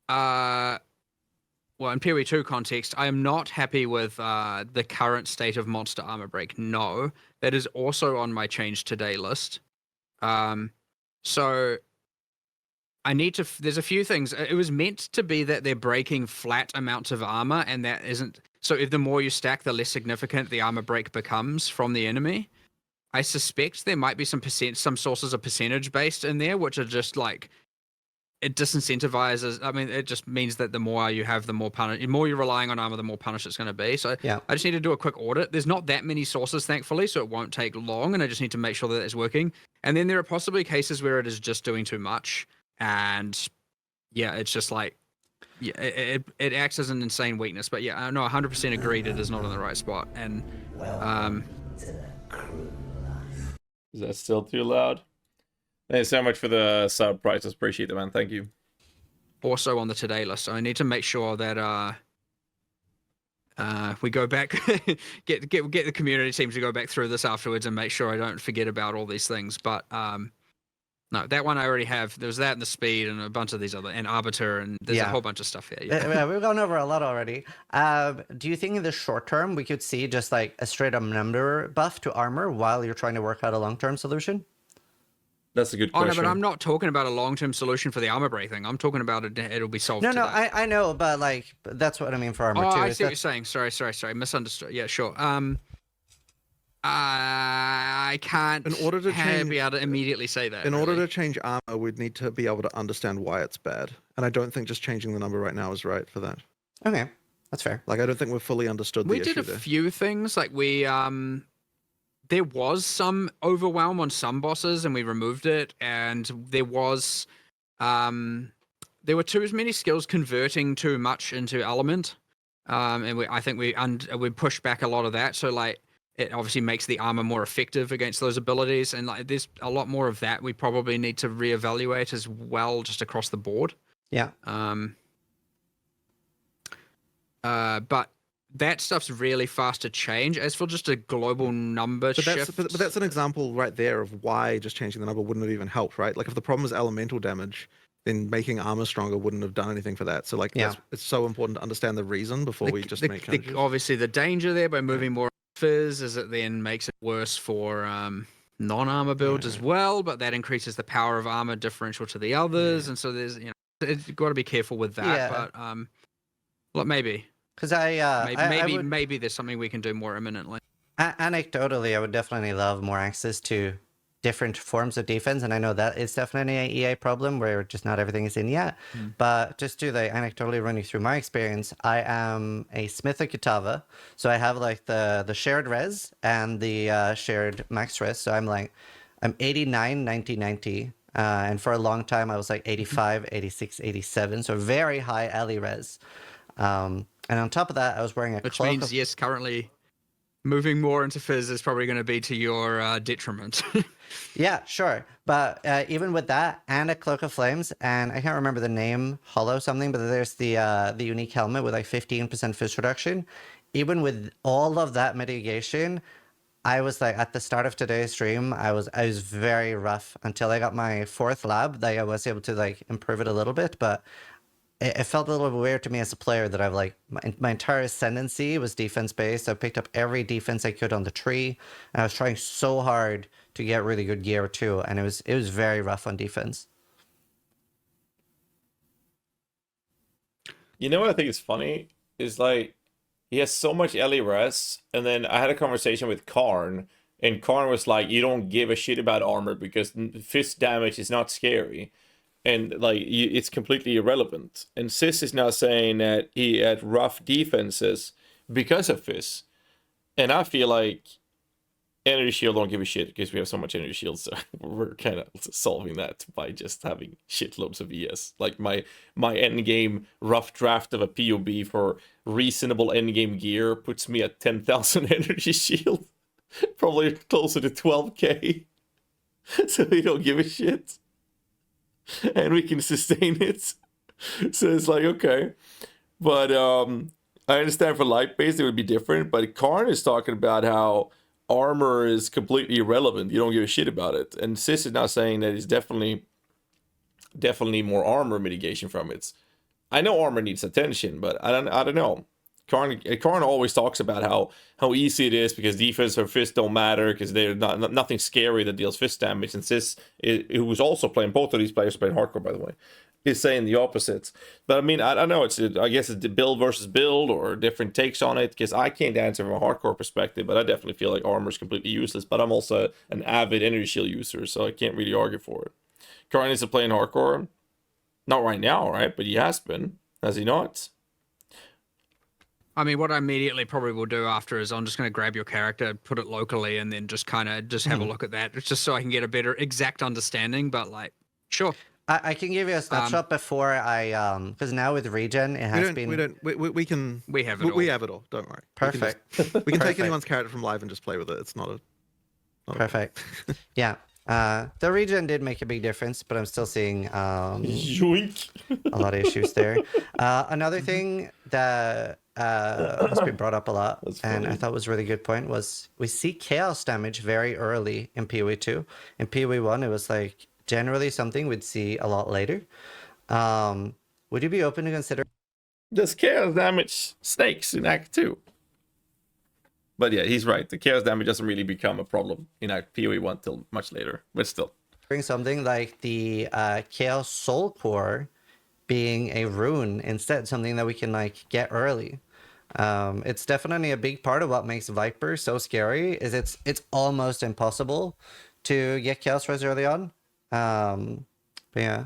Well, in PoE 2 context, I am not happy with the current state of monster armor break. No, that is also on my change today list. So I need to. There's a few things. It was meant to be that they're breaking flat amounts of armor, and that isn't. So if the more you stack, the less significant the armor break becomes from the enemy. I suspect there might be some sources of percentage based in there, which are just like, it disincentivizes. I mean, it just means that the more you have, the more you're relying on armor, the more punish it's going to be. So yeah. I just need to do a quick audit. There's not that many sources, thankfully, so it won't take long, and I just need to make sure that it's working. And then there are possibly cases where it is just doing too much, and yeah, it's just like, yeah, it acts as an insane weakness. But yeah, I know 100% agreed it is not in the right spot. And is that still too loud? Thanks so much for the sub prices. Appreciate it, man. Thank you. Also on the today list, so I need to make sure that we go back, get the community team to go back through this afterwards and make sure I don't forget about all these things. But no, that one I already have. There's that and the speed and a bunch of these other, and arbiter, and there's a whole bunch of stuff here. Yeah, we've gone over a lot already. Do you think in the short term we could see just like a straight up number buff to armor while you're trying to work out a long term solution? That's a good Oh no, question. but I'm not talking about a long-term solution for the armor break thing. I'm talking about it'll be solved. No, today. I know, but like that's what I mean for armor Oh, too. I is see what that- you're saying. Sorry. Misunderstood. Yeah, sure. I can't In order to change- be able to immediately say that. In order really. to change armor, we'd need to be able to understand why it's bad. And I don't think just changing the number right now is right for that. Okay, that's fair. Like, I don't think we've fully understood We the did issue a there. few things. Like there was some overwhelm on some bosses, and we removed it. And there was there were too many skills converting too much into element. And I think we pushed back a lot of that. So like it obviously makes the armor more effective against those abilities, and like there's a lot more of that we probably need to reevaluate as well, just across the board. Yeah. But that stuff's really fast to change. As for just a global number shift, But that's an example right there of why just changing the number wouldn't have even helped, right? Like, if the problem is elemental damage, then making armor stronger wouldn't have done anything for that. So like, Yeah. it's so important to understand the reason before we just make changes. obviously the danger there by moving more fizz is it then makes it worse for non-armor builds as well, but that increases the power of armor differential to the others, and so there's you've got to be careful with that. Yeah. But look, maybe Because I would, maybe there's something we can do more imminently. anecdotally, I would definitely love more access to different forms of defense, and I know that is definitely an EA problem where just not everything is in yet. But just to like anecdotally run you through my experience, I am a Smith of Kitava, so I have like the shared res and the shared max res. So I'm 89, 90, 90. And for a long time, I was like 85, 86, 87. So very high alley res. And on top of that, I was wearing a Which cloak means of- yes, currently moving more into fizz is probably going to be to your detriment. Yeah, sure. But even with that and a cloak of flames, and I can't remember the name, Hollow something, but there's the unique helmet with like 15% fizz reduction. Even with all of that mitigation, I was like at the start of today's stream, I was very rough until I got my 4th lab. Like I was able to like improve it a little bit, but it felt a little bit weird to me as a player that I've like my entire ascendancy was defense based. I picked up every defense I could on the tree. And I was trying so hard to get really good gear too, and it was very rough on defense. You know what I think is funny is like he has so much LRS, and then I had a conversation with Karn, and Karn was like, "You don't give a shit about armor because fist damage is not scary." And like it's completely irrelevant. And Sis is now saying that he had rough defenses because of this. And I feel like Energy Shield don't give a shit because we have so much Energy Shield, so we're kind of solving that by just having shitloads of ES. Like my endgame rough draft of a POB for reasonable endgame gear puts me at 10,000 Energy Shield. Probably closer to 12k. So we don't give a shit. And we can sustain it. So it's like, okay. But I understand for light base it would be different, but Karn is talking about how armor is completely irrelevant. You don't give a shit about it. And Sis is now saying that it's definitely more armor mitigation from it. I know armor needs attention, but I don't know. Karn always talks about how easy it is because defense or fist don't matter because they're nothing scary that deals fist damage. And Sis, who was also playing, both of these players playing hardcore, by the way, is saying the opposites. But I mean, I don't know. I guess it's build versus build or different takes on it because I can't answer from a hardcore perspective, but I definitely feel like armor is completely useless. But I'm also an avid energy shield user, so I can't really argue for it. Karn is playing hardcore, not right now, right? But he has been, has he not? I mean, what I immediately probably will do after is I'm just going to grab your character, put it locally, and then just kind of have a look at that. It's just so I can get a better exact understanding. But like, sure. I can give you a snapshot before I because now with regen it has been we have it all. Don't worry. perfect. We can take anyone's character from live and just play with it. It's not a Perfect. Yeah. The regen did make a big difference, but I'm still seeing Yoink. a lot of issues there. Another thing that has been brought up a lot, and I thought was a really good point, was we see chaos damage very early in PoE 2. In PoE 1, it was like generally something we'd see a lot later. Would you be open to consider? Does chaos damage snakes in Act 2? But yeah, he's right. The chaos damage doesn't really become a problem in Act PoE 1 till much later. But still. Bring something like the Chaos Soul Core being a rune instead, something that we can like get early. It's definitely a big part of what makes Viper so scary. Is it's almost impossible to get Chaos Res early on. But yeah.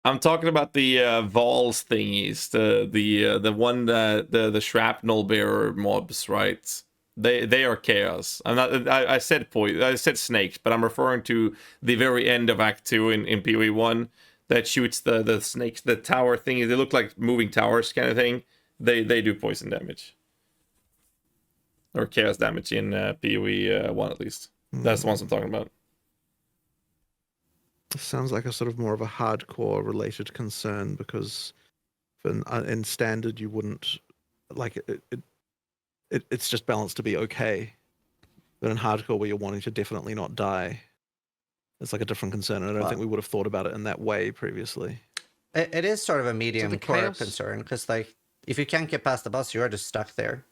I'm talking about the Vols thingies, the one the shrapnel bearer mobs, right? They are chaos. I'm not. I said I said snakes, but I'm referring to the very end of Act 2 in PoE 1 that shoots the snakes, the tower thingies. They look like moving towers kind of thing. They do poison damage or chaos damage in PoE 1 at least. That's the ones I'm talking about. Sounds like a sort of more of a hardcore related concern, because in standard you wouldn't like it's just balanced to be okay, but in hardcore where you're wanting to definitely not die, it's like a different concern, and I don't think we would have thought about it in that way previously. It is sort of a medium core chaos- concern, because like if you can't get past the boss, you are just stuck there.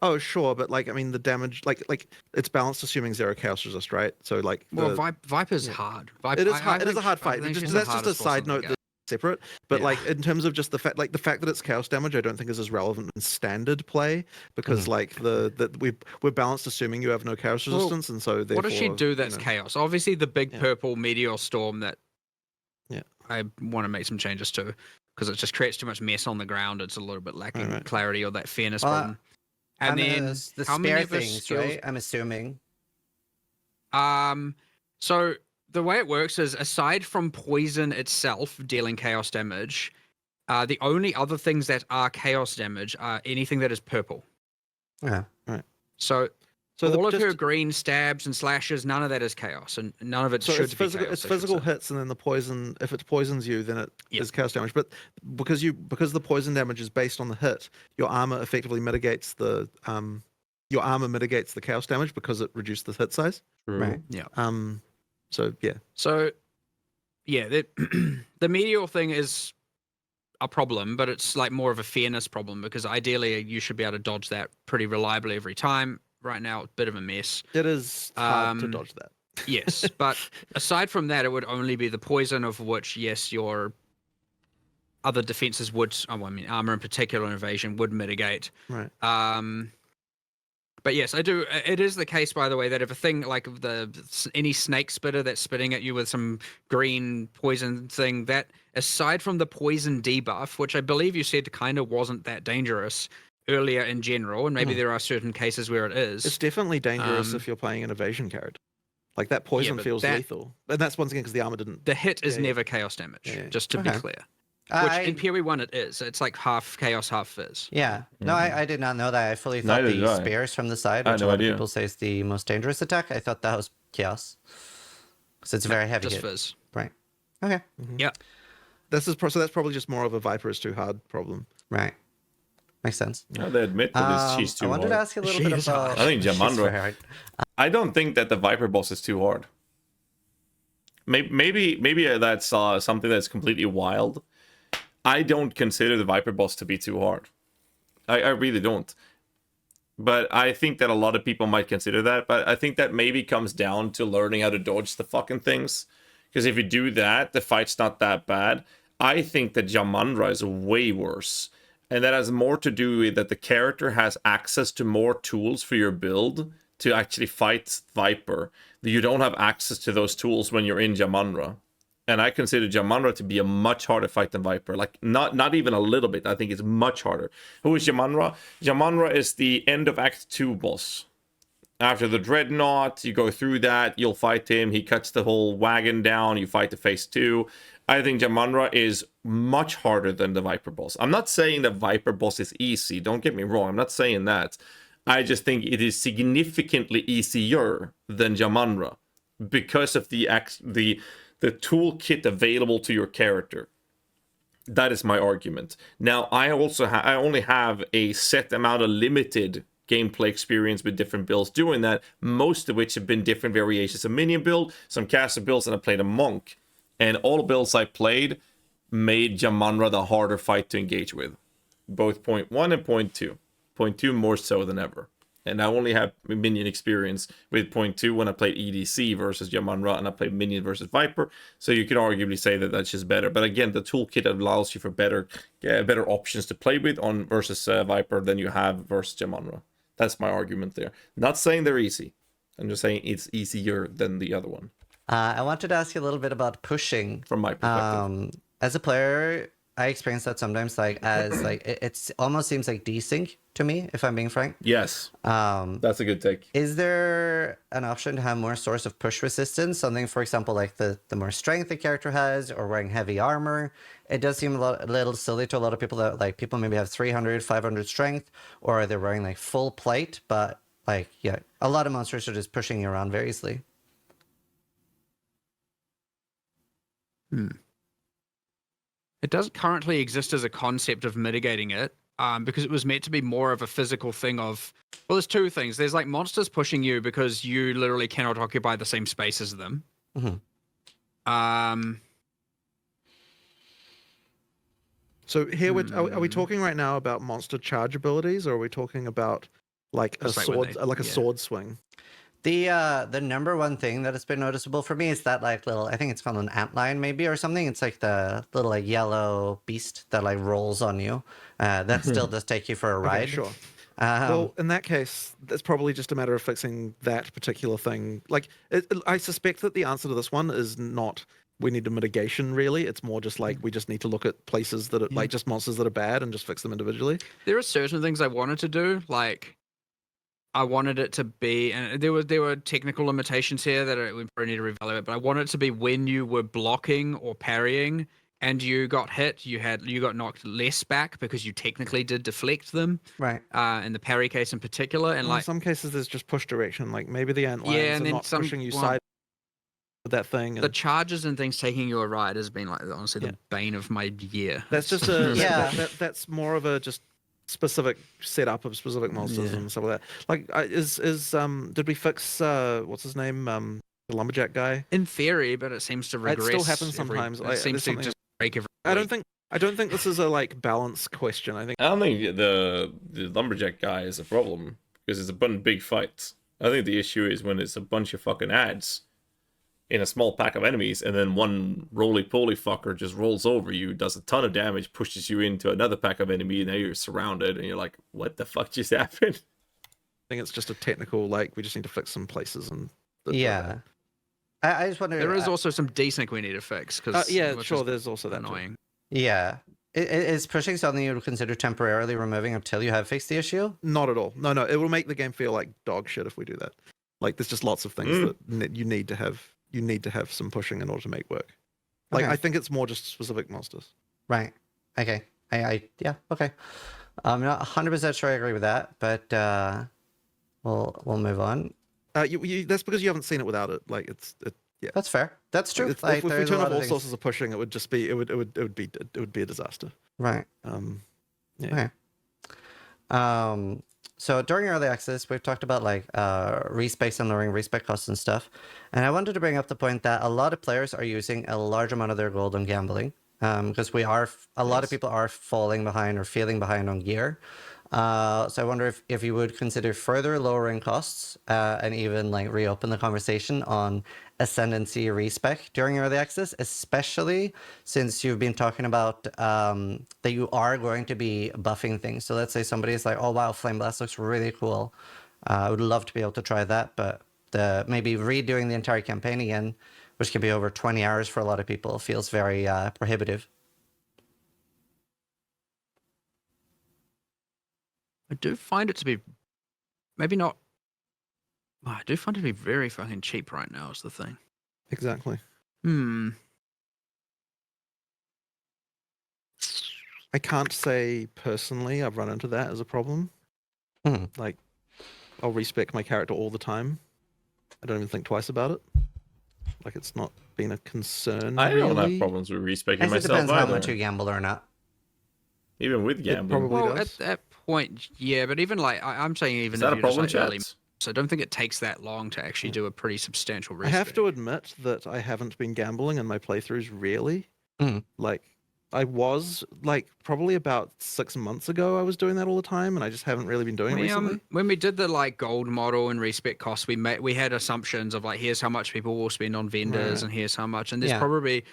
Oh sure, but like I mean the damage, like it's balanced assuming 0 chaos resist, right? So like Well, Viper's hard. it is hard. It is a hard fight. That's just a side note that's separate. But like in terms of just the fact that it's chaos damage, I don't think is as relevant in standard play, because like we're balanced assuming you have no chaos resistance, and so therefore, what does she do that's chaos? Obviously, the big purple meteor storm that I want to make some changes to, because it just creates too much mess on the ground. It's a little bit lacking clarity or that fairness problem. And then the how many spare of her things, skills? right? I'm assuming. So the way it works is, aside from poison itself dealing chaos damage, the only other things that are chaos damage are anything that is purple. Yeah. Right. So So all of her green stabs and slashes, none of that is chaos, and none of it should it's be physical. chaos. It's I should physical say. hits, and then the poison. If it poisons you, then it is chaos damage. But because the poison damage is based on the hit, your armor effectively mitigates the chaos damage because it reduced the hit size. Right. Yeah. So yeah. So yeah, the meteor thing is a problem, but it's like more of a fairness problem, because ideally you should be able to dodge that pretty reliably every time. Right now, it's a bit of a mess. It is hard to dodge that. Yes, but aside from that, it would only be the poison, of which, yes, your other defenses would, armor in particular and evasion would mitigate. Right. But yes, I do. It is the case, by the way, that if a thing like any snake spitter that's spitting at you with some green poison thing, that aside from the poison debuff, which I believe you said kind of wasn't that dangerous earlier in general, and maybe there are certain cases where it is. It's definitely dangerous if you're playing an evasion character. Like that poison feels lethal, and that's once again because the armor didn't. The hit is never chaos damage, just to be clear. Which in PoE 1 it is. It's like half chaos, half fizz. Yeah. No, I did not know that. I fully thought Neither did the I. spares from the side, I had which a no lot idea. of people say is the most dangerous attack. I thought that was chaos. Because it's very heavy Just hit. fizz. Right. Okay. Yeah. So that's probably just more of a Viper is too hard problem. Right. Makes sense. No, they admit that she's too I wanted hard. to ask you a little bit is about... hard. I think She's Jamandra- very hard. I don't think that the Viper boss is too hard. Maybe that's something that's completely wild. I don't consider the Viper boss to be too hard. I really don't. But I think that a lot of people might consider that. But I think that maybe comes down to learning how to dodge the fucking things. Because if you do that, the fight's not that bad. I think that Jamandra is way worse. And that has more to do with that the character has access to more tools for your build to actually fight Viper. You don't have access to those tools when you're in Jamandra. And I consider Jamandra to be a much harder fight than Viper. Like, not even a little bit. I think it's much harder. Who is Jamandra? Jamandra is the end of Act 2 boss. After the Dreadnought, you go through that, you'll fight him. He cuts the whole wagon down. You fight the phase 2. I think Jamandra is much harder than the Viper boss. I'm not saying the Viper boss is easy. Don't get me wrong. I'm not saying that. I just think it is significantly easier than Jamandra because of the toolkit available to your character. That is my argument. Now, I only have a set amount of limited gameplay experience with different builds doing that, most of which have been different variations of minion build, some caster builds, and I played a monk. And all builds I played made Jamandra the harder fight to engage with. Both point 1 and point 2. Point 2 more so than ever. and I only have minion experience with point 2 when I played EDC versus Yamanra, and I played minion versus Viper. So you could arguably say that that's just better. But again, the toolkit allows you for better options to play with on versus Viper than you have versus Yamanra. That's my argument there. Not saying they're easy. I'm just saying it's easier than the other one. I wanted to ask you a little bit about pushing. From my perspective. As a player, I experience that sometimes, like as like it's almost seems like desync to me, if I'm being frank. Yes, that's a good take. Is there an option to have more source of push resistance? Something, for example, like the more strength the character has, or wearing heavy armor. It does seem a little silly to a lot of people that like people maybe have 300, 500 strength, or they're wearing like full plate, but like yeah, a lot of monsters are just pushing you around very easily. It doesn't currently exist as a concept of mitigating it, because it was meant to be more of a physical thing of, well, there's two things. There's like monsters pushing you because you literally cannot occupy the same space as them. So here, are we talking right now about monster charge abilities, or are we talking about like a Just like when sword, they- a sword swing? The number one thing that has been noticeable for me is that like little, I think it's called an antlion maybe or something. It's like the little like yellow beast that like rolls on you. That still does take you for a ride. Okay, sure. Well, in that case, it's probably just a matter of fixing that particular thing. Like, I suspect that the answer to this one is not we need a mitigation, really. It's more just like we just need to look at places that are like just monsters that are bad and just fix them individually. There are certain things I wanted to do, like I wanted it to be, and there were technical limitations here that we probably need to reevaluate, but I wanted it to be when you were blocking or parrying and you got hit, you got knocked less back because you technically did deflect them. Right. In the parry case in particular, and In like some cases, there's just push direction. Like maybe the ant Yeah, lions and are then not some- pushing you well, side with that thing. the And charges and things taking you a ride has been like honestly Yeah. the bane of my year. that's just a Yeah. that's more of a just specific setup of specific monsters Yeah. and stuff like that. Like, did we fix what's his name, the lumberjack guy? in theory, but it seems to It regress. still happens sometimes. It seems there's to something- just break every. I week. don't think this is a like balance question. I think I don't think the lumberjack guy is a problem because it's a bunch of big fights. I think the issue is when it's a bunch of fucking ads in a small pack of enemies, and then one roly-poly fucker just rolls over you, does a ton of damage, pushes you into another pack of enemy, and now you're surrounded, and you're like, what the fuck just happened? it's just a technical like we just need to fix some places and Yeah. I just wonder. There is also some desync we need to fix because yeah, sure. There's also that too. annoying. Yeah. Is pushing something you would consider temporarily removing until you have fixed the issue? Not at all. No, it will make the game feel like dog shit if we do that. Like, there's just lots of things that you need to have. You need to have some pushing in order to make work. Like, Okay. I think it's more just specific monsters. Right. Okay. Yeah. Okay. I'm not 100% sure I agree with that, but we'll move on. That's because you haven't seen it without it. Like, yeah. That's fair. That's true. If Like, we there's a turn lot off of all things- sources of pushing, it would just be it would be a disaster. Right. Yeah. Okay. So during early access, we've talked about like respecs and lowering respec costs and stuff. And I wanted to bring up the point that a lot of players are using a large amount of their gold on gambling. Because a lot of people are falling behind or feeling behind on gear. So I wonder if you would consider further lowering costs and even like reopen the conversation on ascendancy respec during early access, especially since you've been talking about that you are going to be buffing things. So let's say somebody is like, oh wow, Flame Blast looks really cool. I would love to be able to try that, but maybe redoing the entire campaign again, which can be over 20 hours for a lot of people, feels very prohibitive. I do find it to be maybe not. I do find it to be very fucking cheap right now. Is the thing. Exactly. I can't say personally I've run into that as a problem. Like, I'll respec my character all the time. I don't even think twice about it. Like, it's not been a concern. I don't have really. problems with respecting Guess it myself depends how either. much you gamble or not. Even with gambling. probably Well, does. at that point, yeah, but even like I'm saying, even Is if that a you're just, problem, like, early, chat? so I don't think it takes that long to actually do a pretty substantial I respec. have to admit that I haven't been gambling in my playthroughs really. Mhm. Like, I was like probably about 6 months ago. I was doing that all the time, and I just haven't really been doing it recently. When we did the like gold model and respec costs, we had assumptions of like here's how much people will spend on vendors Right. and here's how much, and there's Yeah. probably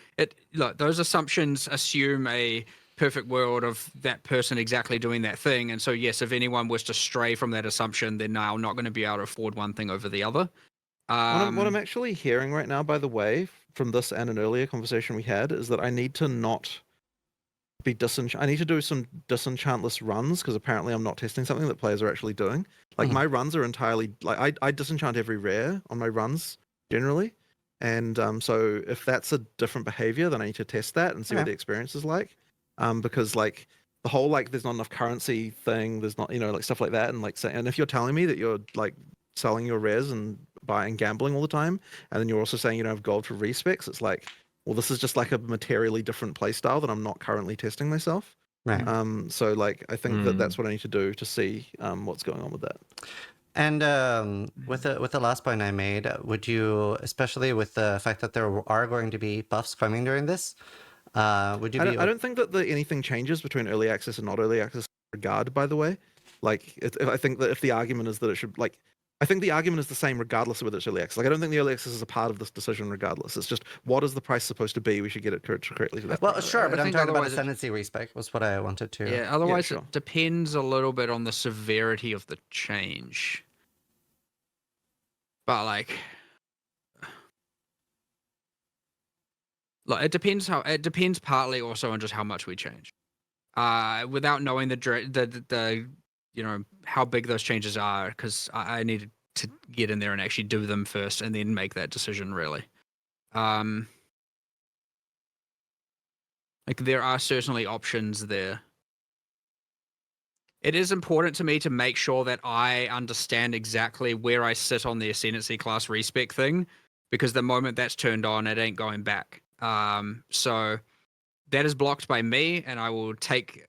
look, those assumptions assume a perfect world of that person exactly doing that thing, and so yes, if anyone was to stray from that assumption, they're now not going to be able to afford one thing over the other. What I'm actually hearing right now, by the way, from this and an earlier conversation we had, is that I need to not be I need to do some disenchantless runs because apparently I'm not testing something that players are actually doing. Like my runs are entirely like I disenchant every rare on my runs generally, and so if that's a different behavior, then I need to test that and see what Okay. the experience is like. Because like the whole like there's not enough currency thing, there's not like stuff like that, and like and if you're telling me that you're like selling your rares and buying gambling all the time, and then you're also saying you don't have gold for respecs, it's like, well, this is just like a materially different playstyle that I'm not currently testing myself. Right. So like I think that that's what I need to do to see what's going on with that. And with the last point I made, would you, especially with the fact that there are going to be buffs coming during this, would you be? I don't think that anything changes between early access and not early access regard. By the way, like I think that if the argument is that it should like. I think the argument is the same regardless of whether it's early access. Like, I don't think the early access is a part of this decision regardless. It's just, what is the price supposed to be? We should get it correctly to that Well, price. sure, but I I'm think talking about otherwise ascendancy respec was what I wanted to. Yeah, otherwise sure. it depends a little bit on the severity of the change. But like it depends partly also on just how much we change. Without knowing the how big those changes are, because I needed to get in there and actually do them first and then make that decision really. Like there are certainly options there. It is important to me to make sure that I understand exactly where I sit on the ascendancy class respec thing, because the moment that's turned on, it ain't going back. So that is blocked by me, and I will take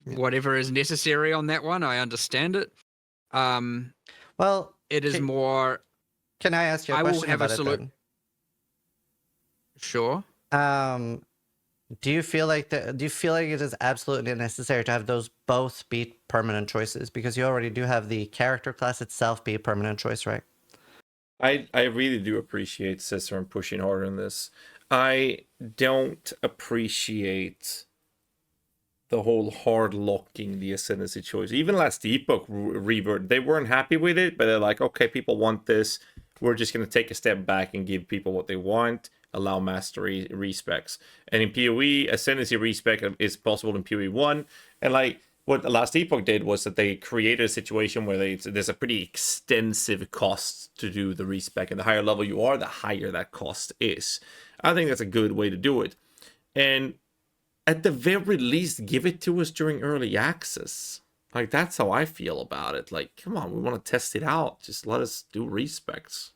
whatever is necessary on that one. I understand it. Well, it is more. Can I ask you a I will question have a about it solution. Sure. Do you feel like it is absolutely necessary to have those both be permanent choices? Because you already do have the character class itself be a permanent choice, right? I really do appreciate Cicerone pushing harder on this. I don't appreciate the whole hard locking the ascendancy choice. Even last Epoch Revert, they weren't happy with it, but they're like, okay, people want this. We're just going to take a step back and give people what they want, allow mastery respecs. And in PoE, ascendancy respec is possible in PoE 1. And like what the last Epoch did was that they created a situation where there's a pretty extensive cost to do the respec. And the higher level you are, the higher that cost is. I think that's a good way to do it. And at the very least, give it to us during early access. Like, that's how I feel about it. Like, come on, we want to test it out. Just let us do respecs.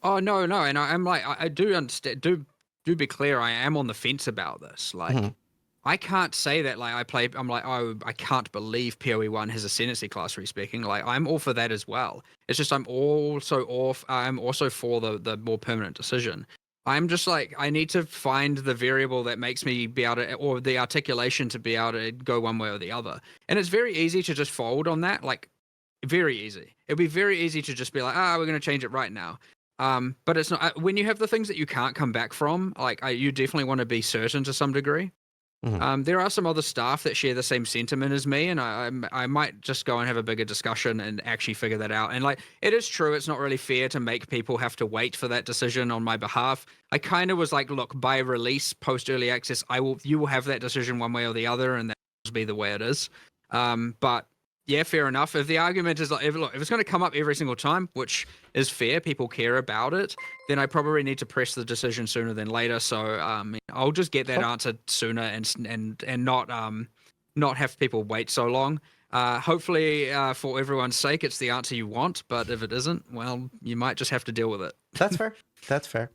Oh, no. And I'm like, I do understand. Do be clear, I am on the fence about this. Like, I can't say that, like, I'm like, oh, I can't believe PoE 1 has ascendancy class respeccing. Like, I'm all for that as well. It's just I'm also for the more permanent decision. I'm just like, I need to find the variable that makes me be able to, or the articulation to be able to go one way or the other. And it's very easy to just fold on that. Like, very easy. It'd be very easy to just be like, we're going to change it right now. But it's not, when you have the things that you can't come back from, like, you definitely want to be certain to some degree. There are some other staff that share the same sentiment as me, and I might just go and have a bigger discussion and actually figure that out. And like, it is true, it's not really fair to make people have to wait for that decision on my behalf. I kind of was like, look, by release, post early access, you will have that decision one way or the other, and that will be the way it is. But yeah, fair enough. If the argument is like, if it's going to come up every single time, which is fair, people care about it, then I probably need to press the decision sooner than later. So I'll just get that answered sooner and not have people wait so long. Hopefully, for everyone's sake, it's the answer you want. But if it isn't, well, you might just have to deal with it. That's fair. That's fair.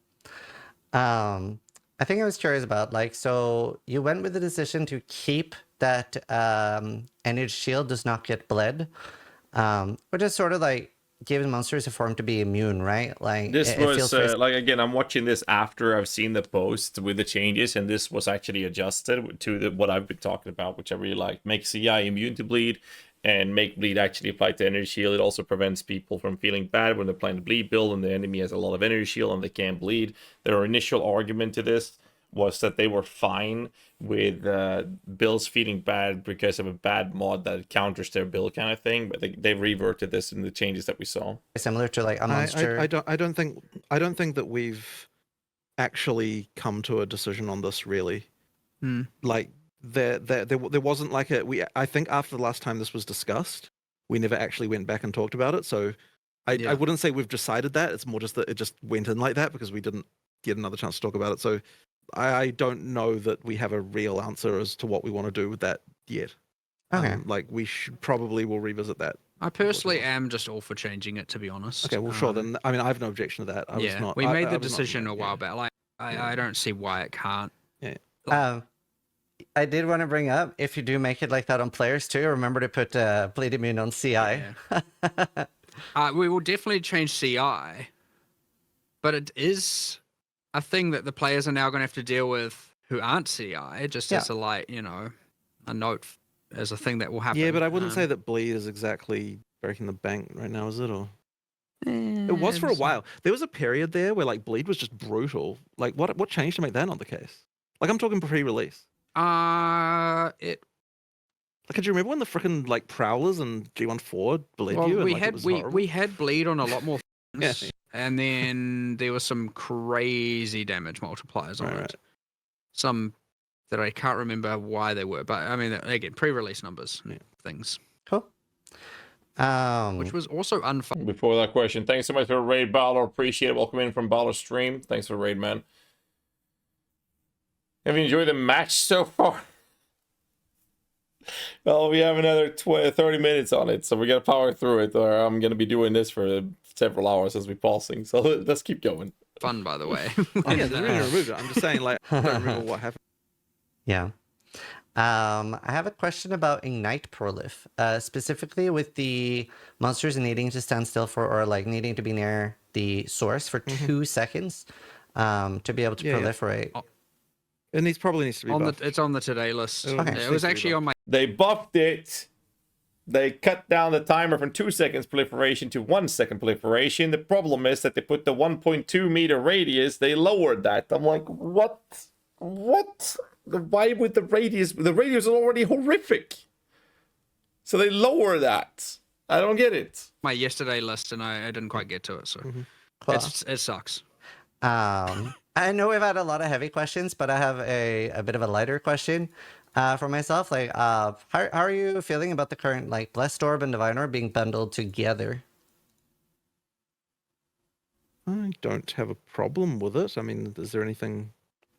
I think I was curious about, like, so you went with the decision to keep that energy shield does not get bled, which is sort of like, gives monsters a form to be immune, right? Like This it feels was very like, again, I'm watching this after I've seen the post with the changes, and this was actually adjusted to what I've been talking about, which I really like. Make CI immune to bleed, and make bleed actually apply to energy shield. It also prevents people from feeling bad when they're playing the bleed build and the enemy has a lot of energy shield and they can't bleed. Their initial argument to this was that they were fine with builds feeling bad because of a bad mod that counters their build kind of thing, but they reverted this in the changes that we saw. similar to like a monster. I don't think that we've actually come to a decision on this really. Like there wasn't like I think after the last time this was discussed, we never actually went back and talked about it. So I wouldn't say we've decided that. It's more just that it just went in like that because we didn't get another chance to talk about it. So I don't know that we have a real answer as to what we want to do with that yet. Okay. Like we probably will revisit that. I personally am just all for changing it, to be honest. Okay, well, sure. Then I mean, I have no objection to that. I was not. We I made the was not- decision a while back. Like, I don't see why it can't. I did want to bring up, if you do make it like that on players too, remember to put bleed immune on CI. We will definitely change CI, but it is a thing that the players are now going to have to deal with who aren't CI, just as a a note as a thing that will happen. Yeah, but I wouldn't say that bleed is exactly breaking the bank right now, is it? Or it was for a while. There was a period there where like bleed was just brutal. Like what changed to make that not the case? Like I'm talking pre-release. It. Like, could you remember when the freaking like prowlers and G14 bled Well, you? we And, like, it had was we horrible? had bleed on a lot more Yeah. things, and then there was some crazy damage multipliers on it. Some that I can't remember why they were, but I mean, again, pre-release numbers things. Cool. Which was also unfun. Before that question, thanks so much for the raid, Balor. Appreciate it. Welcome in from Balor Stream. Thanks for the raid, man. Have you enjoyed the match so far? Well, we have another 30 minutes on it, so we got to power through it, or I'm going to be doing this for several hours as we pausing. So let's keep going. Fun, by the way. Yeah, they really removed it. I'm just saying, like, I don't remember what happened. Yeah. I have a question about Ignite Prolif, specifically with the monsters needing to stand still for, or like needing to be near the source for 2 seconds to be able to proliferate. It probably needs to be buffed. It's on the today list. Okay. It was actually on my. They buffed it. They cut down the timer from 2 seconds proliferation to 1 second proliferation. The problem is that they put the 1.2 meter radius. They lowered that. I'm like, what? What? Why would the radius? The radius is already horrific. So they lower that. I don't get it. My yesterday list, and I didn't quite get to it, so it sucks. I know we've had a lot of heavy questions, but I have a bit of a lighter question for myself. Like, how are you feeling about the current like Blessed Orb and Divine Orb being bundled together? I don't have a problem with it. I mean, is there anything?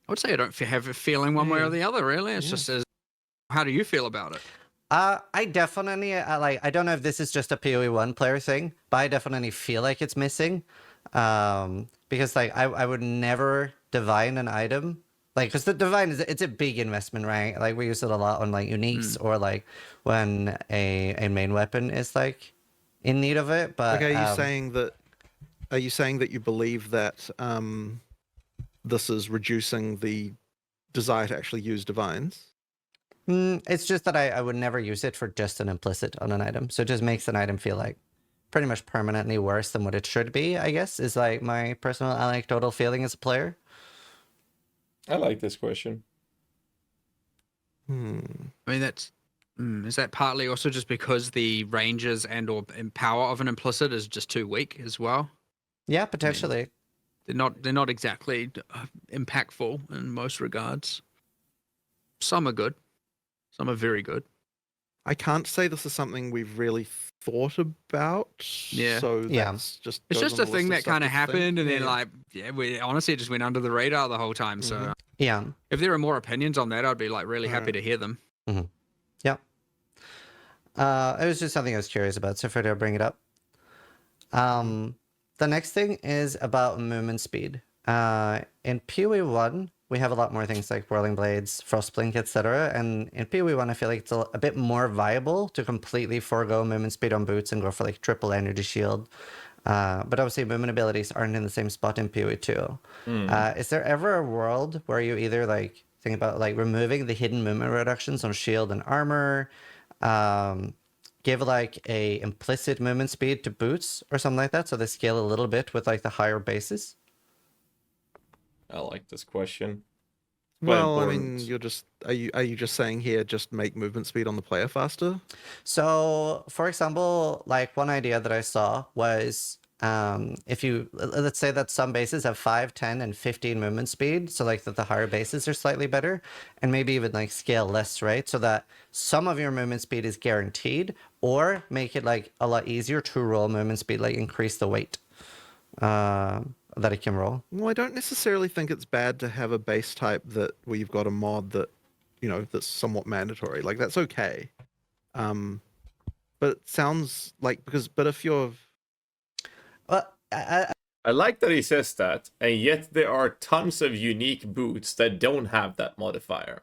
I would say I don't have a feeling one way or the other. Really, it's just how do you feel about it? I definitely like. I don't know if this is just a PoE 1 player thing, but I definitely feel like it's missing. Because like I would never divine an item, like, because the divine it's a big investment, right? Like we use it a lot on like uniques or like when a main weapon is like in need of it. But Like, are you saying that? Are you saying that you believe that this is reducing the desire to actually use divines? It's just that I would never use it for just an implicit on an item, so it just makes an item feel like pretty much permanently worse than what it should be, I guess, is like my personal anecdotal feeling as a player. I like this question. I mean, that's is that partly also just because the ranges and or power of an implicit is just too weak as well? Yeah, potentially. They're not exactly impactful in most regards. Some are good, some are very good. I can't say this is something we've really thought about. Yeah. So Yeah. that's just It's goes just on a the thing list that of stuff kind of to think. happened, and then Yeah. like we honestly it just went under the radar the whole time. So Yeah. if there are more opinions on that, I'd be like really happy to hear them. Yeah. It was just something I was curious about, so figured I'd bring it up. The next thing is about movement speed. In PoE 1, we have a lot more things like Whirling Blades, Frostblink, etc. And in PoE 1, I feel like it's a bit more viable to completely forego movement speed on boots and go for like triple energy shield. But obviously, movement abilities aren't in the same spot in PoE 2. Is there ever a world where you either like think about like removing the hidden movement reductions on shield and armor, give like a implicit movement speed to boots or something like that, so they scale a little bit with like the higher bases? I like this question. Well, I mean, important. you're just are you just saying here just make movement speed on the player faster? So, for example, like one idea that I saw was if you let's say that some bases have 5, 10, and 15 movement speed, so like that the higher bases are slightly better, and maybe even like scale less, right? So that some of your movement speed is guaranteed, or make it like a lot easier to roll movement speed, like increase the weight that it can roll. Well, I don't necessarily think it's bad to have a base type that where you've got a mod that, you know, that's somewhat mandatory. Like that's okay. But it sounds like but if you're Well, I like that he says that, and yet there are tons of unique boots that don't have that modifier.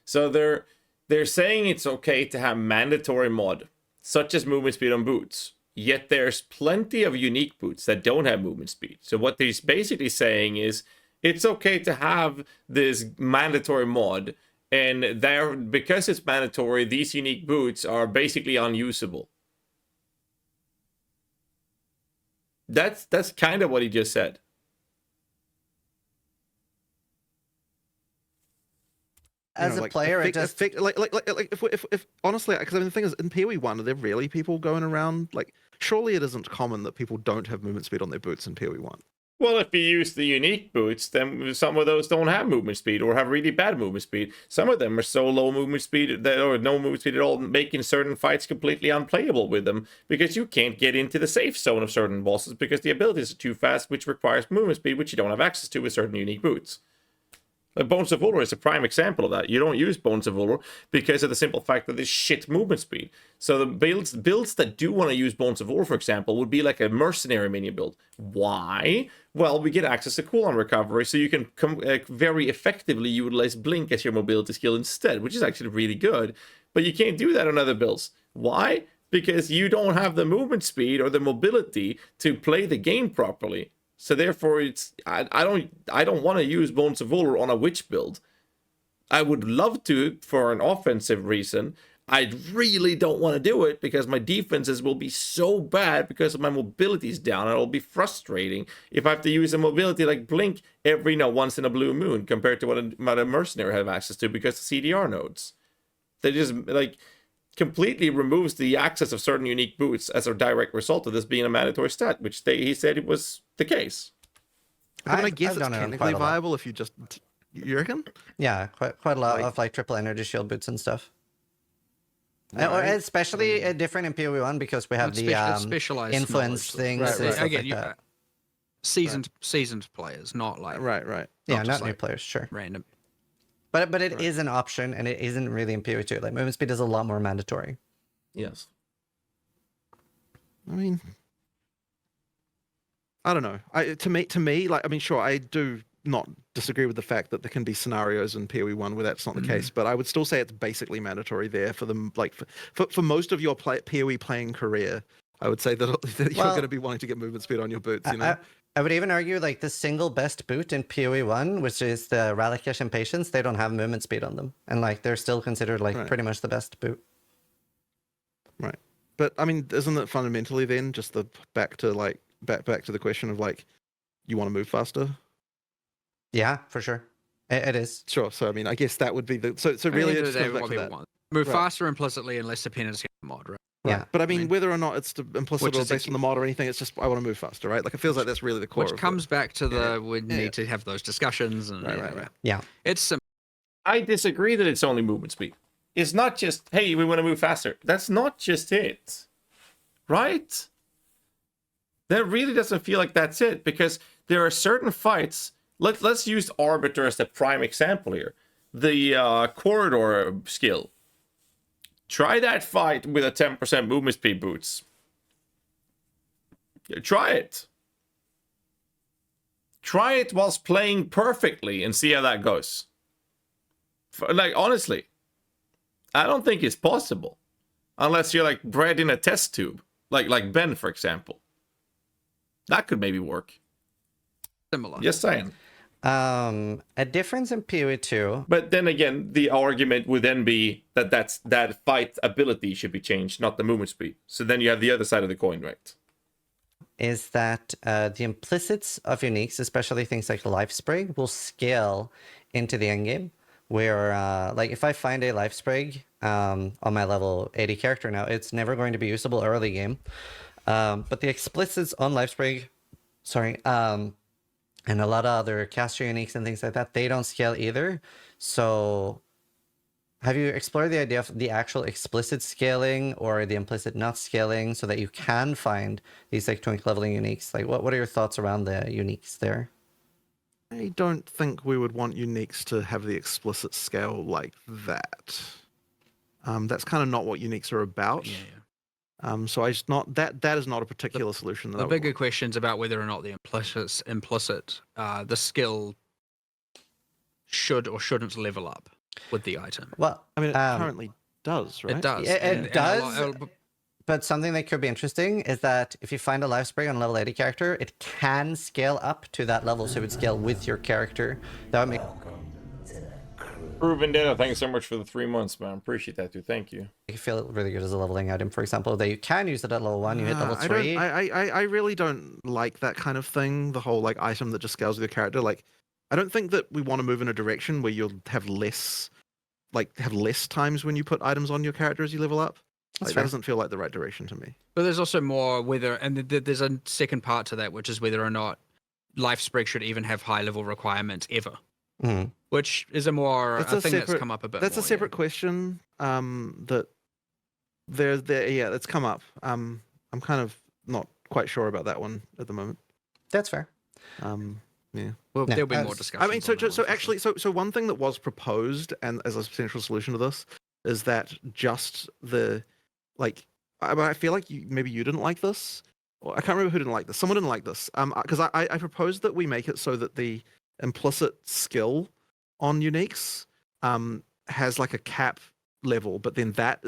So they're saying it's okay to have mandatory mod, such as movement speed on boots. Yet there's plenty of unique boots that don't have movement speed. So what he's basically saying is it's okay to have this mandatory mod, and there because it's mandatory, these unique boots are basically unusable. That's kind of what he just said. as a like, player, it just like if honestly, because I mean the thing is in PoE 1, are there really people going around like? Surely it isn't common that people don't have movement speed on their boots in PoE 1. Well, if you use the unique boots, then some of those don't have movement speed or have really bad movement speed. Some of them are so low movement speed that, or no movement speed at all, making certain fights completely unplayable with them because you can't get into the safe zone of certain bosses because the abilities are too fast, which requires movement speed, which you don't have access to with certain unique boots. Bones of Ulur is a prime example of that. You don't use Bones of Ulur because of the simple fact that there's shit movement speed. So the builds that do want to use Bones of Ulur, for example, would be like a mercenary minion build. Why? Well, we get access to cooldown recovery, so you can very effectively utilize Blink as your mobility skill instead, which is actually really good. But you can't do that on other builds. Why? Because you don't have the movement speed or the mobility to play the game properly. So therefore, I don't want to use Bones of Ulur on a witch build. I would love to for an offensive reason. I really don't want to do it because my defenses will be so bad because my mobility is down. It'll be frustrating if I have to use a mobility like Blink every once in a blue moon compared to what a mercenary have access to because of CDR nodes. They just like completely removes the access of certain unique boots as a direct result of this being a mandatory stat, which he said it was the case. I mean, I I've guess it's done it on technically quite a lot. viable if you just. You reckon? Yeah, quite a lot Like- of like triple energy shield boots and stuff. Or Right. especially different in PoE 1 because we have It's the specialized influence knowledge, though. things Right, and right. stuff Again, like that. seasoned players, not like Right. Yeah, just not new like players, sure. random. But it is an option, and it isn't really in PoE 2. Like movement speed is a lot more mandatory. Yes. I mean, I don't know. To me, like I mean, sure, I do not disagree with the fact that there can be scenarios in PoE 1 where that's not the case, but I would still say it's basically mandatory there for them. Like for most of your PoE playing career, I would say that you're Well, going to be wanting to get movement speed on your boots. You know, I would even argue like the single best boot in PoE 1, which is the Ralakesh and Patience, they don't have movement speed on them, and like they're still considered like Right. pretty much the best boot. right? But I mean, isn't it fundamentally then just the back to the question of like, you want to move faster? Yeah, for sure, it is. Sure. So I mean, I guess that would be the so At the really end it of just the day, comes back what to people that. want. Move Right. faster implicitly and less dependency on the mod, right? Yeah. But I mean, mean- whether or not it's implicit Which or is a based on key- the mod or anything, it's just I want to move faster, right? Like it feels like that's really the core. Which of it. comes back to Yeah. the we Yeah. need to have those discussions and Right. Yeah. It's simple. I disagree that it's only movement speed. It's not just, hey, we want to move faster. That's not just it. Right? That really doesn't feel like that's it because there are certain fights. Let's use Arbiter as the prime example here. The corridor skill. Try that fight with a 10% movement speed boots. Try it. Try it whilst playing perfectly and see how that goes. Like, honestly, I don't think it's possible. Unless you're like bred in a test tube. Like Ben, for example. That could maybe work. Similar. Just saying. A difference in PoE 2. But then again, the argument would then be that that fight ability should be changed, not the movement speed. So then you have the other side of the coin, right? Is that the implicits of uniques, especially things like life sprig, will scale into the endgame. Where, like, if I find a life sprig on my level 80 character now, it's never going to be usable early game. But the explicits on life sprig, and a lot of other caster uniques and things like that, they don't scale either. So have you explored the idea of the actual explicit scaling or the implicit not scaling so that you can find these like twink leveling uniques? Like, what are your thoughts around the uniques there? I don't think we would want uniques to have the explicit scale like that. That's kind of not what uniques are about. Yeah. So I just not that is not a particular solution. That The I would bigger want. question's about whether or not the implicit, the skill should or shouldn't level up with the item. Well, I mean, it currently does, right? It does. Yeah, it and a does. lot- but something that could be interesting is that if you find a life sprig on a level 80 character, it can scale up to that level, so it would scale with your character. That would make Proven Data, thanks so much for the 3 months, man. Appreciate that, dude. Thank you. you feel really good as a leveling item, for example, that you can use it at level 1, you hit level 3. I really don't like that kind of thing. The whole like item that just scales with your character. Like, I don't think that we want to move in a direction where you'll have less times when you put items on your character as you level up. That's Like, fair. that doesn't feel like the right direction to me. But there's also more whether, and there's a second part to that, which is whether or not life sprig should even have high level requirements ever. Mhm. Which is a more That's a a thing that's separate- come up a bit. That's more, a separate question. That yeah, it's come up. I'm kind of not quite sure about that one at the moment. That's fair. Yeah. Yeah, There'll be I more was- discussion. I mean, so actually, so one thing that was proposed and as a potential solution to this is that just the like, I feel like maybe you didn't like this, or I can't remember who didn't like this. Someone didn't like this. Because I proposed that we make it so that the implicit skill on uniques has like a cap level, but then that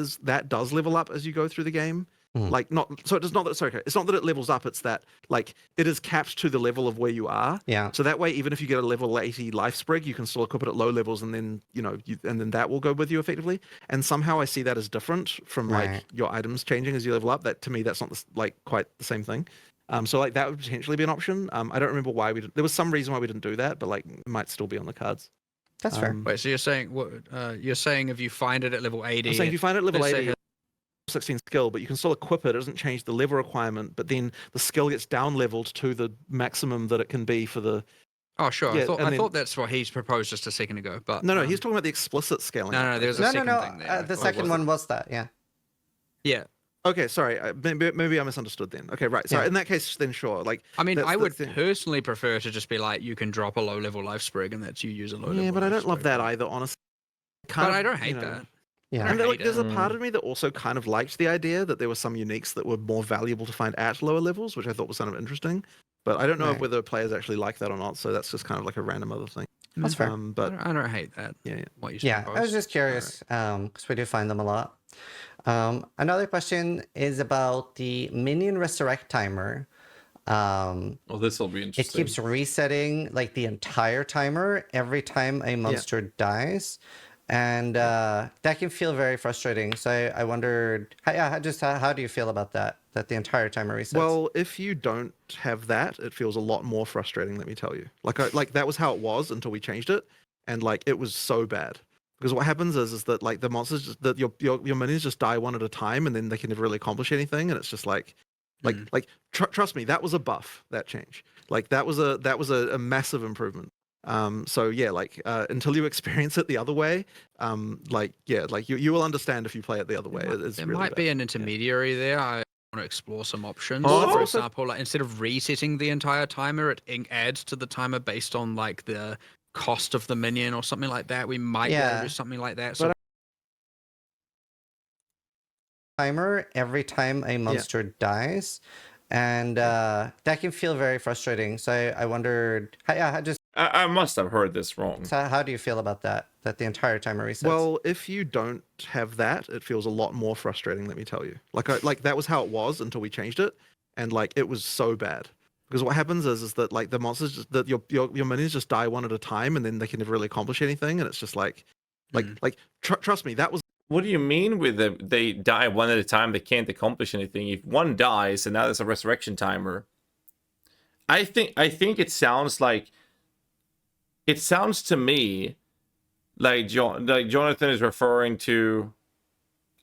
does level up as you go through the game. Like it's not that it levels up, it's that like it is capped to the level of where you are. Yeah. So that way, even if you get a level 80 life sprig, you can still equip it at low levels, and then and then that will go with you effectively. And somehow I see that as different from Right. like your items changing as you level up. That to me, that's not like quite the same thing. So like that would potentially be an option. I don't remember why we did. There was some reason why we didn't do that, but like it might still be on the cards. That's fair. Wait, so you're saying what? You're saying if you find it at level 80, I'm saying if you find it at level let's say 80, 16 skill, but you can still equip it. It doesn't change the level requirement, but then the skill gets down leveled to the maximum that it can be for the. Oh, sure. Yeah, I and then- thought that's what he's proposed just a second ago. But No, he's talking about the explicit scaling. No, there's a No, second no. thing there. The Or second was one it? was that, yeah. Yeah. Okay, sorry. Maybe I misunderstood then. Okay, right. So Yeah. in that case, then sure. Like, I mean, that's I the would thing. personally prefer to just be like, you can drop a low level life sprig and that's you use a low level. Yeah, but I life don't love sprig. that either, honestly. But I don't hate that. Yeah. And I like, hate there's it. a part of me that also kind of liked the idea that there were some uniques that were more valuable to find at lower levels, which I thought was kind of interesting. But I don't know Right. whether players actually like that or not. So that's just kind of like a random other thing. That's fair. But I don't hate that. yeah. What you Yeah, I was proposed. just curious because we do find them a lot. Another question is about the minion resurrect timer. Well, this will be It interesting. keeps resetting like the entire timer every time a monster dies. And that can feel very frustrating. So I wondered, how do you feel about that? That the entire timer resets? Well, if you don't have that, it feels a lot more frustrating. Let me tell you. Like that was how it was until we changed it, and like it was so bad. Because what happens is that like the monsters just, that your minions just die one at a time, and then they can never really accomplish anything, and it's just like trust me, that was a buff, that change. Like that was a massive improvement. So yeah, like until you experience it the other way, like you will understand if you play it the other way. It's There really might bad. be an intermediary there. I want to explore some options. Oh, For also- example, like instead of resetting the entire timer, it adds to the timer based on like the cost of the minion or something like that. We might be able Yeah. to do something like that. So timer every time a monster dies. And that can feel very frustrating. So I wondered, I must have heard this wrong. so how do you feel about that? That the entire timer resets? Well, if you don't have that, it feels a lot more frustrating. Let me tell you. Like that was how it was until we changed it, and like it was so bad. Because what happens is that like the monsters just, that your minions just die one at a time, and then they can never really accomplish anything, and it's just like trust me, that was. What do you mean with they die one at a time? They can't accomplish anything. If one dies, and now there's a resurrection timer. I think it sounds like. It sounds to me like Jonathan is referring to.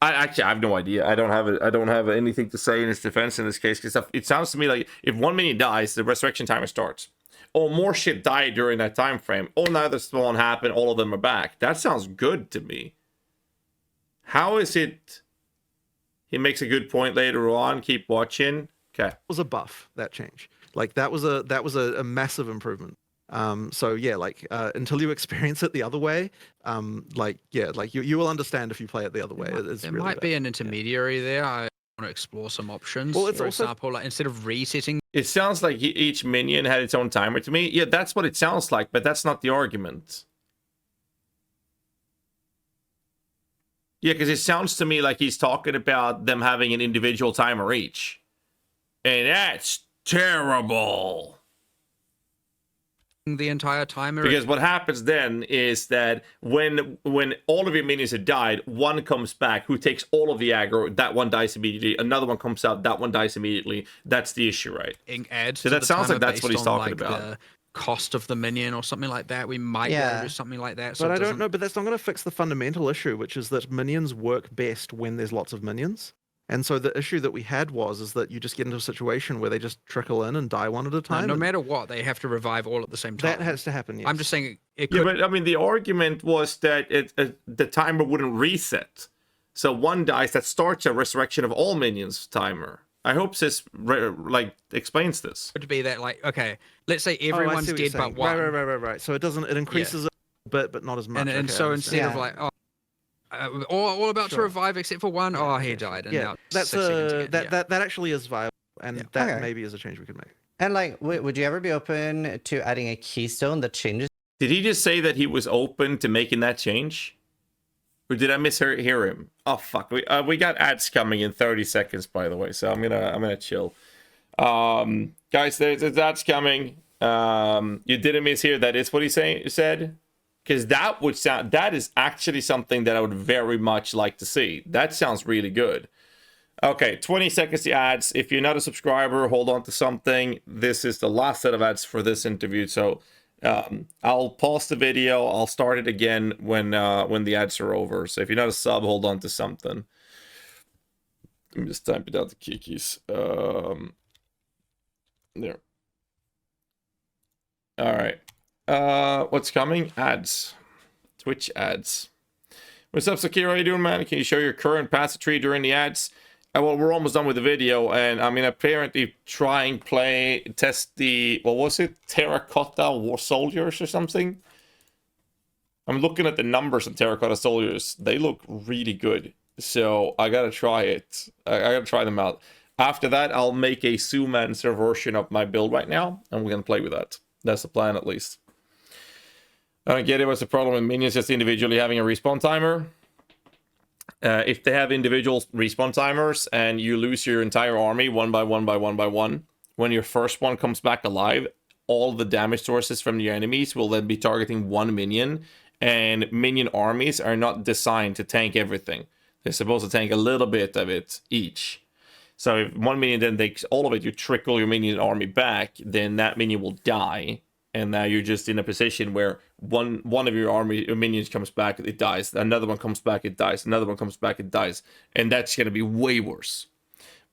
I have no idea. I don't have anything to say in his defense in this case, because it sounds to me like if one minion dies, the resurrection timer starts. Or more shit died during that time frame. Or now the spawn happened, all of them are back. That sounds good to me. How is it? He makes a good point later on. Keep watching. Okay. It was a buff, that change. Like that was a massive improvement. So yeah, like until you experience it the other way, like you will understand if you play it the other way. There might be an intermediary there. I want to explore some options. Well, it's for also example, like instead of resetting. It sounds like each minion had its own timer to me. Yeah, that's what it sounds like, but that's not the argument. Yeah, because it sounds to me like he's talking about them having an individual timer each. And that's terrible. The entire timer. Because what happens then is that when all of your minions have died, one comes back who takes all of the aggro, that one dies immediately, another one comes out, that one dies immediately. That's the issue, right? Adds so to that the sounds like timer that's what he's based on, talking like, about. the cost of the minion or something like that. We might be able to do something like that. So but I don't know, but that's not going to fix the fundamental issue, which is that minions work best when there's lots of minions. And so the issue that we had is that you just get into a situation where they just trickle in and die one at a time. No matter what, they have to revive all at the same time. That has to happen, yes. I'm just saying it could... Yeah, but I mean, the argument was that the timer wouldn't reset. So one dies, that starts a resurrection of all minions timer. I hope this explains this. Would be that, like, okay, let's say everyone's dead but one. Right. So it increases a bit, but not as much. And so instead of like, all about to revive except for one. Oh, he died. And now that's 6 seconds again. that actually is viable, and that maybe is a change we could make. And like, would you ever be open to adding a keystone that changes? Did he just say that he was open to making that change? Or did I mishear him? Oh fuck! We got ads coming in 30 seconds, by the way. So I'm gonna chill. Guys, there's ads coming. You didn't mishear. That is what he said. Because that is actually something that I would very much like to see. That sounds really good. Okay, 20 seconds to ads. If you're not a subscriber, hold on to something. This is the last set of ads for this interview. So I'll pause the video. I'll start it again when the ads are over. So if you're not a sub, hold on to something. Let me just type it out the kikis. There. All right. What's coming? Ads. Twitch ads. What's up, Sakira? How you doing, man? Can you show your current passive tree during the ads? Well, we're almost done with the video, and I mean, apparently test the, what was it? Terracotta War Soldiers or something? I'm looking at the numbers of Terracotta Soldiers. They look really good. So I gotta try it. I gotta try them out. After that, I'll make a Zoomancer version of my build right now, and we're gonna play with that. That's the plan, at least. I don't get it. What's the problem with minions just individually having a respawn timer? If they have individual respawn timers and you lose your entire army one by one, when your first one comes back alive, all the damage sources from your enemies will then be targeting one minion, and minion armies are not designed to tank everything. They're supposed to tank a little bit of it each. So if one minion then takes all of it, you trickle your minion army back, then that minion will die. And now you're just in a position where one of your minions comes back, it dies. Another one comes back, it dies. Another one comes back, it dies. And that's going to be way worse.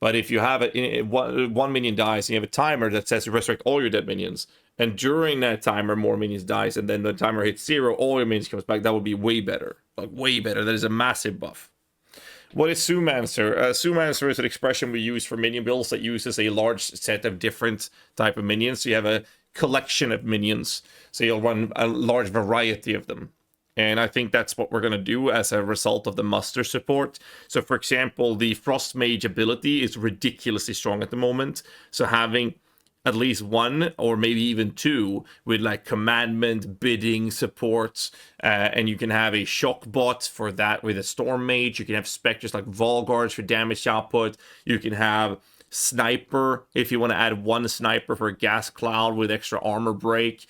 But if you have one minion dies, and you have a timer that says you resurrect all your dead minions, and during that timer, more minions dies, and then the timer hits 0, all your minions comes back, that would be way better. Like, way better. That is a massive buff. What is Zoomancer? Zoomancer is an expression we use for minion builds that uses a large set of different type of minions. So you have a collection of minions. So you'll run a large variety of them. And I think that's what we're going to do as a result of the muster support. So for example, the Frost Mage ability is ridiculously strong at the moment. So having at least one or maybe even two with like commandment, bidding supports, and you can have a shock bot for that with a Storm Mage. You can have specters like Volgards for damage output. You can have sniper if you want to add one sniper for a gas cloud with extra armor break.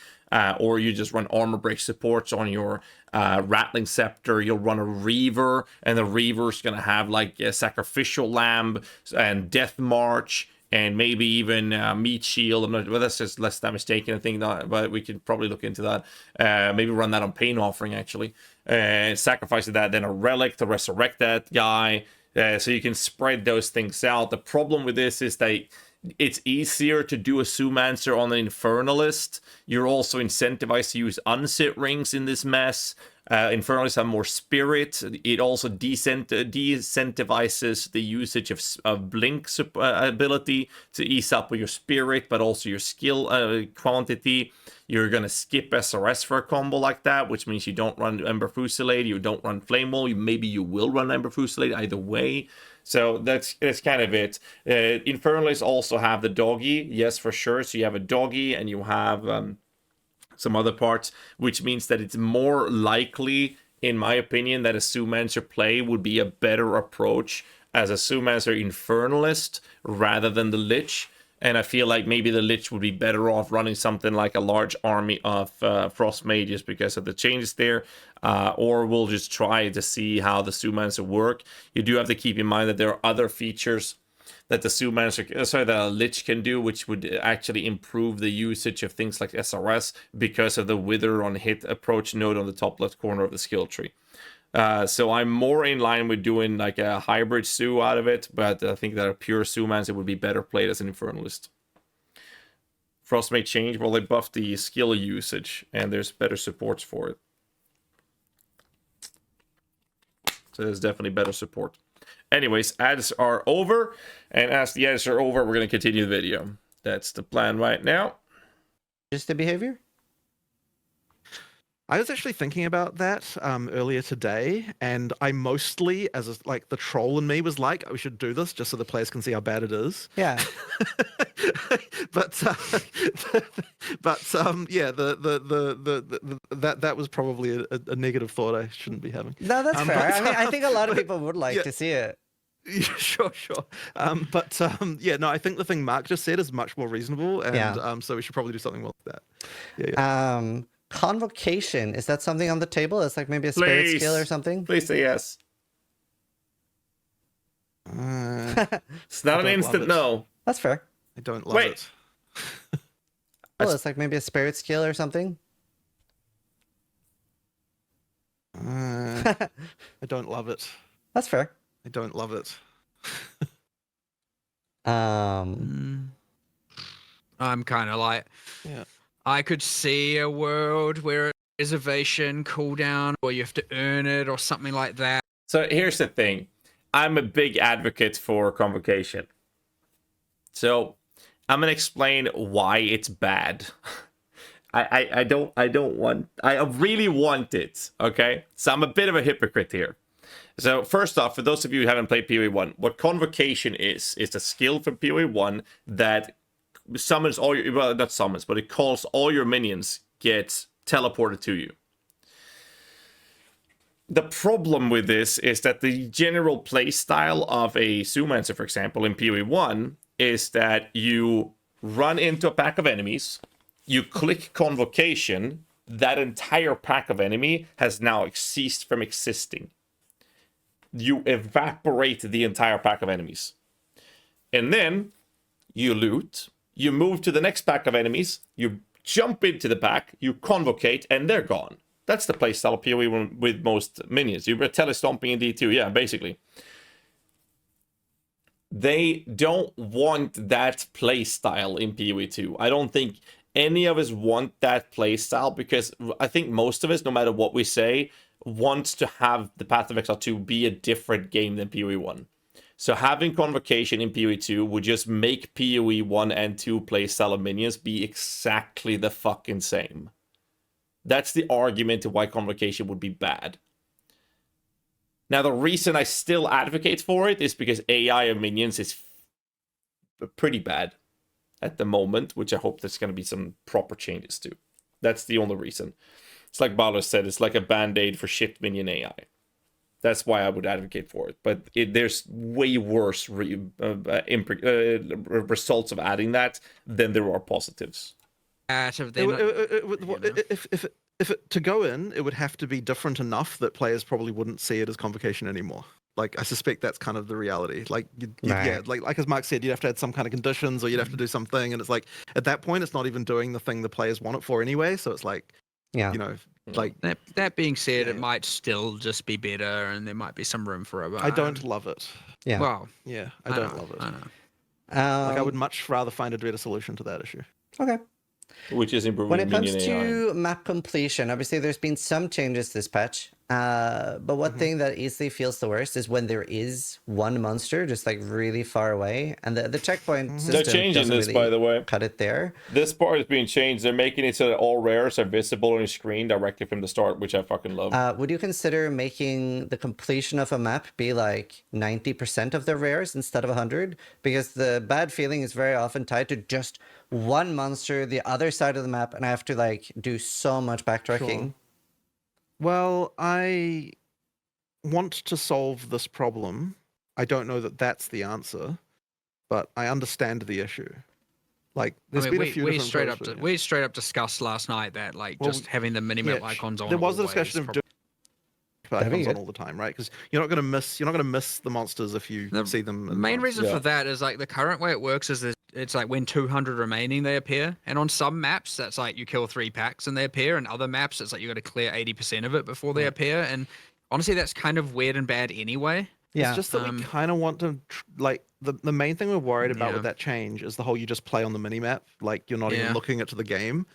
Or you just run armor break supports on your Rattling Scepter. You'll run a Reaver, and the Reaver's going to have like a Sacrificial Lamb and Death March, and maybe even Meat Shield. I'm not, well, that's just less than mistaken, I think, but we could probably look into that. Maybe run that on Pain Offering, actually. Sacrifice that, then a Relic to resurrect that guy. So you can spread those things out. The problem with this is that it's easier to do a Zoomancer on an Infernalist. You're also incentivized to use unsit rings in this mess. Infernalists have more spirit. It also de-incentivizes the usage of Blink ability to ease up with your spirit, but also your skill quantity. You're going to skip SRS for a combo like that, which means you don't run Ember Fusillade, you don't run Flame Wall, maybe you will run Ember Fusillade, either way. So that's kind of it. Infernalists also have the doggy, yes, for sure. So you have a doggy and you have some other parts, which means that it's more likely, in my opinion, that a Zoomancer play would be a better approach as a Zoomancer Infernalist rather than the Lich. And I feel like maybe the Lich would be better off running something like a large army of Frost Mages because of the changes there. Or we'll just try to see how the Zoomancer work. You do have to keep in mind that there are other features that the that a Lich can do, which would actually improve the usage of things like SRS because of the wither on hit approach node on the top left corner of the skill tree. So I'm more in line with doing like a hybrid Zoo out of it, but I think that a pure Zoomancer would be better played as an Infernalist. Frost may change, well, they buff the skill usage, and there's better supports for it. So there's definitely better support. Anyways, ads are over, and as the ads are over, we're going to continue the video. That's the plan right now. Just the behavior? I was actually thinking about that earlier today, and I mostly, like the troll in me, was like, we should do this just so the players can see how bad it is. Yeah. but yeah, that was probably a negative thought I shouldn't be having. No, that's fair. I mean, I think a lot of people would like to see it. Yeah, sure. Yeah, no, I think the thing Mark just said is much more reasonable, and so we should probably do something more like that. Yeah. Convocation, is that something on the table? It's like maybe a spirit skill or something? Please say yes. It's not an instant no. That's fair. I don't love it. Well, it's like maybe a spirit skill or something. I don't love it. That's fair. I don't love it. I'm kind of like, yeah. I could see a world where reservation cooldown, or you have to earn it, or something like that. So here's the thing. I'm a big advocate for convocation. So I'm gonna explain why it's bad. I really want it. Okay, so I'm a bit of a hypocrite here. So first off, for those of you who haven't played PoE 1, what convocation is a skill from PoE 1 that summons all your, well, not summons, but it calls all your minions get teleported to you. The problem with this is that the general playstyle of a Zoomancer, for example, in PoE 1 is that you run into a pack of enemies, you click convocation, that entire pack of enemy has now ceased from existing. You evaporate the entire pack of enemies. And then you loot, you move to the next pack of enemies, you jump into the pack, you convocate, and they're gone. That's the playstyle of PoE with most minions. You're telestomping in D2, yeah, basically. They don't want that playstyle in PoE 2. I don't think any of us want that playstyle, because I think most of us, no matter what we say, wants to have the Path of Exile 2 be a different game than PoE 1. So having convocation in PoE 2 would just make PoE 1 and 2 playstyle of minions be exactly the fucking same. That's the argument to why convocation would be bad. Now, the reason I still advocate for it is because AI of minions is pretty bad at the moment, which I hope there's going to be some proper changes to. That's the only reason. It's like Balor said, it's like a band-aid for shit minion AI. That's why I would advocate for it. But there's way worse results of adding that than there are positives. If it to go in, it would have to be different enough that players probably wouldn't see it as convocation anymore. Like, I suspect that's kind of the reality. Like, yeah, like as Mark said, you'd have to add some kind of conditions, or you'd have to do something, and it's like at that point, it's not even doing the thing the players want it for anyway. So it's like, you know, like that being said, it might still just be better, and there might be some room for it. I don't love it. Yeah. Well, yeah, I don't love it. I know. Like, I would much rather find a better solution to that issue. Okay. Which is improving When it comes Minion AI. to map completion, obviously there's been some changes this patch. But one thing that easily feels the worst is when there is one monster just like really far away, and the checkpoint system They're changing this, really by the way. cut it there. This part is being changed. They're making it so that all rares are visible on your screen directly from the start, which I fucking love. Would you consider making the completion of a map be like 90% of the rares instead of 100? Because the bad feeling is very often tied to just one monster, the other side of the map, and I have to like do so much backtracking. Sure. Well, I want to solve this problem. I don't know that that's the answer, but I understand the issue. Like, there's been a few we different we straight up discussed last night that like just having the minimap icons on. There was a always discussion of probably- doing icons on all the time, right? Because you're not gonna miss the monsters if you see them. The main reason Yeah. for that is like the current way it works is it's like when 200 remaining they appear, and on some maps that's like you kill 3 packs and they appear, and other maps it's like you got to clear 80% of it before they appear, and honestly that's kind of weird and bad anyway. Yeah. It's just that we kind of want to like the main thing we're worried about with that change is the whole you just play on the minimap, like you're not even looking into the game.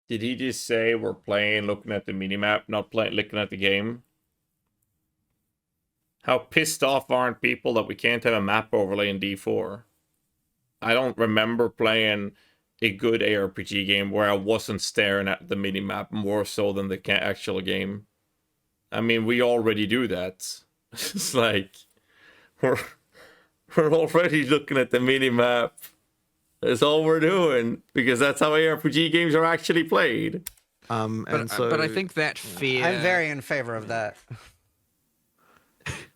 Did he just say we're playing looking at the minimap, not looking at the game? How pissed off aren't people that we can't have a map overlay in D4? I don't remember playing a good ARPG game where I wasn't staring at the minimap more so than the actual game. I mean, we already do that. It's like we're already looking at the minimap. That's all we're doing because that's how ARPG games are actually played. But I think that fear. I'm very in favor of that.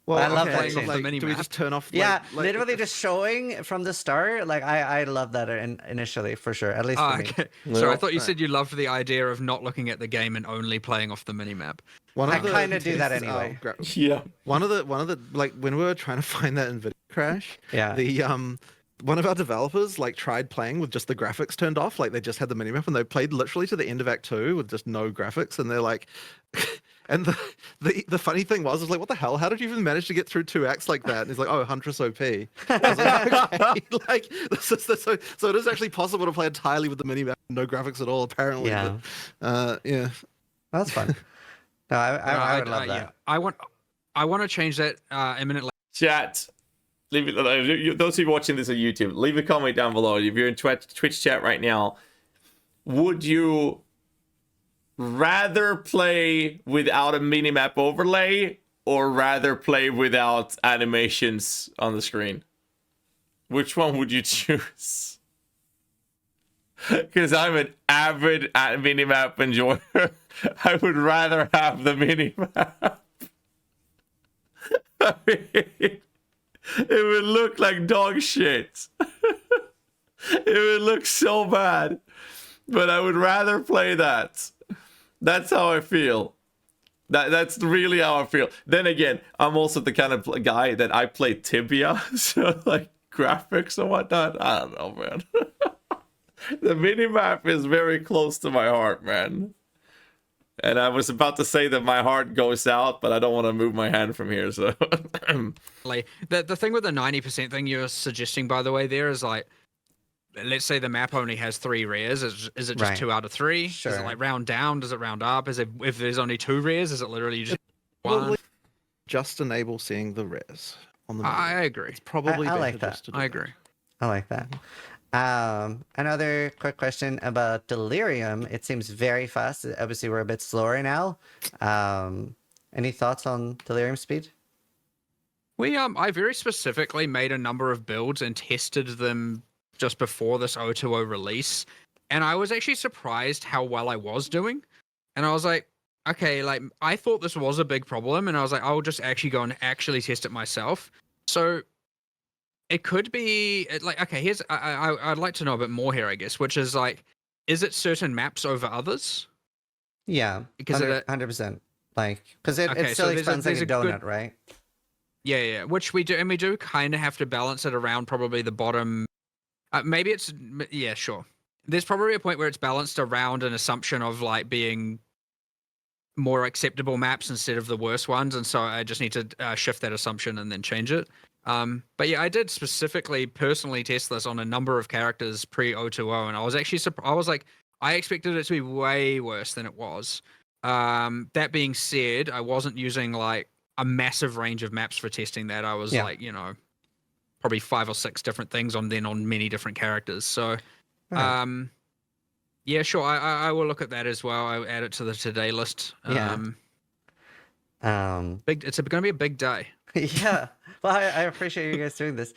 Well, I love that like, change. do we just turn off? Literally just showing from the start. Like I love that initially for sure. At least for me. Okay. So I thought you said you loved the idea of not looking at the game and only playing off the minimap. I kind of do that anyway. Yeah. One of the like when we were trying to find that NVIDIA crash, the one of our developers like tried playing with just the graphics turned off, like they just had the minimap, and they played literally to the end of Act 2 with just no graphics, and they're like, and the funny thing was like, what the hell? How did you even manage to get through 2 acts like that? And he's like, oh, Huntress OP. I was like, okay, like this is so it is actually possible to play entirely with the minimap, no graphics at all, apparently. Yeah. But, yeah. That's fun. No, I would love that. Yeah. I want to change that imminently. Chat. Leave it. Those of you watching this on YouTube, leave a comment down below. If you're in Twitch chat right now, would you rather play without a minimap overlay or rather play without animations on the screen? Which one would you choose? Because I'm an avid minimap enjoyer. I would rather have the minimap. I mean, it would look like dog shit. It would look so bad. But I would rather play that. That's how I feel. That's really how I feel. Then again, I'm also the kind of guy that I play Tibia. So like graphics and whatnot. I don't know, man. The minimap is very close to my heart, man. And I was about to say that my heart goes out, but I don't want to move my hand from here. So the thing with the 90% thing you're suggesting, by the way, there is like, let's say the map only has 3 rares. Is it just 2 out of 3? Sure. Does it like round down? Does it round up? Is it if there's only 2 rares? Is it literally just one? Just enable seeing the rares on the menu. I agree. It's probably I better like that. just to do I that. agree. I like that. Another quick question about Delirium. It seems very fast. Obviously, we're a bit slower now. Any thoughts on Delirium speed? I very specifically made a number of builds and tested them just before this 020 release, and I was actually surprised how well I was doing. And I was like, okay, like I thought this was a big problem, and I was like, I'll just actually go and actually test it myself. So it could be like, okay, here's I'd like to know a bit more here, I guess, which is like, is it certain maps over others? Yeah, Because 100%. Like, because it Okay, still so there's a- expands like a there's a good- donut, right? Yeah, which we do, and we do kind of have to balance it around probably the bottom. Maybe it's yeah, sure. There's probably a point where it's balanced around an assumption of like being more acceptable maps instead of the worst ones, and so I just need to shift that assumption and then change it. But yeah, I did specifically personally test this on a number of characters pre 020, and I was actually I was like, I expected it to be way worse than it was. That being said, I wasn't using like a massive range of maps for testing that. I was like, probably 5 or 6 different things on many different characters. So, Right. yeah, sure. I will look at that as well. I'll add it to the today list. Yeah. It's going to be a big day. Yeah. Well, I appreciate you guys doing this.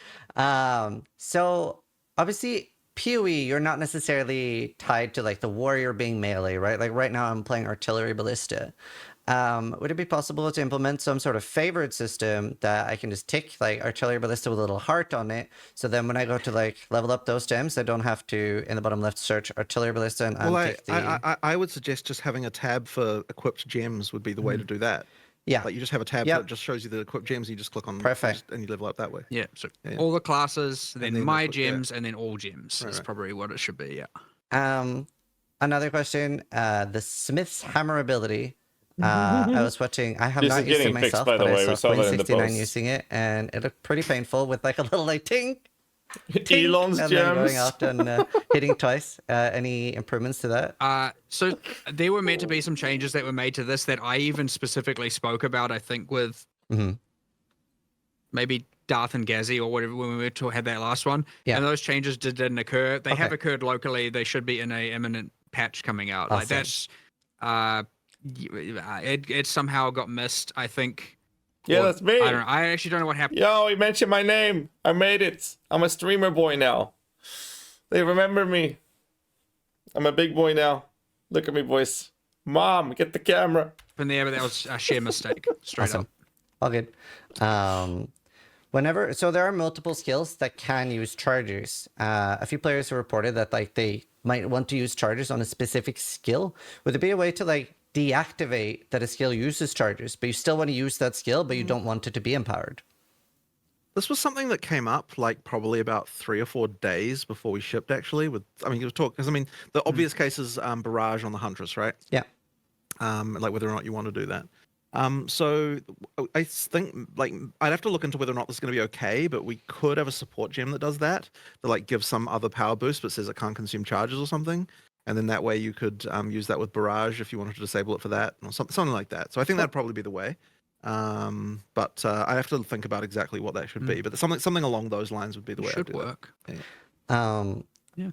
So obviously PoE, you're not necessarily tied to like the warrior being melee, right? Like right now I'm playing artillery ballista. Would it be possible to implement some sort of favored system that I can just tick like artillery ballista with a little heart on it? So then when I go to like level up those gems, I don't have to in the bottom left search artillery ballista and Well, tick the. I would suggest just having a tab for equipped gems would be the way to do that. Yeah. Like you just have a tab Yep. that just shows you the equipped gems. You just click on Perfect. and you level up that way. Yeah. So Yeah. all the classes, then then my that's what- yeah. gems, and then all gems is Right. probably what it should be. Yeah. Another question. The Smith's hammer ability. I was watching. I have This not is used it getting fixed, myself, by the but way. I We saw saw that Queen in the 69 post. using it, and it looked pretty painful with like a little like ting, ting, Elon's and then going gems. out and hitting twice. Any improvements to that? So there were meant to be some changes that were made to this that I even specifically spoke about. I think with Mhm. maybe Darth and Ghazzy or whatever when we had that last one. Yeah. And those changes didn't occur. They have Okay. occurred locally. They should be in a imminent patch coming out. Like Awesome. that's it somehow got missed, I think. Yeah, Or- that's me. I don't know. I actually don't know what happened. Yo, he mentioned my name. I made it. I'm a streamer boy now. They remember me. I'm a big boy now. Look at me, boys. Mom, get the camera. In there, but that was a sheer mistake. Straight Awesome. up. All good. So there are multiple skills that can use chargers. A few players have reported that like they might want to use chargers on a specific skill. Would there be a way to like deactivate that a skill uses chargers, but you still want to use that skill, but you don't want it to be empowered? This was something that came up like probably about 3 or 4 days before we shipped. Actually, it was talk because the obvious case is barrage on the Huntress, right? Yeah. Like whether or not you want to do that. So I think like I'd have to look into whether or not this is going to be okay, but we could have a support gem that does that like gives some other power boost, but says it can't consume charges or something, and then that way you could use that with barrage if you wanted to disable it for that or something like that. So I think that'd probably be the way. But I have to think about exactly what that should be, but something along those lines would be the way. Should I'd do that. work. Yeah.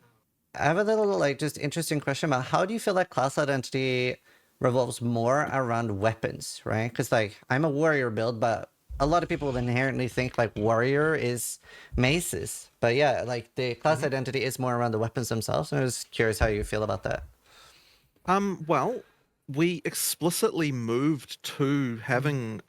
I have a little like just interesting question about how do you feel like class identity revolves more around weapons, right? Because like I'm a warrior build, but a lot of people would inherently think like warrior is maces. But yeah, like the class identity is more around the weapons themselves. And I was curious how you feel about that. Well, we explicitly moved to having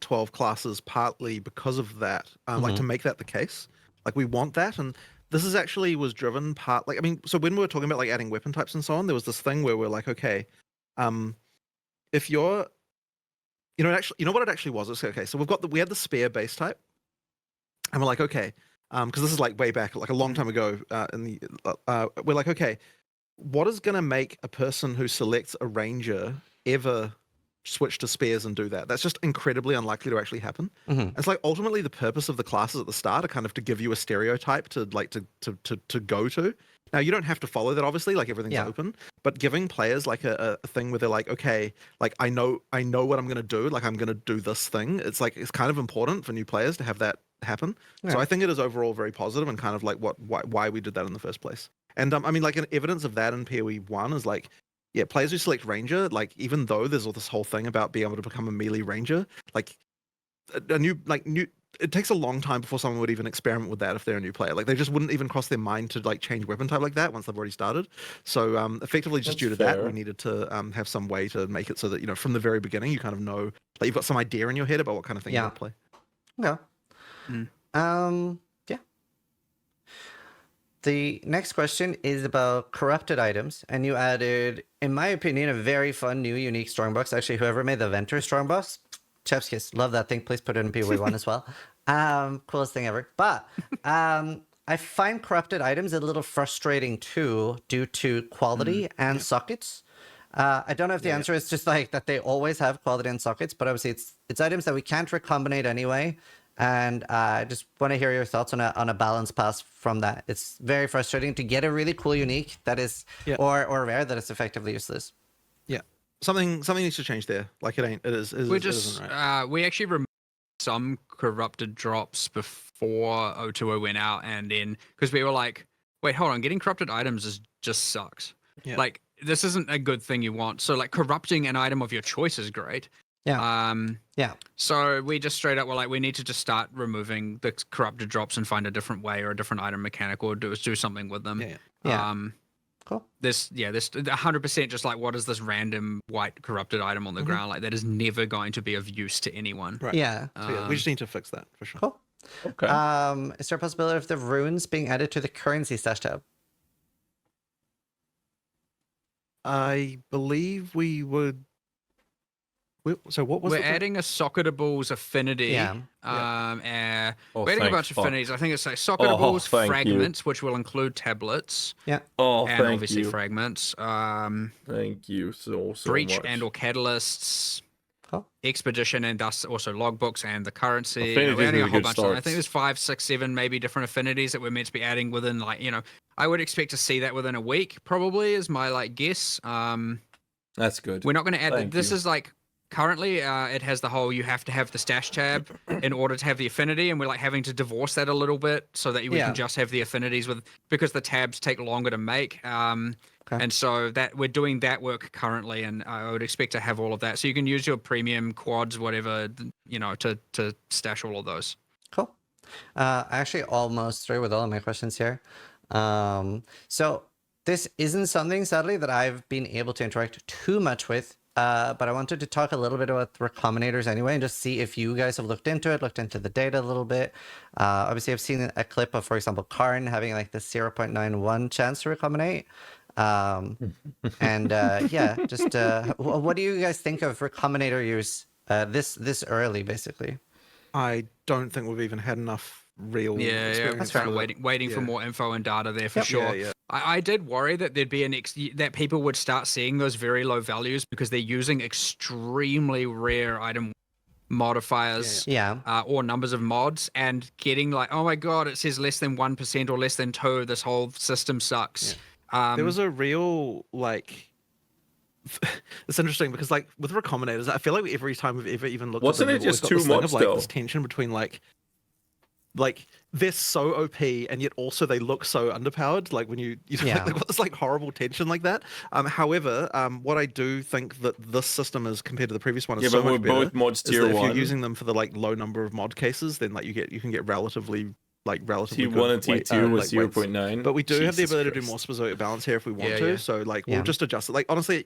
12 classes partly because of that, like to make that the case. Like we want that, and this is actually was driven part like so when we were talking about like adding weapon types and so on, there was this thing where we're like, okay, if you're you know what it actually was? It's okay, so we had the spear base type, and we're like, okay, because this is like way back, like a long time ago, we're like, okay, what is going to make a person who selects a ranger ever switch to spears and do that? That's just incredibly unlikely to actually happen. It's like ultimately the purpose of the classes at the start are kind of to give you a stereotype to like to go to. Now you don't have to follow that, obviously, like everything's open, but giving players like a thing where they're like, okay, like I know what I'm going to do, like I'm going to do this thing. It's like it's kind of important for new players to have that happen. Yeah. So I think it is overall very positive and kind of like why we did that in the first place. And I mean, like, an evidence of that in PoE 1 is like, yeah, players who select Ranger, like, even though there's all this whole thing about being able to become a melee Ranger, like, it takes a long time before someone would even experiment with that if they're a new player. Like, they just wouldn't even cross their mind to like change weapon type like that once they've already started. So effectively, just That's due to that, we fair. needed to have some way to make it so that, you know, from the very beginning, you kind of know, like, you've got some idea in your head about what kind of thing Yeah. you want to play. Yeah. Mm. Yeah. The next question is about corrupted items, and you added, in my opinion, a very fun, new, unique strongbox. Actually, whoever made the Venture strongbox, chef's kiss. Love that thing. Please put it in PoE 1 as well. Coolest thing ever. But I find corrupted items a little frustrating too, due to quality and sockets. I don't know if the answer is just like that they always have quality and sockets, but obviously it's items that we can't recombinate anyway. And I just want to hear your thoughts on a balance pass from that. It's very frustrating to get a really cool unique that is or rare that is effectively useless. Yeah, something needs to change there. Like, it isn't right. We actually removed some corrupted drops before 020 went out, and then because we were like, wait, hold on, getting corrupted items just sucks. Yeah. Like, this isn't a good thing you want. So like corrupting an item of your choice is great. Yeah. Yeah. So we just straight up were like, we need to just start removing the corrupted drops and find a different way or a different item mechanic or do something with them. Yeah. Cool. This 100% just like, what is this random white corrupted item on the ground? Like, that is never going to be of use to anyone. Right. Yeah. So, yeah, we just need to fix that for sure. Cool. Okay. Is there a possibility of the runes being added to the currency stash tab? I believe we would. So what was We're the thing? adding a socketables affinity. Yeah. We're adding a bunch of affinities. I think it's like socketables, thank you. fragments, which will include tablets. Oh, And thank obviously you. fragments. Thank you so Breach much. and or catalysts. Cool. Expedition and thus also logbooks and the currency. Affinities We're adding is a a whole good bunch of them. I start. think there's 5, 6, 7 maybe different affinities that we're meant to be adding within, like, you know, I would expect to see that within a week probably is my like guess. That's good. We're not going to add Thank this you. is like currently it has the whole you have to have the stash tab in order to have the affinity, and we're like having to divorce that a little bit so that we Yeah. can just have the affinities with, because the tabs take longer to make. And so that we're doing that work currently, and I would expect to have all of that. So you can use your premium quads, whatever, you know, to stash all of those. Cool. Actually, almost through with all of my questions here. So this isn't something, sadly, that I've been able to interact too much with, but I wanted to talk a little bit about Recombinators anyway, and just see if you guys have looked into the data a little bit. Obviously, I've seen a clip of, for example, Karn having like the 0.91 chance to recombinate. Yeah, just what do you guys think of Recombinator use this early, basically? I don't think we've even had enough real Yeah, experience. we're kind with of it. waiting for Yeah. more info and data there for Yep. sure. Yeah. I did worry that there'd be that people would start seeing those very low values because they're using extremely rare item modifiers Yeah. or numbers of mods and getting like, oh my god, it says less than 1% or less than 2. This whole system sucks. There was a real like. It's interesting because like with Recombinators, I feel like every time we've ever even looked Wasn't at it them, we've always just got too this thing much, of like though? this tension between like they're so OP and yet also they look so underpowered. Like when you know, Yeah. like this like horrible tension like that. However, what I do think that this system is compared to the previous one is Yeah, so but we're much better. both mods is that tier if 1. you're using them for the like low number of mod cases, then like you can get relatively Tier good 1 and Tier weight- 2 was like weights. 0.9. But we do have the Jesus ability to do Christ. more specific balance here if we want Yeah, to. yeah. So like Yeah. we'll just adjust it. Like honestly,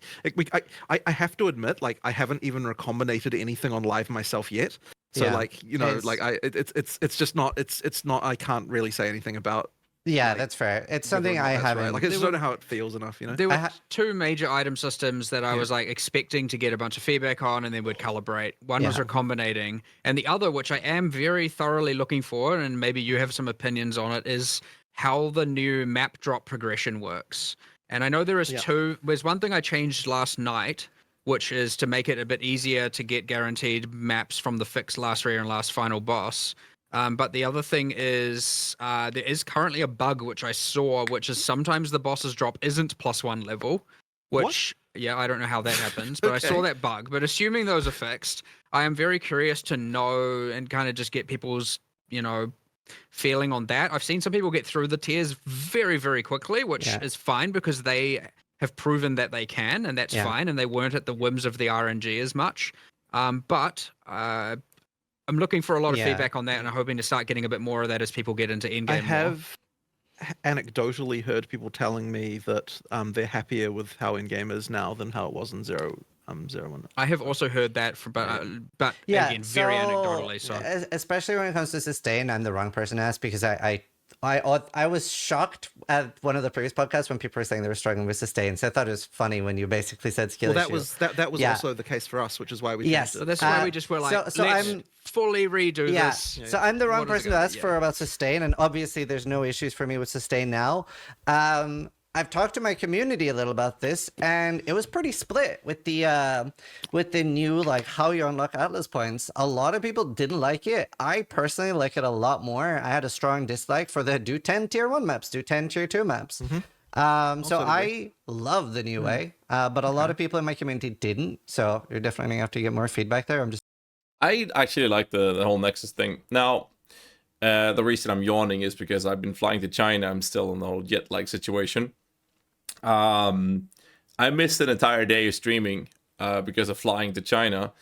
I have to admit, like I haven't even recombinated anything on live myself yet. So Yeah. like, you know, It's- like it's just not it's not I can't really say anything about Yeah, like, that's fair. It's whether or something not I that's right. haven't. Like I just don't know how it feels enough, you know. There were I 2 major item systems that I Yeah. was like expecting to get a bunch of feedback on and then would calibrate. One was Yeah. recombinating, and the other, which I am very thoroughly looking for, and maybe you have some opinions on it, is how the new map drop progression works. And I know there is Yeah. 2. There's one thing I changed last night, which is to make it a bit easier to get guaranteed maps from the fixed last rare and last final boss. But the other thing is there is currently a bug which I saw, which is sometimes the boss's drop isn't +1 level, which, yeah, I don't know how that happens, but I saw Okay. that bug. But assuming those are fixed, I am very curious to know and kind of just get people's, you know, feeling on that. I've seen some people get through the tiers very, very quickly, which is fine because they have proven that they can, and that's fine, and they weren't at the whims of the RNG as much. But I'm looking for a lot of feedback on that, and I'm hoping to start getting a bit more of that as people get into endgame. I have anecdotally heard people telling me that they're happier with how in-game is now than how it was in 0.1. I have also heard that from, but again, very anecdotally. So especially when it comes to sustain, I'm the wrong person to ask because I was shocked at one of the previous podcasts when people were saying they were struggling with sustain. So I thought it was funny when you basically said skill issue. That was also the case for us, which is why we changed it. So that's why we just were like, let's fully redo this. So I'm the wrong person to ask for about sustain, and obviously there's no issues for me with sustain now. I've talked to my community a little about this, and it was pretty split with the new like how you unlock Atlas points. A lot of people didn't like it. I personally like it a lot more. I had a strong dislike for the do 10 tier 1 maps, do 10 tier 2 maps. So I love the new way, but a lot of people in my community didn't. So you're definitely gonna have to get more feedback there. I actually like the whole Nexus thing. Now, the reason I'm yawning is because I've been flying to China. I'm still in the whole jet lag situation. I missed an entire day of streaming because of flying to China,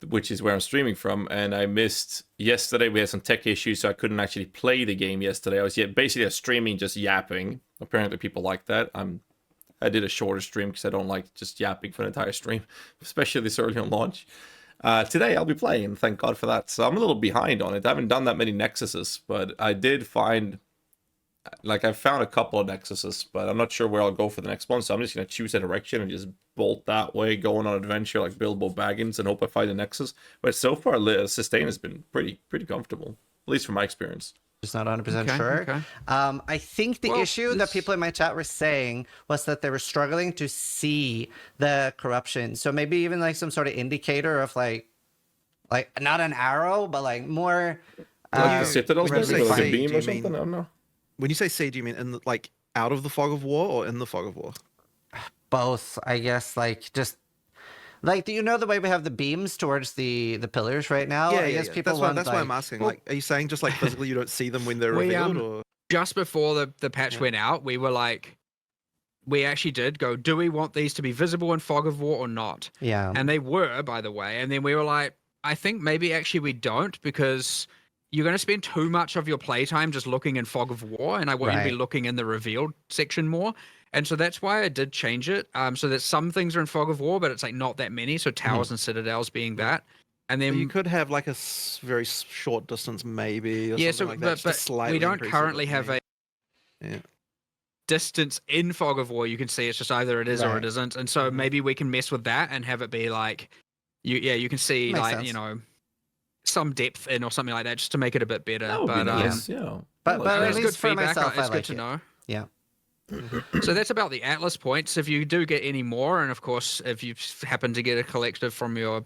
which is where I'm streaming from. And I missed yesterday. We had some tech issues, so I couldn't actually play the game yesterday. I was basically streaming, just yapping. Apparently, people like that. I did a shorter stream because I don't like just yapping for an entire stream, especially this early on launch. Today I'll be playing, thank God for that. So I'm a little behind on it. I haven't done that many Nexuses, but I did find, like, I found a couple of Nexuses, but I'm not sure where I'll go for the next one. So I'm just going to choose a direction and just bolt that way, going on adventure like Bilbo Baggins and hope I find a Nexus. But so far, sustain has been pretty comfortable, at least from my experience. Just not 100% sure. Okay. I think the issue that people in my chat were saying was that they were struggling to see the corruption. So maybe even like some sort of indicator of like not an arrow, but like more. Like the Citadels, maybe like a beam or mean, something. I don't know. When you say see, do you mean in like out of the fog of war or in the fog of war? Both, I guess. Like just. Like, do you know the way we have the beams towards the pillars right now? Yeah, I guess people want, that's why I'm asking. Like, are you saying just like physically you don't see them when they're revealed? Or just before the patch went out, we were like, we actually did go, do we want these to be visible in Fog of War or not? Yeah. And they were, by the way. And then we were like, I think maybe actually we don't, because you're going to spend too much of your playtime just looking in Fog of War, and I want you to be looking in the revealed section more. And so that's why I did change it. So that some things are in Fog of War, but it's like not that many. So towers and citadels being that. And then you could have like a very short distance, maybe. Or something like that, but we don't currently have a distance in Fog of War. You can see it's just either it is or it isn't. And so maybe we can mess with that and have it be like, you can see Makes like sense. you know, some depth in or something like that, just to make it a bit better. That would be nice, yeah. But at it's least good for feedback. myself, It's I good like to it. know. Yeah. So that's about the Atlas points. If you do get any more, and of course, if you happen to get a collective from your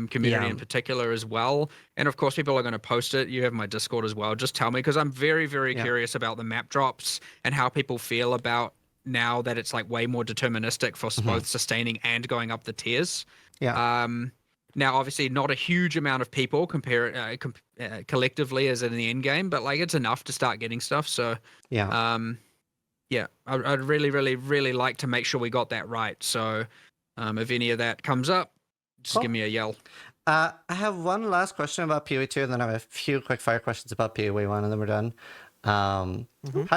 community in particular as well, and of course, people are going to post it. You have my Discord as well. Just tell me, because I'm very, very curious about the map drops and how people feel about now that it's like way more deterministic for both sustaining and going up the tiers. Yeah. Now, obviously, not a huge amount of people collectively as in the end game, but like it's enough to start getting stuff. So yeah, I'd really, really, really like to make sure we got that right. So if any of that comes up, just give me a yell. I have one last question about PoE 2, and then I have a few quick fire questions about PoE 1, and then we're done. How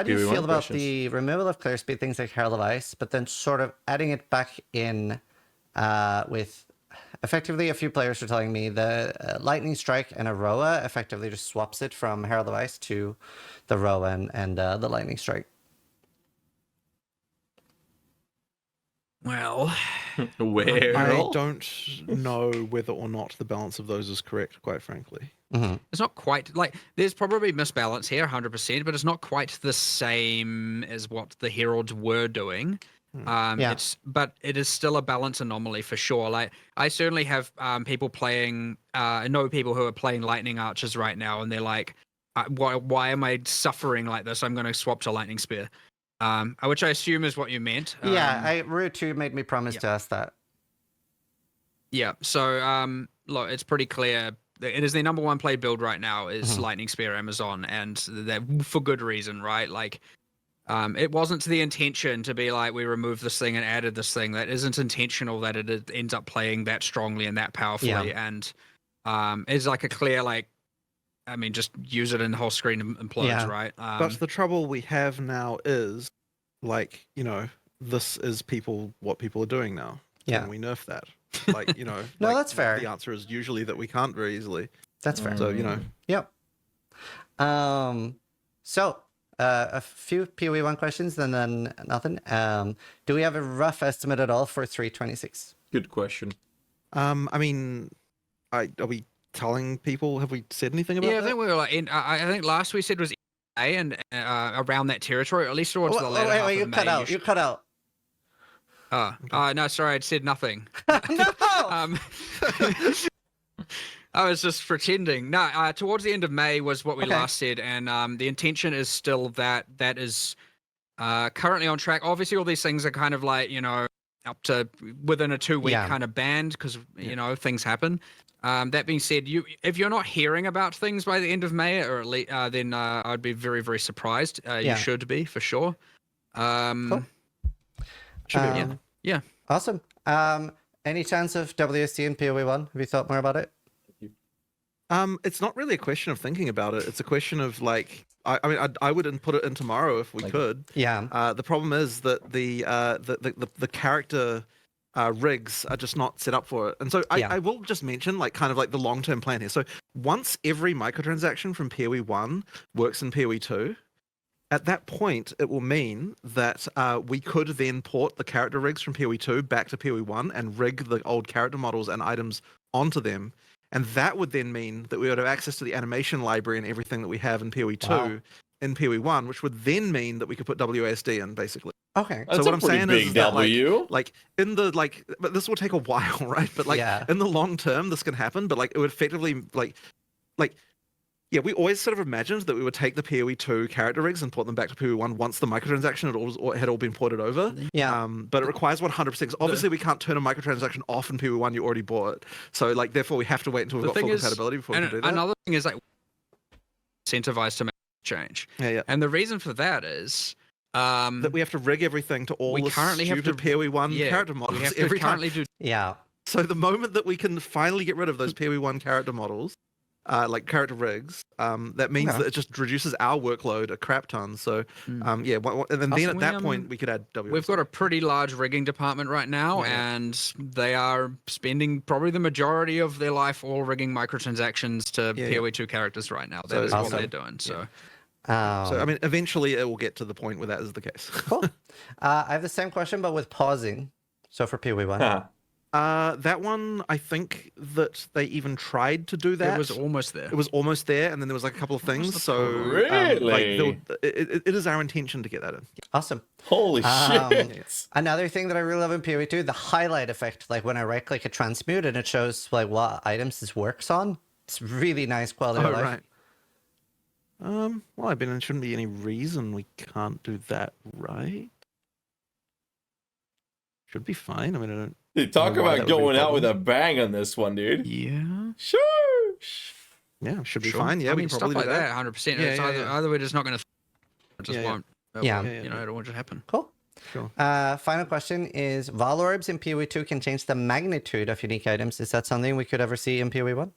do you PoE 1 feel about questions. the removal of clear speed, things like Herald of Ice, but then sort of adding it back in with effectively a few players are telling me the Lightning Strike and Aroa effectively just swaps it from Herald of Ice to the Roa and the Lightning Strike? Well, Where? I don't know whether or not the balance of those is correct, quite frankly. it's not quite like there's probably misbalance here, 100%, but it's not quite the same as what the Heralds were doing. But it is still a balance anomaly for sure. Like I certainly have people playing, I know people who are playing Lightning Archers right now, and they're like, why am I suffering like this? I'm going to swap to Lightning Spear. Which I assume is what you meant. Root 2 made me promise to ask that. Yeah, so look, it's pretty clear it is their number one play build right now is Mhm. Lightning Spear Amazon, and that for good reason, right? Like, it wasn't the intention to be like we removed this thing and added this thing. That isn't intentional. That it ends up playing that strongly and that powerfully, and is like a clear like. I mean, just use it and the whole screen implodes, Yeah. right? But the trouble we have now is, like, you know, this is what people are doing now. Yeah. Can we nerf that? Like, you know. No, like, that's fair. The answer is usually that we can't very easily. That's fair. So, you know. Yep. So a few PoE 1 questions and then nothing. Do we have a rough estimate at all for 326? Good question. I mean, are we telling people? Have we said anything about Yeah, I that? think we were like, I think last we said was A and around that territory, or at least towards the latter half Wait, you of cut May. out. You cut out. No, sorry, I'd said nothing. No! I was just pretending. No, towards the end of May was what we Okay. last said, and the intention is still that is currently on track. Obviously, all these things are kind of like, you know, up to within a 2-week Yeah. kind of band because you know things happen. That being said, if you're not hearing about things by the end of May, or at least, then I'd be very, very surprised. Yeah. You should be for sure. Cool. Should be, Um, Yeah. Awesome. Any chance of WSD and PoE 1? Have you thought more about it? It's not really a question of thinking about it. It's a question of like, I mean, I would put it in tomorrow if we could. Yeah. The problem is that the character rigs are just not set up for it. And so Yeah. I will just mention like kind of like the long-term plan here. So once every microtransaction from PoE 1 works in PoE 2, at that point, it will mean that we could then port the character rigs from PoE 2 back to PoE 1 and rig the old character models and items onto them. And that would then mean that we would have access to the animation library and everything that we have in PoE 2 Wow. in PoE 1, which would then mean that we could put WASD in, basically. Okay. That's what a I'm pretty saying big is that, W. Like in the but this will take a while, right? But like Yeah. in the long term, this can happen. But like it would effectively yeah, we always sort of imagined that we would take the PoE 2 character rigs and port them back to PoE 1 once the microtransaction had all been ported over. Yeah. But it requires 100%. 'Cause obviously, we can't turn a microtransaction off in PoE 1 you already bought. So like therefore, we have to wait until we've The got thing full is, compatibility before we and can do that. another thing is like incentivized to make change. Yeah. And the reason for that is That we have to rig everything to all we the currently have stupid to- PoE 1 yeah, character we models have to every time. currently do Yeah. So the moment that we can finally get rid of those PoE 1 character models, like character rigs, that means Okay. that it just reduces our workload a crap ton. So Mm. yeah, and then Also, at that point we could add WS. We've got a pretty large rigging department right now, Yeah. and they are spending probably the majority of their life all rigging microtransactions to Yeah, PoE 2 characters right now. That So- is what Awesome. they're doing. So So I Um, mean, eventually it will get to the point where that is the case. cool. I have the same question, but with pausing. So for PoE 1. Huh. That one, I think that they even tried to do that. it was almost there. It was almost there, and then there was like a couple of things. the So Really? it is our intention to get that in. Awesome. Holy shit. Another thing that I really love in PoE 2, the highlight effect. Like when I right click a transmute and it shows like what items this works on. It's really nice quality of life. Right. Well, I mean, there shouldn't be any reason we can't do that, right? Should be fine. I mean, I don't. Dude, talk Why that about would be a going out with a problem. bang on this one, dude. Yeah. Sure. Yeah, should be Sure. fine. Yeah, I we mean, can stuff probably like do that. that, 100%. Yeah, It's yeah, either, yeah. either we're just not going to. It just Yeah, yeah. won't. It Yeah. won't, Yeah, yeah, you know, it won't just happen. Cool. Sure. Final question is, Val orbs in PoE 2 can change the magnitude of unique items. Is that something we could ever see in PoE 1?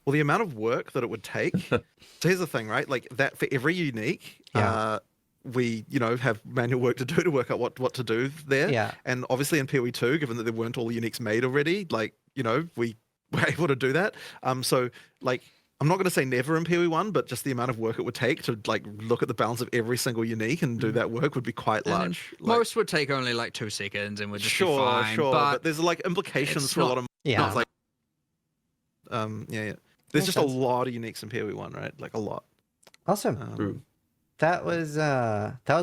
Well, the amount of work that it would take. So here's the thing, right? Like that for every unique, Yeah. we have manual work to do to work out what to do there. Yeah. And obviously in PoE 2, given that there weren't all the uniques made already, like we were able to do that. So like I'm not going to say never in PoE 1, but just the amount of work it would take to like look at the balance of every single unique and do that work would be quite And then large. Like, most would take only like 2 seconds and would just be sure, fine. sure, but But there's like implications it's for a not- lot of Yeah. it's like yeah. There's Makes just sense. a lot of uniques in PoE 1, right? Like a lot. Awesome. True. That was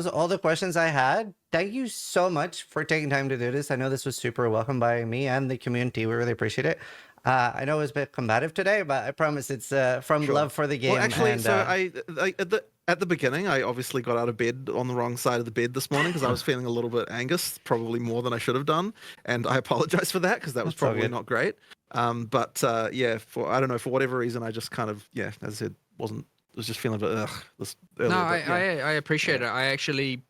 all the questions I had. Thank you so much for taking time to do this. I know this was super welcome by me and the community. We really appreciate it. I know it was a bit combative today, but I promise it's from Sure. love for the game. Well, actually, and, so at at the beginning, I obviously got out of bed on the wrong side of the bed this morning because I was feeling a little bit angus, probably more than I should have done, and I apologize for that because that was That's all probably good. not great. But yeah, I don't know, for whatever reason, I just kind of, yeah, as I said, was just feeling a bit ugh this earlier. No, but, yeah. I appreciate it. I actually,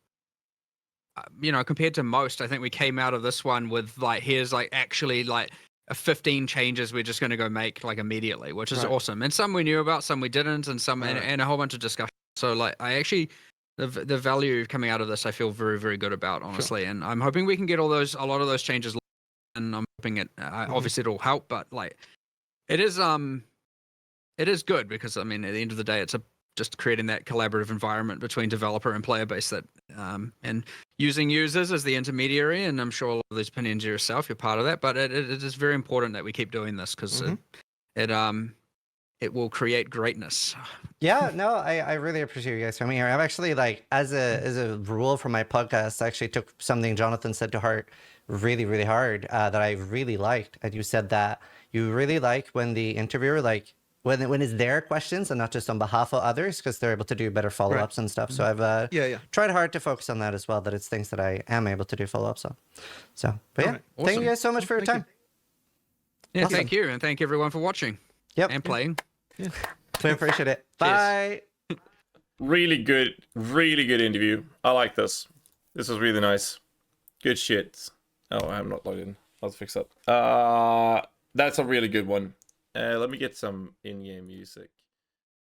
you know, compared to most, I think we came out of this one with like, here's like actually like 15 changes we're just going to go make like immediately, which is Right. awesome. And some we knew about, some we didn't, and some Right. and a whole bunch of discussion. So like, I actually, the value coming out of this, I feel very, very good about, honestly. And I'm hoping we can get a lot of those changes, and I'm hoping it. Obviously, it'll help, but like, it is good because I mean, at the end of the day, it's just creating that collaborative environment between developer and player base that and using users as the intermediary. And I'm sure a lot of these opinions yourself, you're part of that, but it is very important that we keep doing this because it will create greatness. Yeah, no, I really appreciate you guys coming here. I've actually like as a rule for my podcast, I actually took something Jonathan said to heart really, really hard that I really liked. And you said that you really like when the interviewer like when it's their questions and not just on behalf of others because they're able to do better follow-ups and stuff. So I've tried hard to focus on that as well, that it's things that I am able to do follow-ups on. So but yeah, Right. thank Awesome. you guys so much for your time. Yeah, Awesome. thank you, and thank everyone for watching and playing. We appreciate it. Bye. Really good interview. I like this. This was really nice. Good shit. Oh, I'm not logged in. I'll fix that. That's a really good one. Let me get some in-game music.